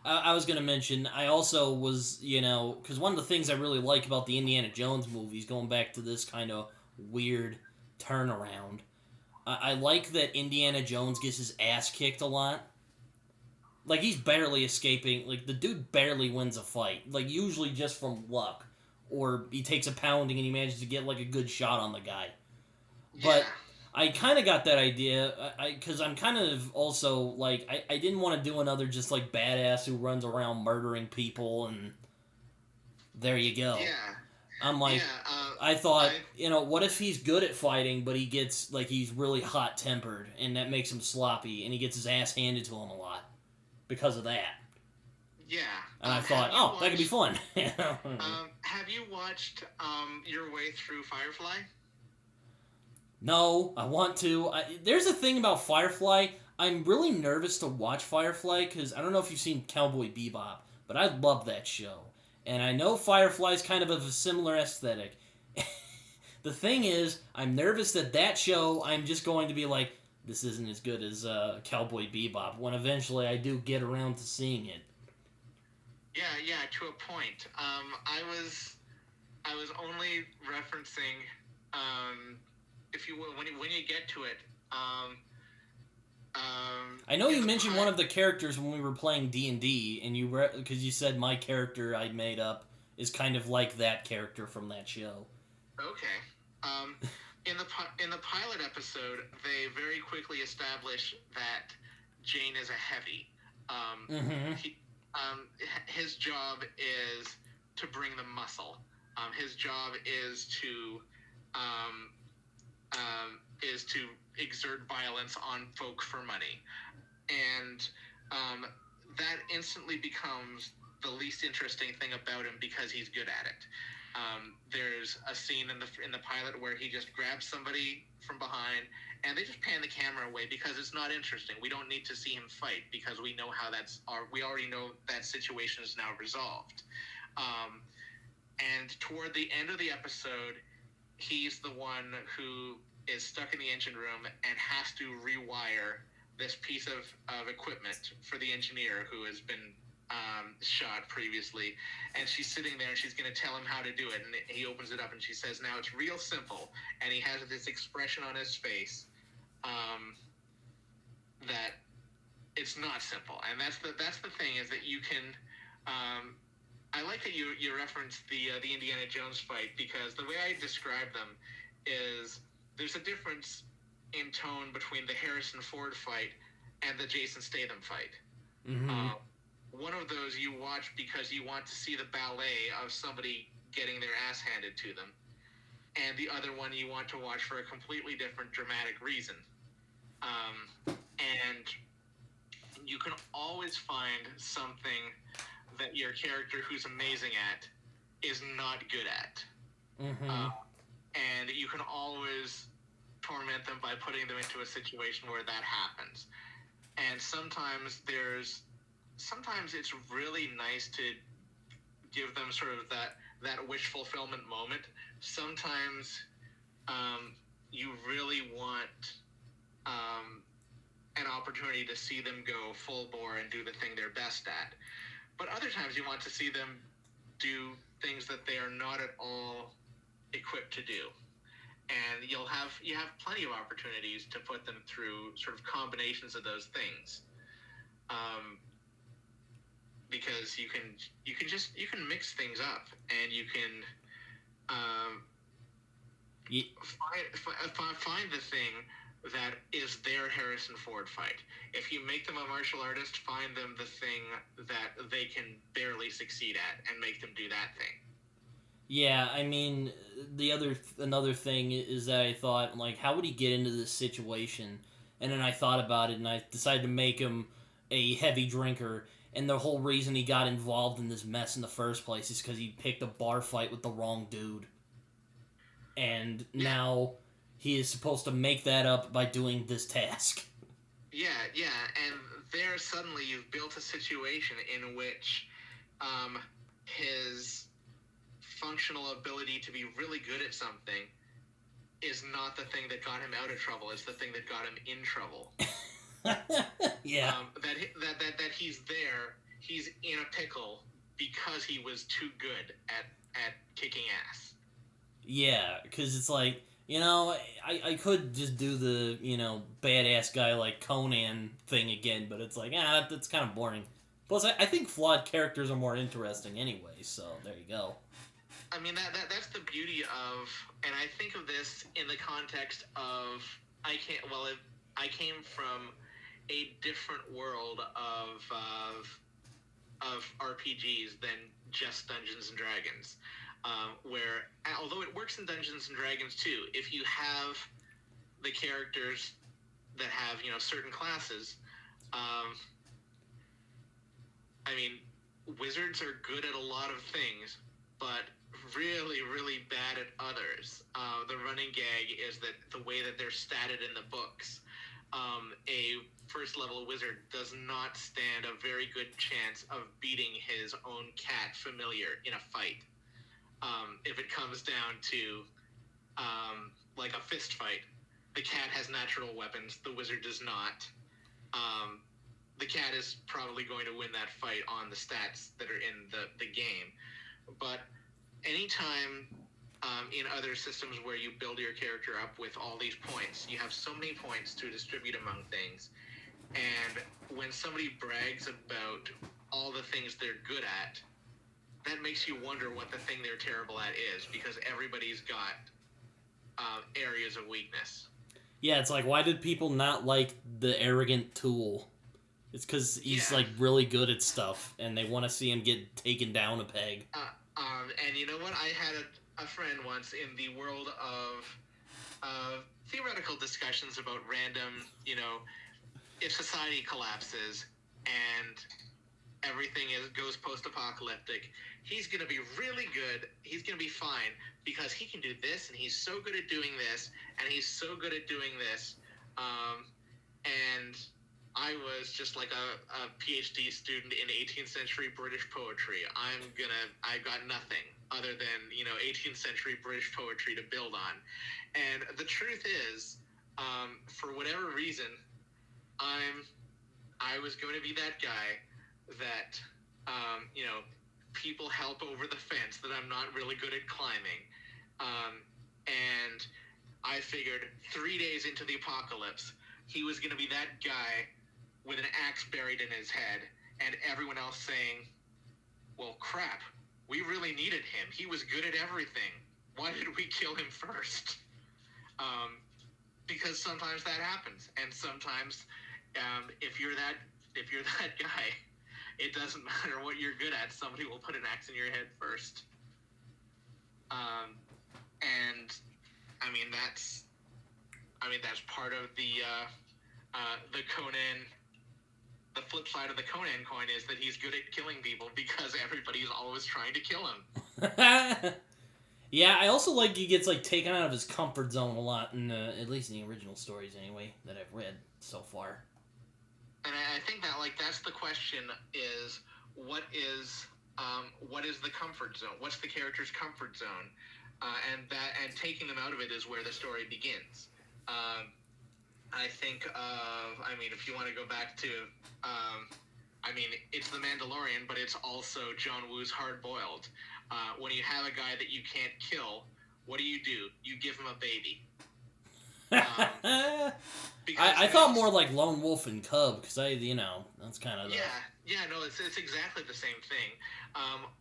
I was going to mention, I also was, because one of the things I really like about the Indiana Jones movies, going back to this kind of weird turnaround, I like that Indiana Jones gets his ass kicked a lot. Like, he's barely escaping. Like, the dude barely wins a fight. Like, usually just from luck. Or he takes a pounding and he manages to get, like, a good shot on the guy. But I kind of got that idea, because I'm kind of also, like, I didn't want to do another just, like, badass who runs around murdering people, and there you go. Yeah. I'm like, I thought, what if he's good at fighting, but he gets, like, he's really hot-tempered, and that makes him sloppy, and he gets his ass handed to him a lot because of that. Yeah. And I thought, that could be fun. Have you watched your way through Firefly? No, I want to. There's a thing about Firefly. I'm really nervous to watch Firefly because I don't know if you've seen Cowboy Bebop, but I love that show. And I know Firefly's kind of a similar aesthetic. The thing is, I'm nervous that show, I'm just going to be like, this isn't as good as Cowboy Bebop, when eventually I do get around to seeing it. Yeah, to a point. I was only referencing, if you will, when you get to it. I know you mentioned one of the characters when we were playing D&D, and because you said my character I made up is kind of like that character from that show. Okay. In the pilot episode, they very quickly establish that Jane is a heavy. His job is to bring the muscle. His job is to exert violence on folk for money, and that instantly becomes the least interesting thing about him because he's good at it. There's a scene in the pilot where he just grabs somebody from behind and they just pan the camera away because it's not interesting. We don't need to see him fight because we know we already know that situation is now resolved. And toward the end of the episode, he's the one who is stuck in the engine room and has to rewire this piece of equipment for the engineer who has been shot previously, and she's sitting there and she's going to tell him how to do it, and he opens it up and she says, now it's real simple, and he has this expression on his face that it's not simple. And that's the thing, is that you can I like that you referenced the Indiana Jones fight, because the way I describe them is there's a difference in tone between the Harrison Ford fight and the Jason Statham fight. Mm-hmm. One of those you watch because you want to see the ballet of somebody getting their ass handed to them, and the other one you want to watch for a completely different dramatic reason. And you can always find something that your character who's amazing at is not good at. Mm-hmm. And you can always torment them by putting them into a situation where that happens. And sometimes it's really nice to give them sort of that wish fulfillment moment. Sometimes you really want an opportunity to see them go full bore and do the thing they're best at. But other times you want to see them do things that they are not at all equipped to do. And you have plenty of opportunities to put them through sort of combinations of those things. Because you can mix things up, and you can find the thing that is their Harrison Ford fight. If you make them a martial artist, find them the thing that they can barely succeed at, and make them do that thing. Yeah, I mean, another thing is that I thought, like, how would he get into this situation? And then I thought about it, and I decided to make him a heavy drinker. And the whole reason he got involved in this mess in the first place is because he picked a bar fight with the wrong dude. And now he is supposed to make that up by doing this task. Yeah, and there suddenly you've built a situation in which his functional ability to be really good at something is not the thing that got him out of trouble. It's the thing that got him in trouble. Yeah. That he's there, he's in a pickle because he was too good at kicking ass. Yeah, because it's like, I could just do the, badass guy like Conan thing again, but it's like, that's kind of boring. Plus, I think flawed characters are more interesting anyway, so there you go. I mean, that's the beauty of, and I think of this in the context of, I came from a different world of RPGs than just Dungeons and Dragons, where, although it works in Dungeons and Dragons too, if you have the characters that have, certain classes, I mean, wizards are good at a lot of things, but really, really bad at others. The running gag is that the way that they're statted in the books, a first-level wizard does not stand a very good chance of beating his own cat familiar in a fight. If it comes down to, like a fist fight, the cat has natural weapons, the wizard does not. The cat is probably going to win that fight on the stats that are in the game. But anytime in other systems where you build your character up with all these points, you have so many points to distribute among things. And when somebody brags about all the things they're good at, that makes you wonder what the thing they're terrible at is, because everybody's got areas of weakness. Yeah, it's like, why did people not like the arrogant tool? It's because he's like really good at stuff, and they want to see him get taken down a peg. And you know what? I had a friend once in the world of theoretical discussions about random, if society collapses and everything goes post-apocalyptic, he's going to be really good. He's going to be fine because he can do this, and he's so good at doing this, and he's so good at doing this. And I was just like a PhD student in 18th century British poetry. I've got nothing other than, 18th century British poetry to build on. And the truth is, for whatever reason, I was going to be that guy that, people help over the fence, that I'm not really good at climbing. And I figured 3 days into the apocalypse, he was going to be that guy with an axe buried in his head, and everyone else saying, well, crap, we really needed him. He was good at everything. Why did we kill him first? Because sometimes that happens, and sometimes if you're that guy, it doesn't matter what you're good at. Somebody will put an axe in your head first. And that's part of the Conan. The flip side of the Conan coin is that he's good at killing people because everybody's always trying to kill him. Yeah, I also like he gets like taken out of his comfort zone a lot, in at least in the original stories anyway that I've read so far. And I think that that's the question: is what is the comfort zone? What's the character's comfort zone? And taking them out of it is where the story begins. I think of, if you want to go back to, it's The Mandalorian, but it's also John Woo's Hard Boiled. When you have a guy that you can't kill, what do? You give him a baby. I thought more like Lone Wolf and Cub, because that's kind of no, it's exactly the same thing.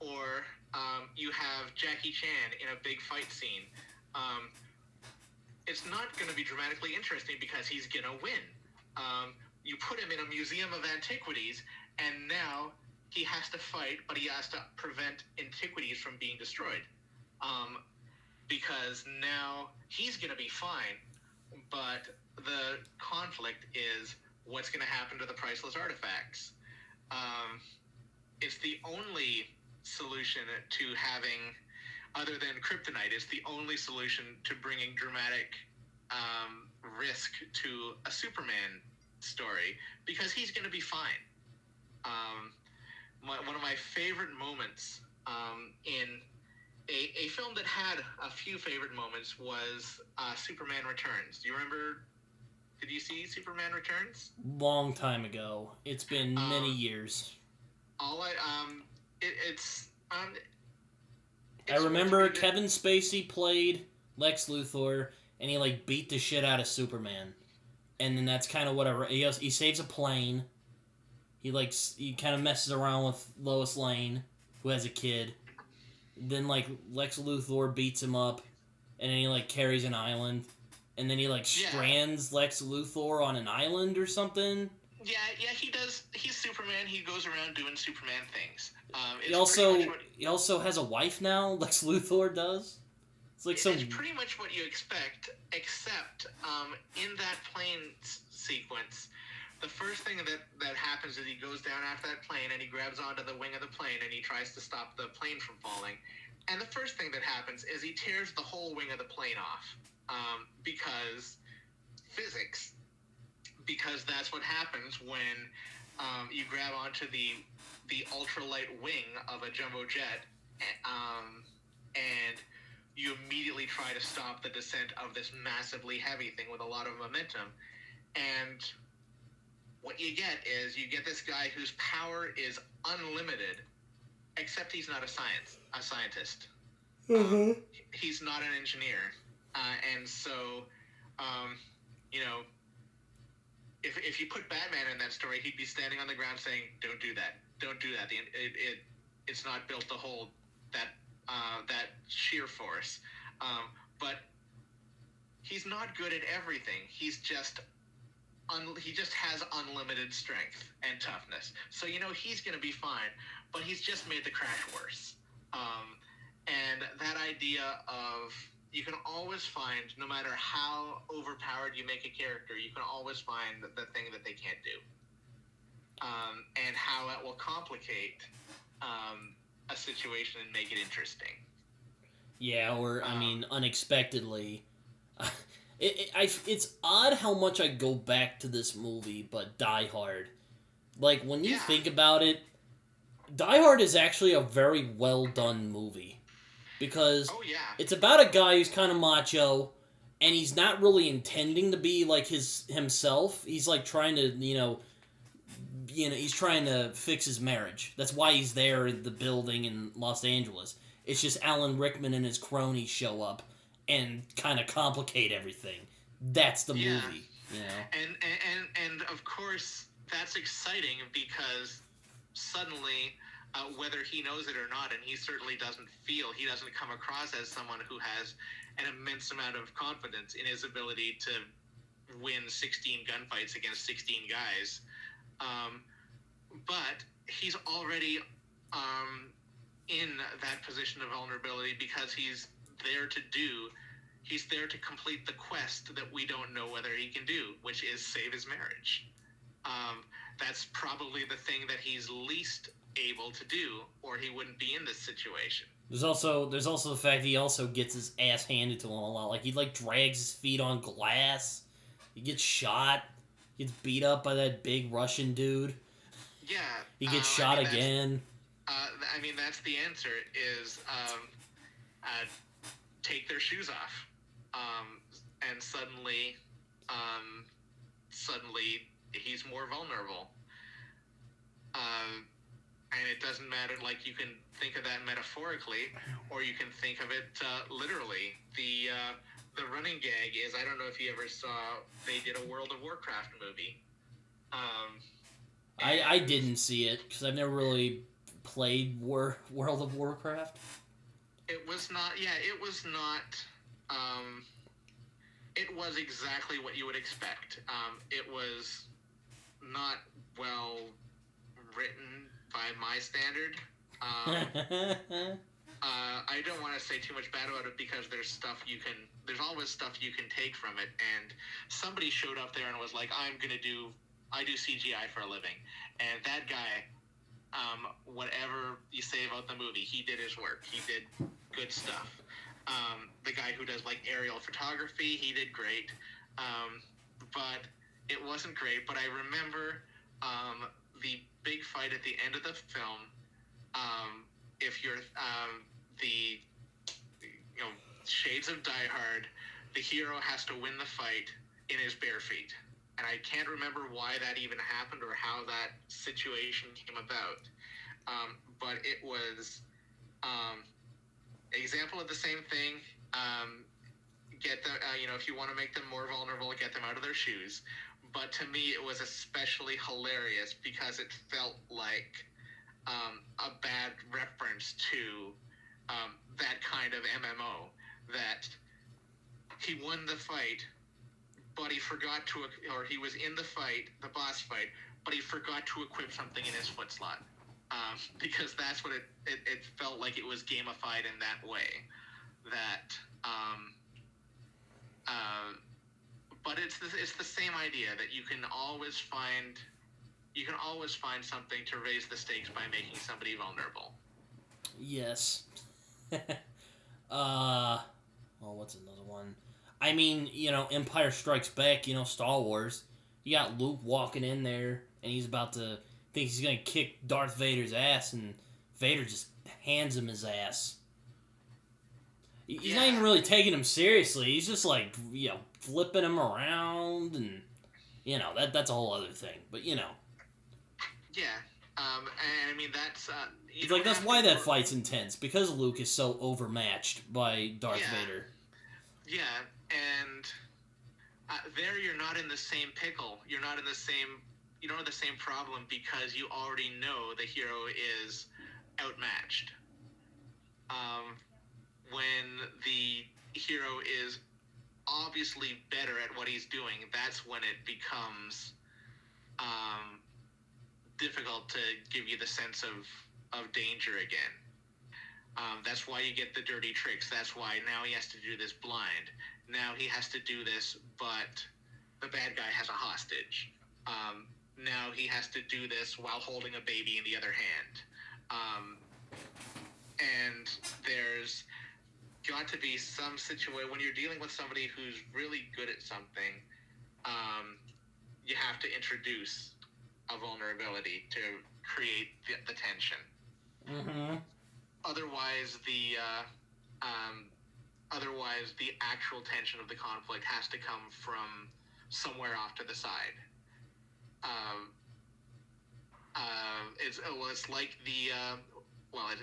Or you have Jackie Chan in a big fight scene. It's not going to be dramatically interesting because he's going to win. You put him in a museum of antiquities, and now he has to fight, but he has to prevent antiquities from being destroyed. Because now he's going to be fine, but the conflict is what's going to happen to the priceless artifacts. It's the only solution to having, other than kryptonite, it's the only solution to bringing dramatic risk to a Superman story, because he's going to be fine. One of my favorite moments in a film that had a few favorite moments was Superman Returns. Do you remember? Did you see Superman Returns? Long time ago. It's been many years. I remember Kevin Spacey played Lex Luthor, and he beat the shit out of Superman, and then that's kind of what he saves a plane. He kind of messes around with Lois Lane, who has a kid. Then Lex Luthor beats him up, and then he carries an island, and then he strands Lex Luthor on an island or something. Yeah, he does. He's Superman. He goes around doing Superman things. He also has a wife now. Lex Luthor does. It's pretty much what you expect, except in that plane sequence, the first thing that happens is he goes down after that plane and he grabs onto the wing of the plane and he tries to stop the plane from falling. And the first thing that happens is he tears the whole wing of the plane off because physics. Because that's what happens when you grab onto the ultralight wing of a jumbo jet, and you immediately try to stop the descent of this massively heavy thing with a lot of momentum. And what you get is you get this guy whose power is unlimited, except he's not a scientist. Mm-hmm. He's not an engineer, and so If you put Batman in that story, he'd be standing on the ground saying, "Don't do that. Don't do that. It's not built to hold that sheer force." But he's not good at everything. He just has unlimited strength and toughness. So he's going to be fine. But he's just made the crash worse. And that idea of, you can always find, no matter how overpowered you make a character, you can always find the thing that they can't do. And how it will complicate a situation and make it interesting. Yeah, or, unexpectedly. It's odd how much I go back to this movie, but Die Hard. When you think about it, Die Hard is actually a very well done movie. Because it's about a guy who's kind of macho, and he's not really intending to be himself. He's trying to, he's trying to fix his marriage. That's why he's there in the building in Los Angeles. It's just Alan Rickman and his cronies show up and kind of complicate everything. That's the movie, And of course, that's exciting because suddenly, whether he knows it or not, and he certainly doesn't come across as someone who has an immense amount of confidence in his ability to win 16 gunfights against 16 guys. But he's already in that position of vulnerability because he's there to complete the quest that we don't know whether he can do, which is save his marriage. That's probably the thing that he's least able to do, or he wouldn't be in this situation. There's also the fact he also gets his ass handed to him a lot. Like he like drags his feet on glass. He gets shot. He gets beat up by that big Russian dude. Yeah, He gets shot again. I mean, that's the answer. Is take their shoes off, and suddenly he's more vulnerable. And it doesn't matter. Like, you can think of that metaphorically, or you can think of it literally. The running gag is, I don't know if you ever saw, they did a World of Warcraft movie. I didn't see it because I've never really played World of Warcraft. It was not. Yeah, it was not. It was exactly what you would expect. It was not well written by my standard. I don't want to say too much bad about it because there's always stuff you can take from it. And somebody showed up there and was like, I do CGI for a living. And that guy, whatever you say about the movie, he did his work. He did good stuff. The guy who does like aerial photography, he did great. But it wasn't great. But I remember the big fight at the end of the film. If you're the shades of Die Hard, the hero has to win the fight in his bare feet. And I can't remember why that even happened or how that situation came about. But it was example of the same thing. Get them, if you want to make them more vulnerable, get them out of their shoes. But to me, it was especially hilarious because it felt like a bad reference to that kind of MMO, that he won the fight, but he forgot to, or he was in the fight, the boss fight, but he forgot to equip something in his foot slot. Because that's what it felt like. It was gamified in that way. That, but it's the same idea that you can always find something to raise the stakes by making somebody vulnerable. Yes. What's another one? I mean, Empire Strikes Back, Star Wars. You got Luke walking in there, and he's about to think he's gonna kick Darth Vader's ass, and Vader just hands him his ass. He's not even really taking him seriously. He's just like, flipping him around, and that's a whole other thing. But Yeah. And I mean that's. It's like that's why that fight's intense, because Luke is so overmatched by Darth Vader. Yeah, and there you're not in the same pickle. You don't have the same problem because you already know the hero is outmatched. When the hero is obviously better at what he's doing, that's when it becomes difficult to give you the sense of danger again. That's why you get the dirty tricks. That's why now he has to do this blind. Now he has to do this, but the bad guy has a hostage. Now he has to do this while holding a baby in the other hand. And there's got to be some situation when you're dealing with somebody who's really good at something. You have to introduce a vulnerability to create the tension. Mm-hmm. Otherwise, the actual tension of the conflict has to come from somewhere off to the side.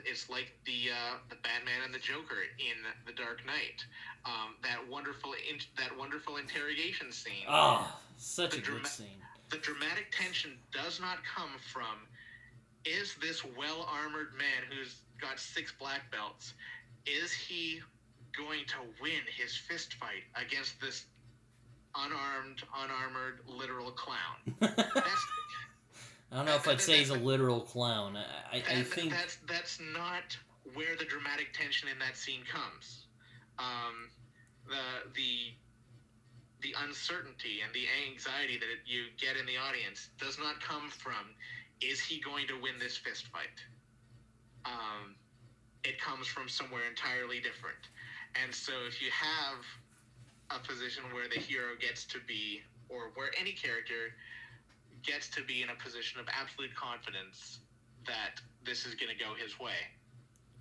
It's like the Batman and the Joker in The Dark Knight. That wonderful interrogation scene. Oh, such a good scene. The dramatic tension does not come from, is this well-armored man who's got 6 black belts, is he going to win his fist fight against this unarmored, literal clown? I don't know if I'd say he's a literal clown. I think that's not where the dramatic tension in that scene comes. The uncertainty and the anxiety that you get in the audience does not come from, is he going to win this fist fight? it comes from somewhere entirely different. And so if you have a position where the hero gets to be, or where any character gets to be in a position of absolute confidence that this is going to go his way,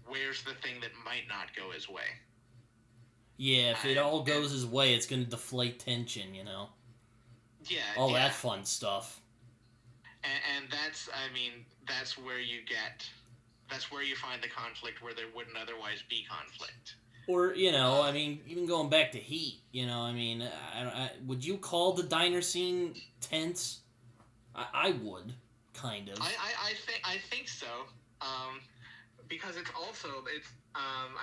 where's the thing that might not go his way? Yeah, if it all goes his way, it's going to deflate tension, you know? Yeah. All that fun stuff. And that's, I mean, that's where you find the conflict where there wouldn't otherwise be conflict. Or, you know, I mean, even going back to Heat, you know, I mean, would you call the diner scene tense? I would, kind of. I think so. Because it's also,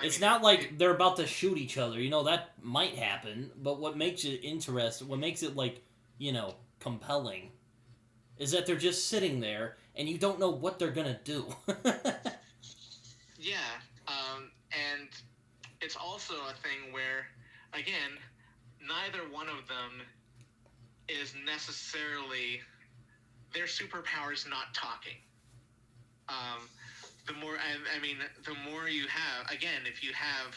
it's not like they're about to shoot each other. You know, that might happen, but what makes it interesting, what makes it, like, you know, compelling, is that they're just sitting there, and you don't know what they're gonna do. Yeah, and it's also a thing where, again, neither one of them is necessarily, their superpower's not talking. The more, the more you have, again, if you have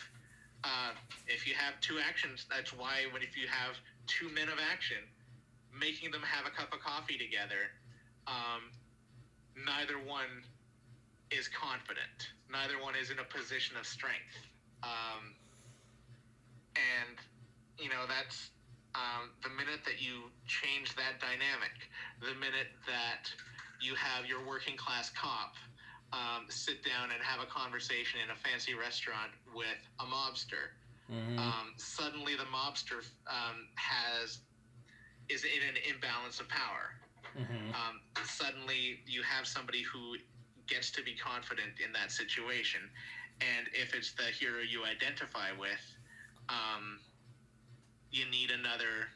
two actions, that's why if you have two men of action, making them have a cup of coffee together, neither one is confident. Neither one is in a position of strength. And, you know, that's the minute that you change that dynamic, the minute that you have your working class cop sit down and have a conversation in a fancy restaurant with a mobster, suddenly the mobster is in an imbalance of power. Suddenly you have somebody who gets to be confident in that situation, and if it's the hero you identify with, you need another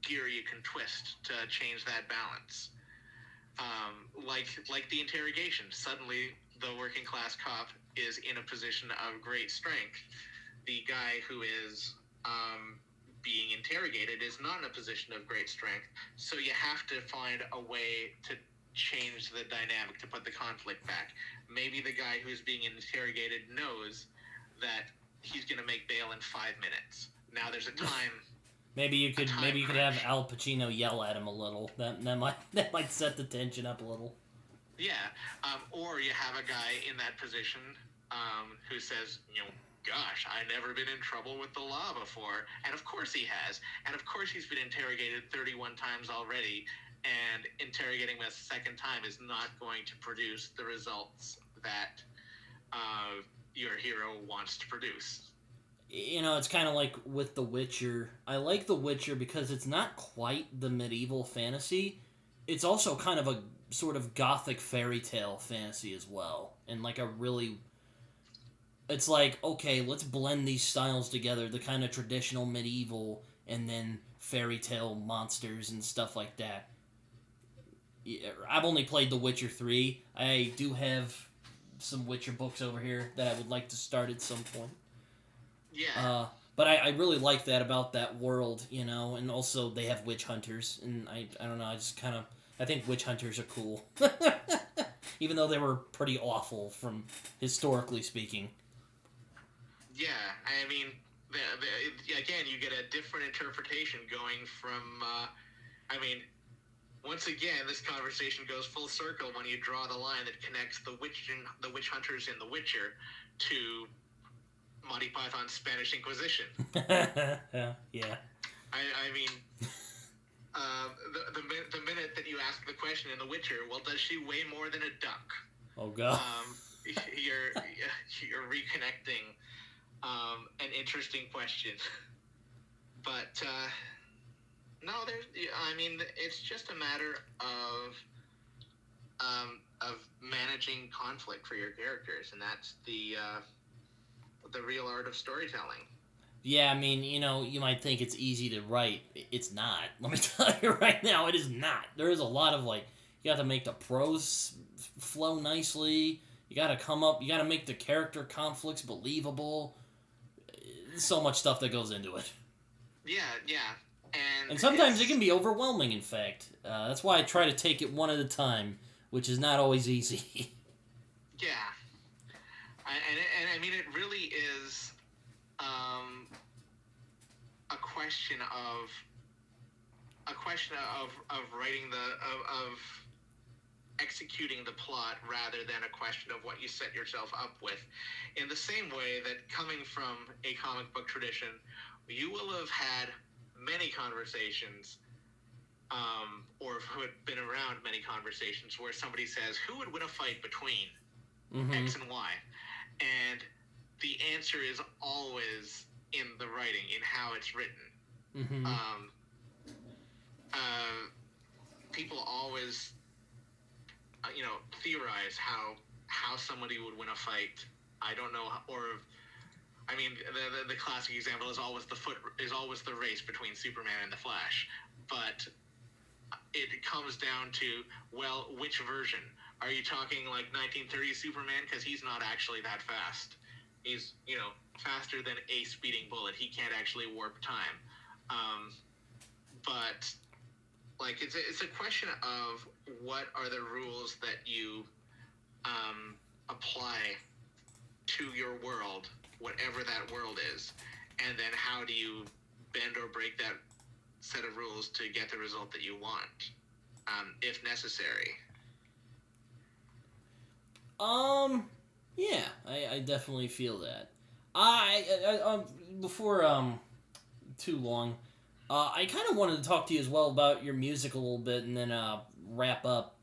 gear you can twist to change that balance. Like the interrogation. Suddenly, the working class cop is in a position of great strength. The guy who is being interrogated is not in a position of great strength. So you have to find a way to change the dynamic, to put the conflict back. Maybe the guy who's being interrogated knows that he's going to make bail in 5 minutes. Now there's a time. Maybe you could have Al Pacino yell at him a little. That might set the tension up a little. Yeah, or you have a guy in that position who says, you know, gosh, I've never been in trouble with the law before, and of course he has, and of course he's been interrogated 31 times already, and interrogating him a second time is not going to produce the results that your hero wants to produce. You know, it's kind of like with The Witcher. I like The Witcher because it's not quite the medieval fantasy. It's also kind of a sort of gothic fairy tale fantasy as well. And like a really... It's like, okay, let's blend these styles together. The kind of traditional medieval and then fairy tale monsters and stuff like that. I've only played The Witcher 3. I do have some Witcher books over here that I would like to start at some point. Yeah. But I really like that about that world, you know, and also they have witch hunters, and I don't know, I think witch hunters are cool. Even though they were pretty awful from historically speaking. Yeah, I mean, again, you get a different interpretation going from, once again, this conversation goes full circle when you draw the line that connects the witch hunters in The Witcher to Monty Python's Spanish Inquisition. Yeah. I mean, the minute that you ask the question in The Witcher, well, does she weigh more than a duck? Oh God. You're reconnecting an interesting question, but no, it's just a matter of managing conflict for your characters, and that's the real art of storytelling. Yeah, I mean, you know, you might think it's easy to write. It's not. Let me tell you right now, it is not. There is a lot of, like, you got to make the prose flow nicely. You got to make the character conflicts believable. There's so much stuff that goes into it. Yeah. And sometimes it can be overwhelming, in fact. That's why I try to take it one at a time, which is not always easy. Yeah, and I mean it really is a question of writing of executing the plot rather than a question of what you set yourself up with. In the same way that coming from a comic book tradition, you will have had many conversations, or have been around many conversations where somebody says, who would win a fight between X and Y? And the answer is always in the writing, in how it's written. People always theorize how somebody would win a fight. I don't know, or I mean, the classic example is always the race between Superman and the Flash, but it comes down to, well, which version? Are you talking like 1930s Superman, because he's not actually that fast? He's faster than a speeding bullet. He can't actually warp time. But like it's a question of what are the rules that you apply to your world, whatever that world is, and then how do you bend or break that set of rules to get the result that you want, if necessary. Yeah, I definitely feel that. I before too long, I kind of wanted to talk to you as well about your music a little bit, and then wrap up.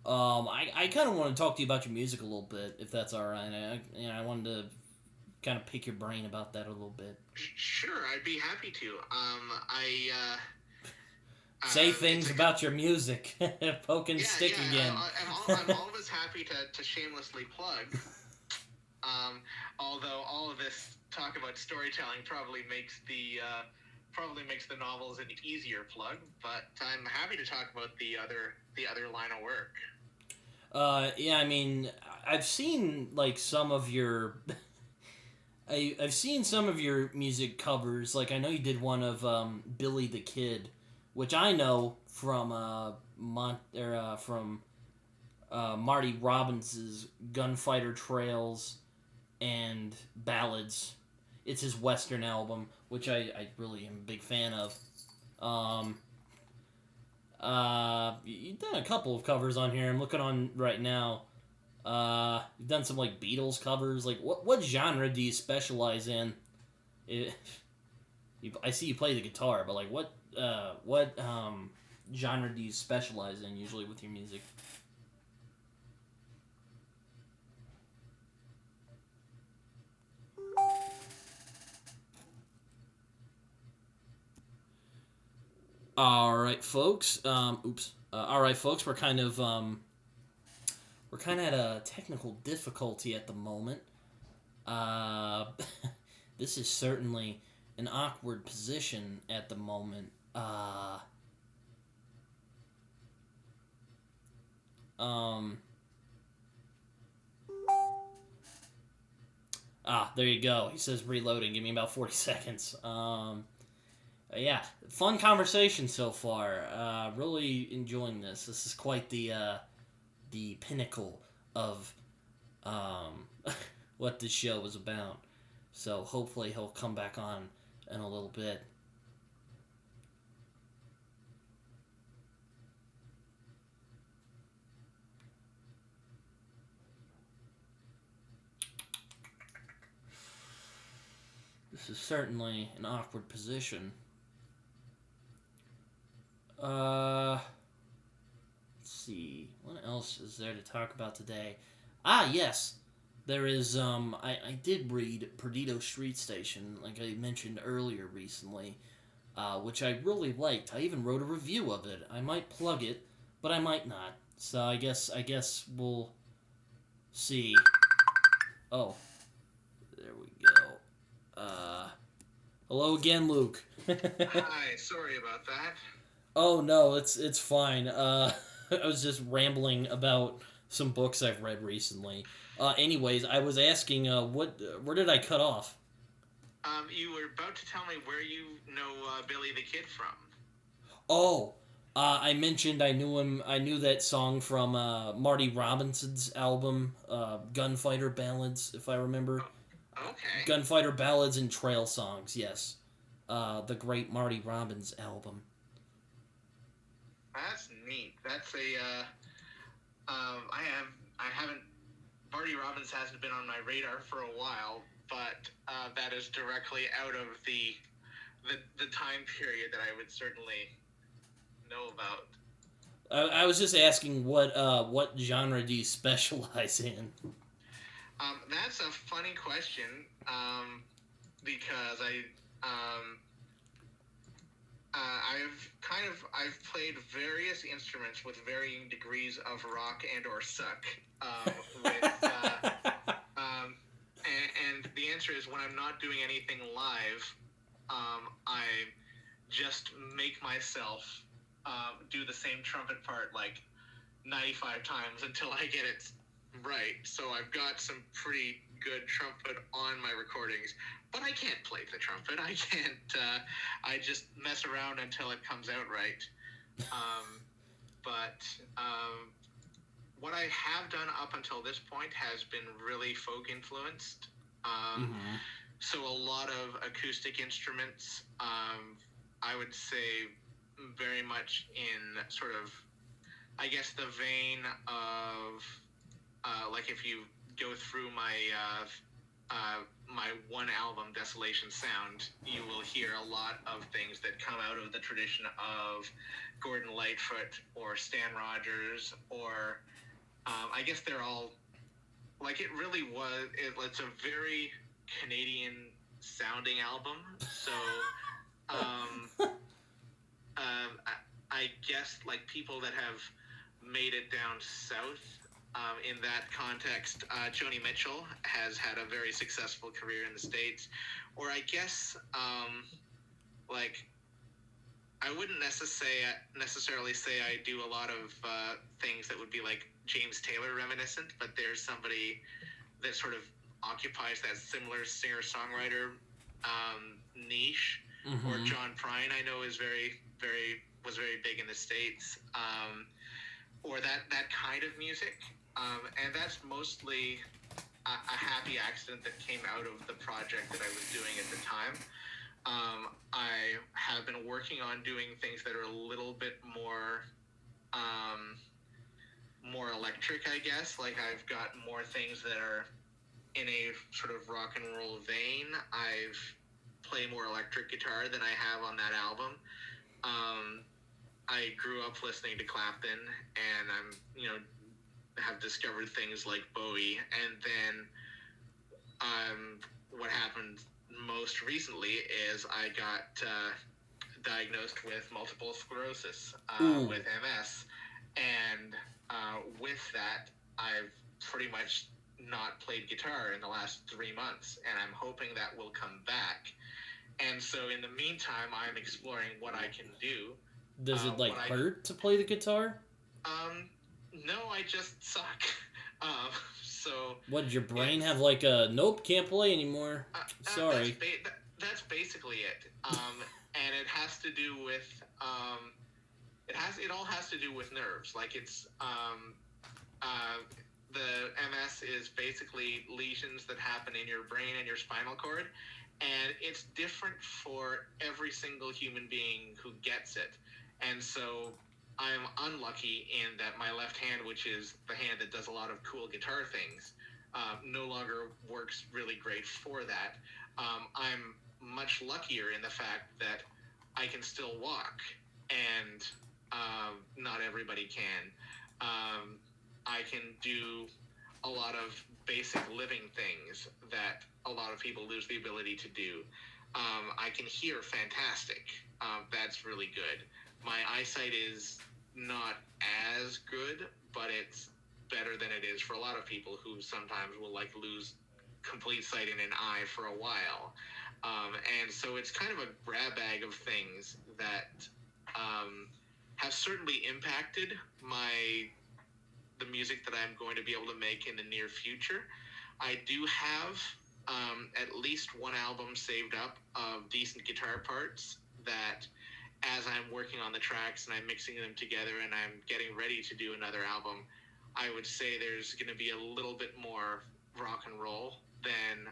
I kind of want to talk to you about your music a little bit, if that's all right. I wanted to kind of pick your brain about that a little bit. Sure, I'd be happy to. Say things about your music. Poke and stick again. I'm always happy to shamelessly plug. Although all of this talk about storytelling probably makes the novels an easier plug, but I'm happy to talk about the other line of work. Yeah, I mean, I've seen like some of your. I've seen some of your music covers. Like I know you did one of Billy the Kid, which I know from Marty Robbins' Gunfighter Trails and Ballads. It's his Western album, which I really am a big fan of. You've done a couple of covers on here. I'm looking on right now. You've done some like Beatles covers. Like what genre do you specialize in? I see you play the guitar, but like what genre do you specialize in usually with your music? All right, folks. All right, folks. We're kind of at a technical difficulty at the moment. This is certainly an awkward position at the moment. There you go. He says reloading. Give me about 40 seconds. Yeah, fun conversation so far. Really enjoying this. This is quite the pinnacle of what this show was about. So hopefully he'll come back on in a little bit. This is certainly an awkward position. Let's see. What else is there to talk about today? Yes. There is, I did read Perdido Street Station, like I mentioned earlier recently, which I really liked. I even wrote a review of it. I might plug it, but I might not. So I guess we'll see. Oh. There we go. Hello again, Luke. Hi, sorry about that. Oh no, it's fine. I was just rambling about some books I've read recently. Anyways, I was asking, where did I cut off? You were about to tell me where you know Billy the Kid from. Oh, I mentioned I knew him. I knew that song from Marty Robinson's album, Gunfighter Ballads, if I remember. Okay. Gunfighter Ballads and Trail Songs. Yes, the great Marty Robbins album. That's neat. That's a I haven't Marty Robbins hasn't been on my radar for a while, but that is directly out of the time period that I would certainly know about. I was just asking what genre do you specialize in? That's a funny question because I've played various instruments with varying degrees of rock and or suck. And the answer is when I'm not doing anything live, I just make myself do the same trumpet part like 95 times until I get it right. So I've got some pretty good trumpet on my recordings, but I can't play the trumpet. I can't. I just mess around until it comes out right. What I have done up until this point has been really folk influenced. So a lot of acoustic instruments. I would say very much in sort of, I guess, the vein of like if you go through my one album, Desolation Sound, you will hear a lot of things that come out of the tradition of Gordon Lightfoot or Stan Rogers, or I guess they're all, like, it really was, it's a very Canadian sounding album. So I guess, like, people that have made it down south, in that context, Joni Mitchell has had a very successful career in the States. Or I guess, like, I wouldn't necessarily say I do a lot of things that would be like James Taylor reminiscent, but there's somebody that sort of occupies that similar singer-songwriter niche. Or John Prine, I know, was very big in the States, or that kind of music, and that's mostly a happy accident that came out of the project that I was doing at the time. I have been working on doing things that are a little bit more electric, I guess. Like, I've got more things that are in a sort of rock and roll vein. I've play more electric guitar than I have on that album. I grew up listening to Clapton, and have discovered things like Bowie, and then what happened most recently is I got diagnosed with multiple sclerosis, with MS, and with that, I've pretty much not played guitar in the last 3 months, and I'm hoping that will come back. And so in the meantime, I'm exploring what I can do. Does it hurt to play the guitar? No, I just suck. So what, did your brain have like a nope, can't play anymore? Sorry. That's basically it. And it has to do with it all has to do with nerves. Like, it's the MS is basically lesions that happen in your brain and your spinal cord, and it's different for every single human being who gets it. And so I'm unlucky in that my left hand, which is the hand that does a lot of cool guitar things, no longer works really great for that. I'm much luckier in the fact that I can still walk, and not everybody can. I can do a lot of basic living things that a lot of people lose the ability to do. I can hear fantastic. That's really good. My eyesight is not as good, but it's better than it is for a lot of people who sometimes will lose complete sight in an eye for a while. And so it's kind of a grab bag of things that have certainly impacted the music that I'm going to be able to make in the near future. I do have at least one album saved up of decent guitar parts that as I'm working on the tracks and I'm mixing them together and I'm getting ready to do another album, I would say there's going to be a little bit more rock and roll than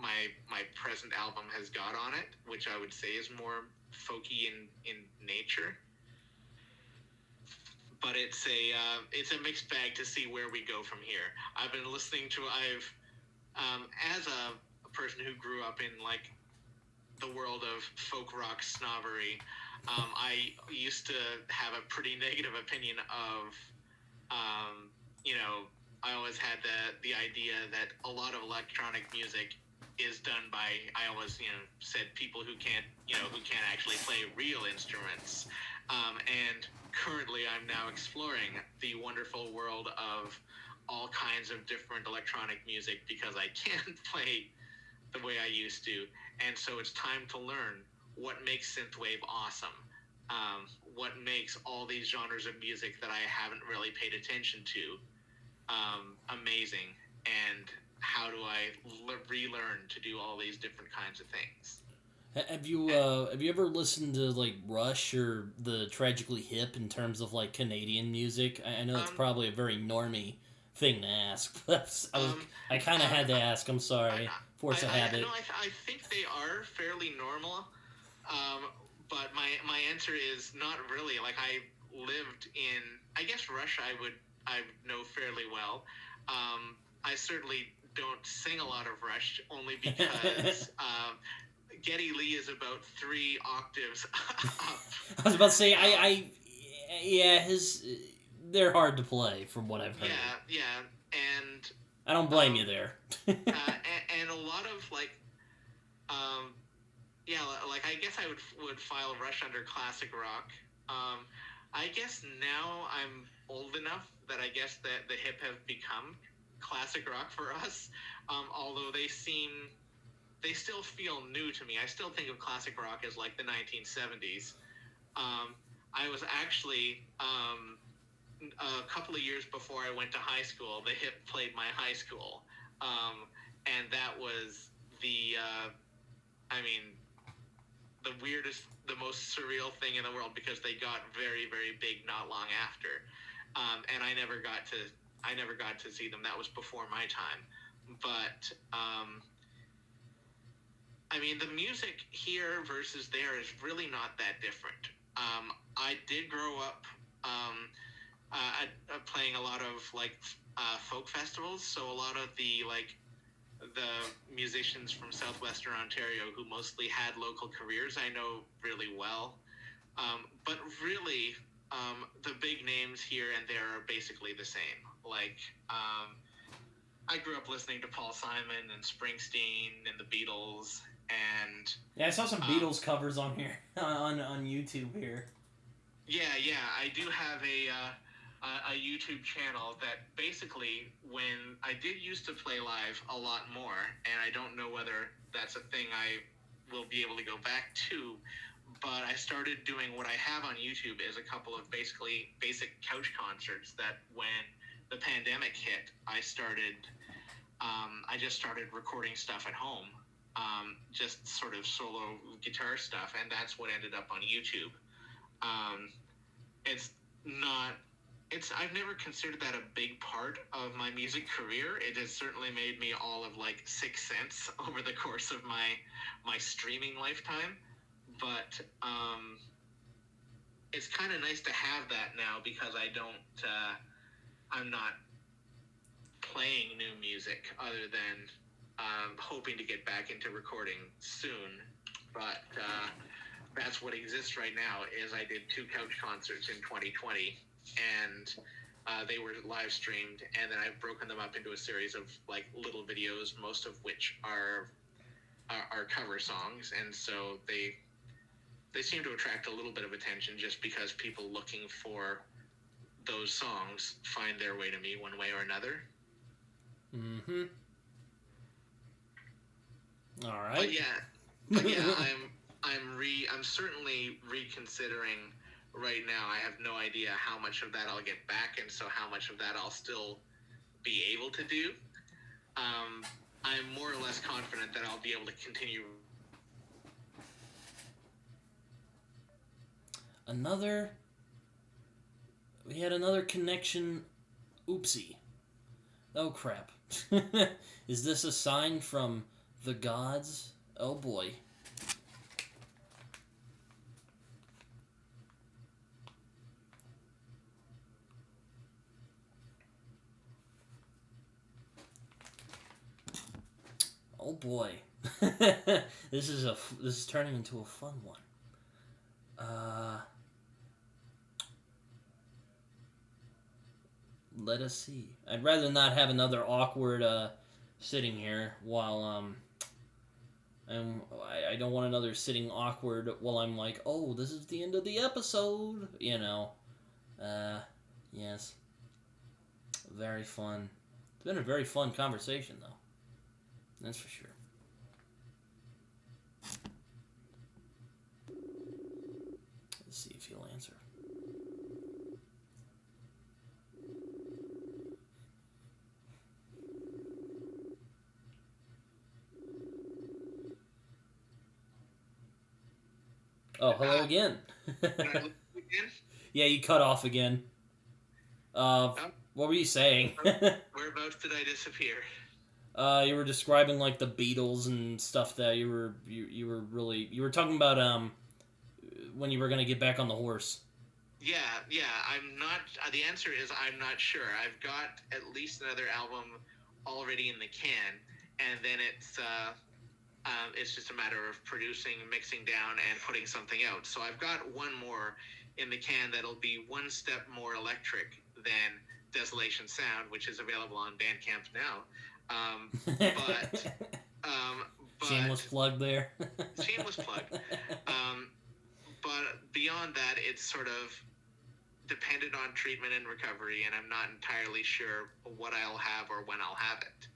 my present album has got on it, which I would say is more folky in nature. But it's a mixed bag to see where we go from here. I've been listening to as a person who grew up in like the world of folk rock snobbery, I used to have a pretty negative opinion of I always had the idea that a lot of electronic music is done by, I always said, people who can't actually play real instruments, and currently I'm now exploring the wonderful world of all kinds of different electronic music because I can't play the way I used to, and so it's time to learn what makes synthwave awesome, what makes all these genres of music that I haven't really paid attention to amazing, and how do I relearn to do all these different kinds of things. Have you ever listened to like Rush or the Tragically Hip in terms of like Canadian music? I know it's probably a very normie thing to ask, but I kind of had to ask. I'm sorry, force of habit. No, I think they are fairly normal, but my answer is not really. Like I lived in, I guess Rush I know fairly well. I certainly don't sing a lot of Rush only because Geddy Lee is about 3 octaves up. I was about to say, they're hard to play from what I've heard. Yeah, and I don't blame you there. and a lot of like I guess I would file Rush under classic rock. I guess now I'm old enough that I guess that the hip have become classic rock for us, although they still feel new to me. I still think of classic rock as like the 1970s. I was actually a couple of years before I went to high school, the hip played my high school, and that was the weirdest, the most surreal thing in the world because they got very, very big not long after, and I never got to see them. That was before my time, but the music here versus there is really not that different. I did grow up playing a lot of folk festivals, so a lot of the musicians from southwestern Ontario who mostly had local careers I know really well. But really, the big names here and there are basically the same. I grew up listening to Paul Simon and Springsteen and the Beatles, and I saw some Beatles covers on here on YouTube here. Yeah, I do have a YouTube channel that basically, when I did used to play live a lot more, and I don't know whether that's a thing I will be able to go back to, but I started doing what I have on YouTube is a couple of basic couch concerts that when the pandemic hit, I just started recording stuff at home, just sort of solo guitar stuff, and that's what ended up on YouTube. I've never considered that a big part of my music career. It has certainly made me all of 6 cents over the course of my streaming lifetime. But it's kind of nice to have that now because I'm not playing new music other than hoping to get back into recording soon. But that's what exists right now is I did 2 couch concerts in 2020, and they were live streamed, and then I've broken them up into a series of little videos, most of which are cover songs, and so they seem to attract a little bit of attention just because people looking for those songs find their way to me one way or another. Mm-hmm. All right. But yeah, I'm certainly reconsidering right now. I have no idea how much of that I'll get back, and so how much of that I'll still be able to do. I'm more or less confident that I'll be able to continue Another... We had another connection. Oopsie. Oh, crap. Is this a sign from the gods? Oh, boy. Oh, boy. This is turning into a fun one. Let us see. I'd rather not have another awkward sitting here while I don't want another sitting awkward while I'm like, oh, this is the end of the episode. You know. Yes. Very fun. It's been a very fun conversation, though. That's for sure. Let's see if he'll answer. Oh, hello again. Yeah, you cut off again. What were you saying? Whereabouts did I disappear? You were describing like the Beatles and stuff that you were talking about when you were gonna get back on the horse. Yeah, I'm not. The answer is I'm not sure. I've got at least another album already in the can, and then it's just a matter of producing, mixing down, and putting something out. So I've got one more in the can that'll be one step more electric than Desolation Sound, which is available on Bandcamp now. But shameless plug there. Shameless plug. But beyond that, it's sort of dependent on treatment and recovery, and I'm not entirely sure what I'll have or when I'll have it.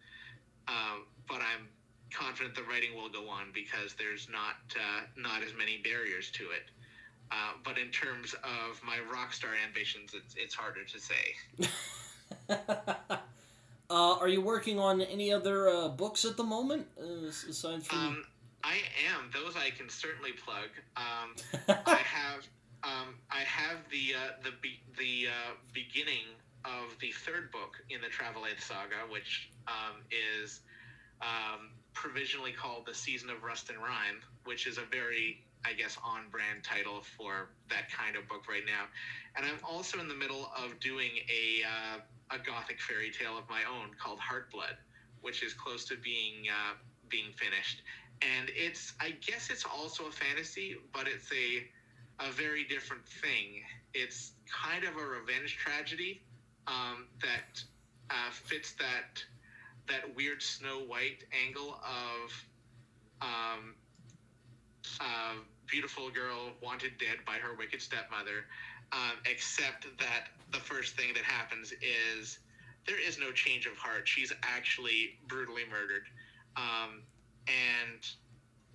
But I'm confident the writing will go on because there's not as many barriers to it. But in terms of my rock star ambitions, it's harder to say. Are you working on any other books at the moment aside from? I am. Those I can certainly plug. I have the beginning of the third book in the Travelite Saga, which is provisionally called The Season of Rust and Rime, which is a very, I guess, on-brand title for that kind of book right now. And I'm also in the middle of doing a gothic fairy tale of my own called Heartblood, which is close to being finished. And I guess it's also a fantasy, but it's a very different thing. It's kind of a revenge tragedy that fits that weird Snow White angle of beautiful girl wanted dead by her wicked stepmother, except that the first thing that happens is there is no change of heart. She's actually brutally murdered, and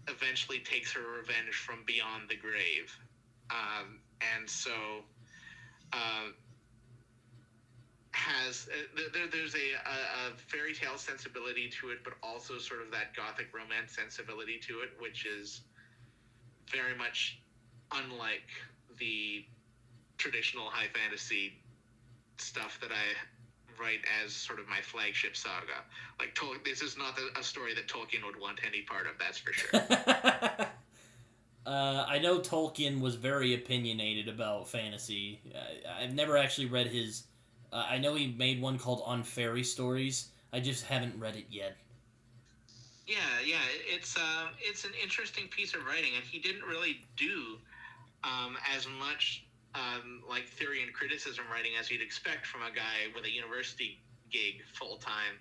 eventually takes her revenge from beyond the grave. And so there's a fairy tale sensibility to it, but also sort of that gothic romance sensibility to it, which is very much unlike the traditional high fantasy stuff that I write as sort of my flagship saga. Like, this is not a story that Tolkien would want any part of, that's for sure. I know Tolkien was very opinionated about fantasy. I've never actually read his... I know he made one called On Fairy Stories. I just haven't read it yet. Yeah, it's an interesting piece of writing, and he didn't really do as much like theory and criticism writing as you'd expect from a guy with a university gig full time.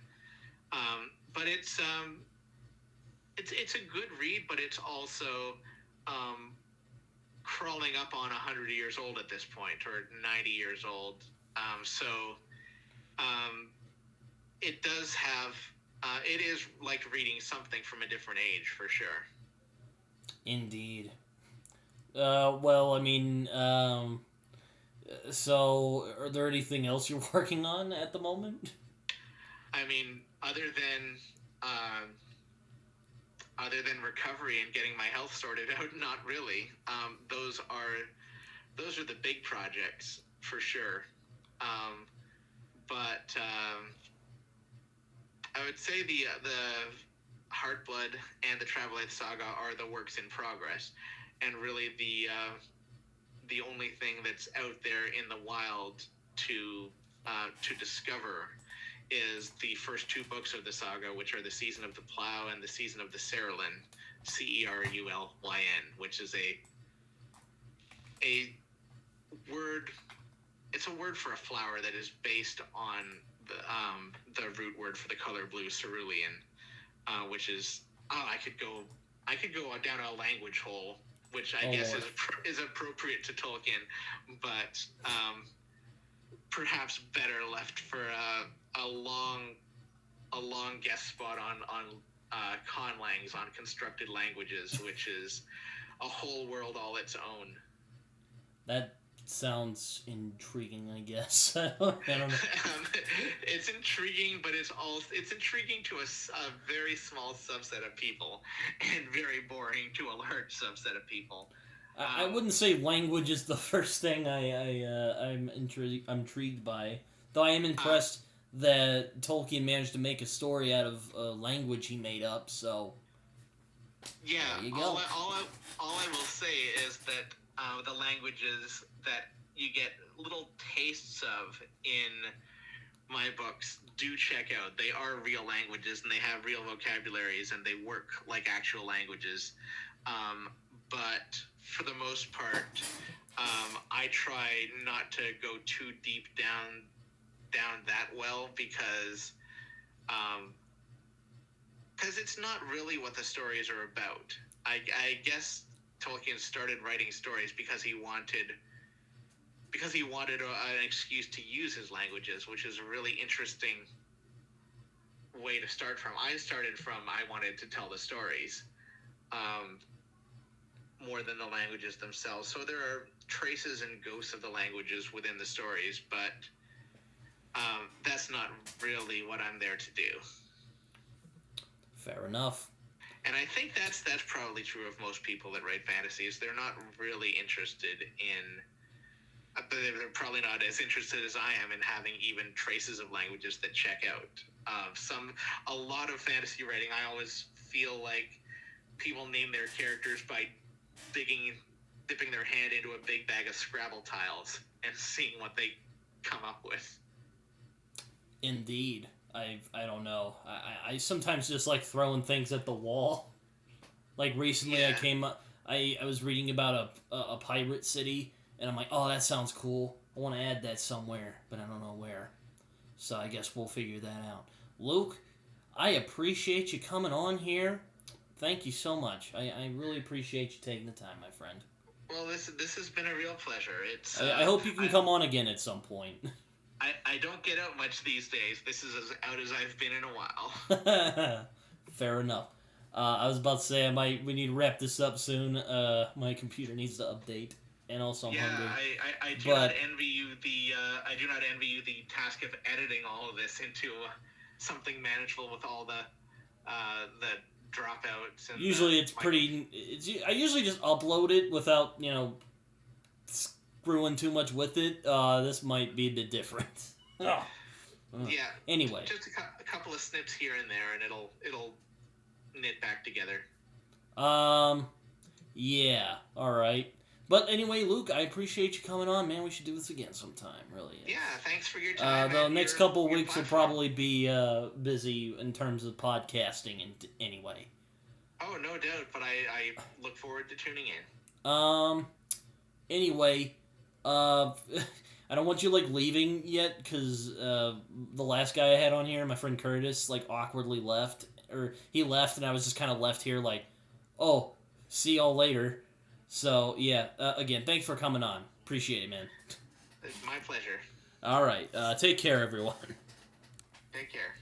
But it's a good read, but it's also crawling up on 100 years old at this point, or 90 years old. So it does have. It is like reading something from a different age, for sure. Indeed. Well, I mean, so are there anything else you're working on at the moment? I mean, other than recovery and getting my health sorted out, not really. Those are the big projects for sure. But I would say the Heartblood and the Travelite Saga are the works in progress, and really the only thing that's out there in the wild to discover is the first two books of the saga, which are the Season of the Plow and the Season of the Cerulyn, Cerulyn, which is a word. It's a word for a flower that is based on the root word for the color blue, cerulean, which is I could go down a language hole, which I guess is appropriate to Tolkien, but perhaps better left for a long guest spot on conlangs, on constructed languages, which is a whole world all its own. That sounds intriguing, I guess. I don't know. It's intriguing, but it's intriguing to a very small subset of people, and very boring to a large subset of people. I wouldn't say language is the first thing I'm intrigued by, though I am impressed that Tolkien managed to make a story out of a language he made up. So yeah, there you go. All I will say is that the languages that you get little tastes of in my books, do check out. They are real languages, and they have real vocabularies, and they work like actual languages. But for the most part, I try not to go too deep down that well, because it's not really what the stories are about. I guess Tolkien started writing stories because he wanted an excuse to use his languages, which is a really interesting way to start from. I started from I wanted to tell the stories more than the languages themselves. So there are traces and ghosts of the languages within the stories, but that's not really what I'm there to do. Fair enough. And I think that's probably true of most people that write fantasies. They're not really interested in... They're probably not as interested as I am in having even traces of languages that check out. A lot of fantasy writing, I always feel like people name their characters by dipping their hand into a big bag of Scrabble tiles and seeing what they come up with. Indeed. I don't know. I sometimes just like throwing things at the wall. Like recently, Yeah. I was reading about a pirate city, and I'm like, oh, that sounds cool. I want to add that somewhere, but I don't know where. So I guess we'll figure that out. Luke, I appreciate you coming on here. Thank you so much. I really appreciate you taking the time, my friend. Well, this has been a real pleasure. I hope you can come on again at some point. I don't get out much these days. This is as out as I've been in a while. Fair enough. I was about to say we need to wrap this up soon. My computer needs to update, and also I'm hungry. I do not envy you the task of editing all of this into something manageable with all the dropouts. And usually it's pretty. I usually just upload it without screwing too much with it. This might be a bit different. Yeah. Anyway, just a couple of snips here and there, and it'll knit back together. Yeah. All right. But anyway, Luke, I appreciate you coming on, man. We should do this again sometime, really. Yeah, thanks for your time. The next couple weeks will probably be busy in terms of podcasting anyway. Oh, no doubt, but I look forward to tuning in. Anyway, I don't want you, leaving yet, because the last guy I had on here, my friend Curtis, awkwardly left. Or he left, and I was just kind of left here oh, see y'all later. So, yeah, again, thanks for coming on. Appreciate it, man. It's my pleasure. All right, take care, everyone. Take care.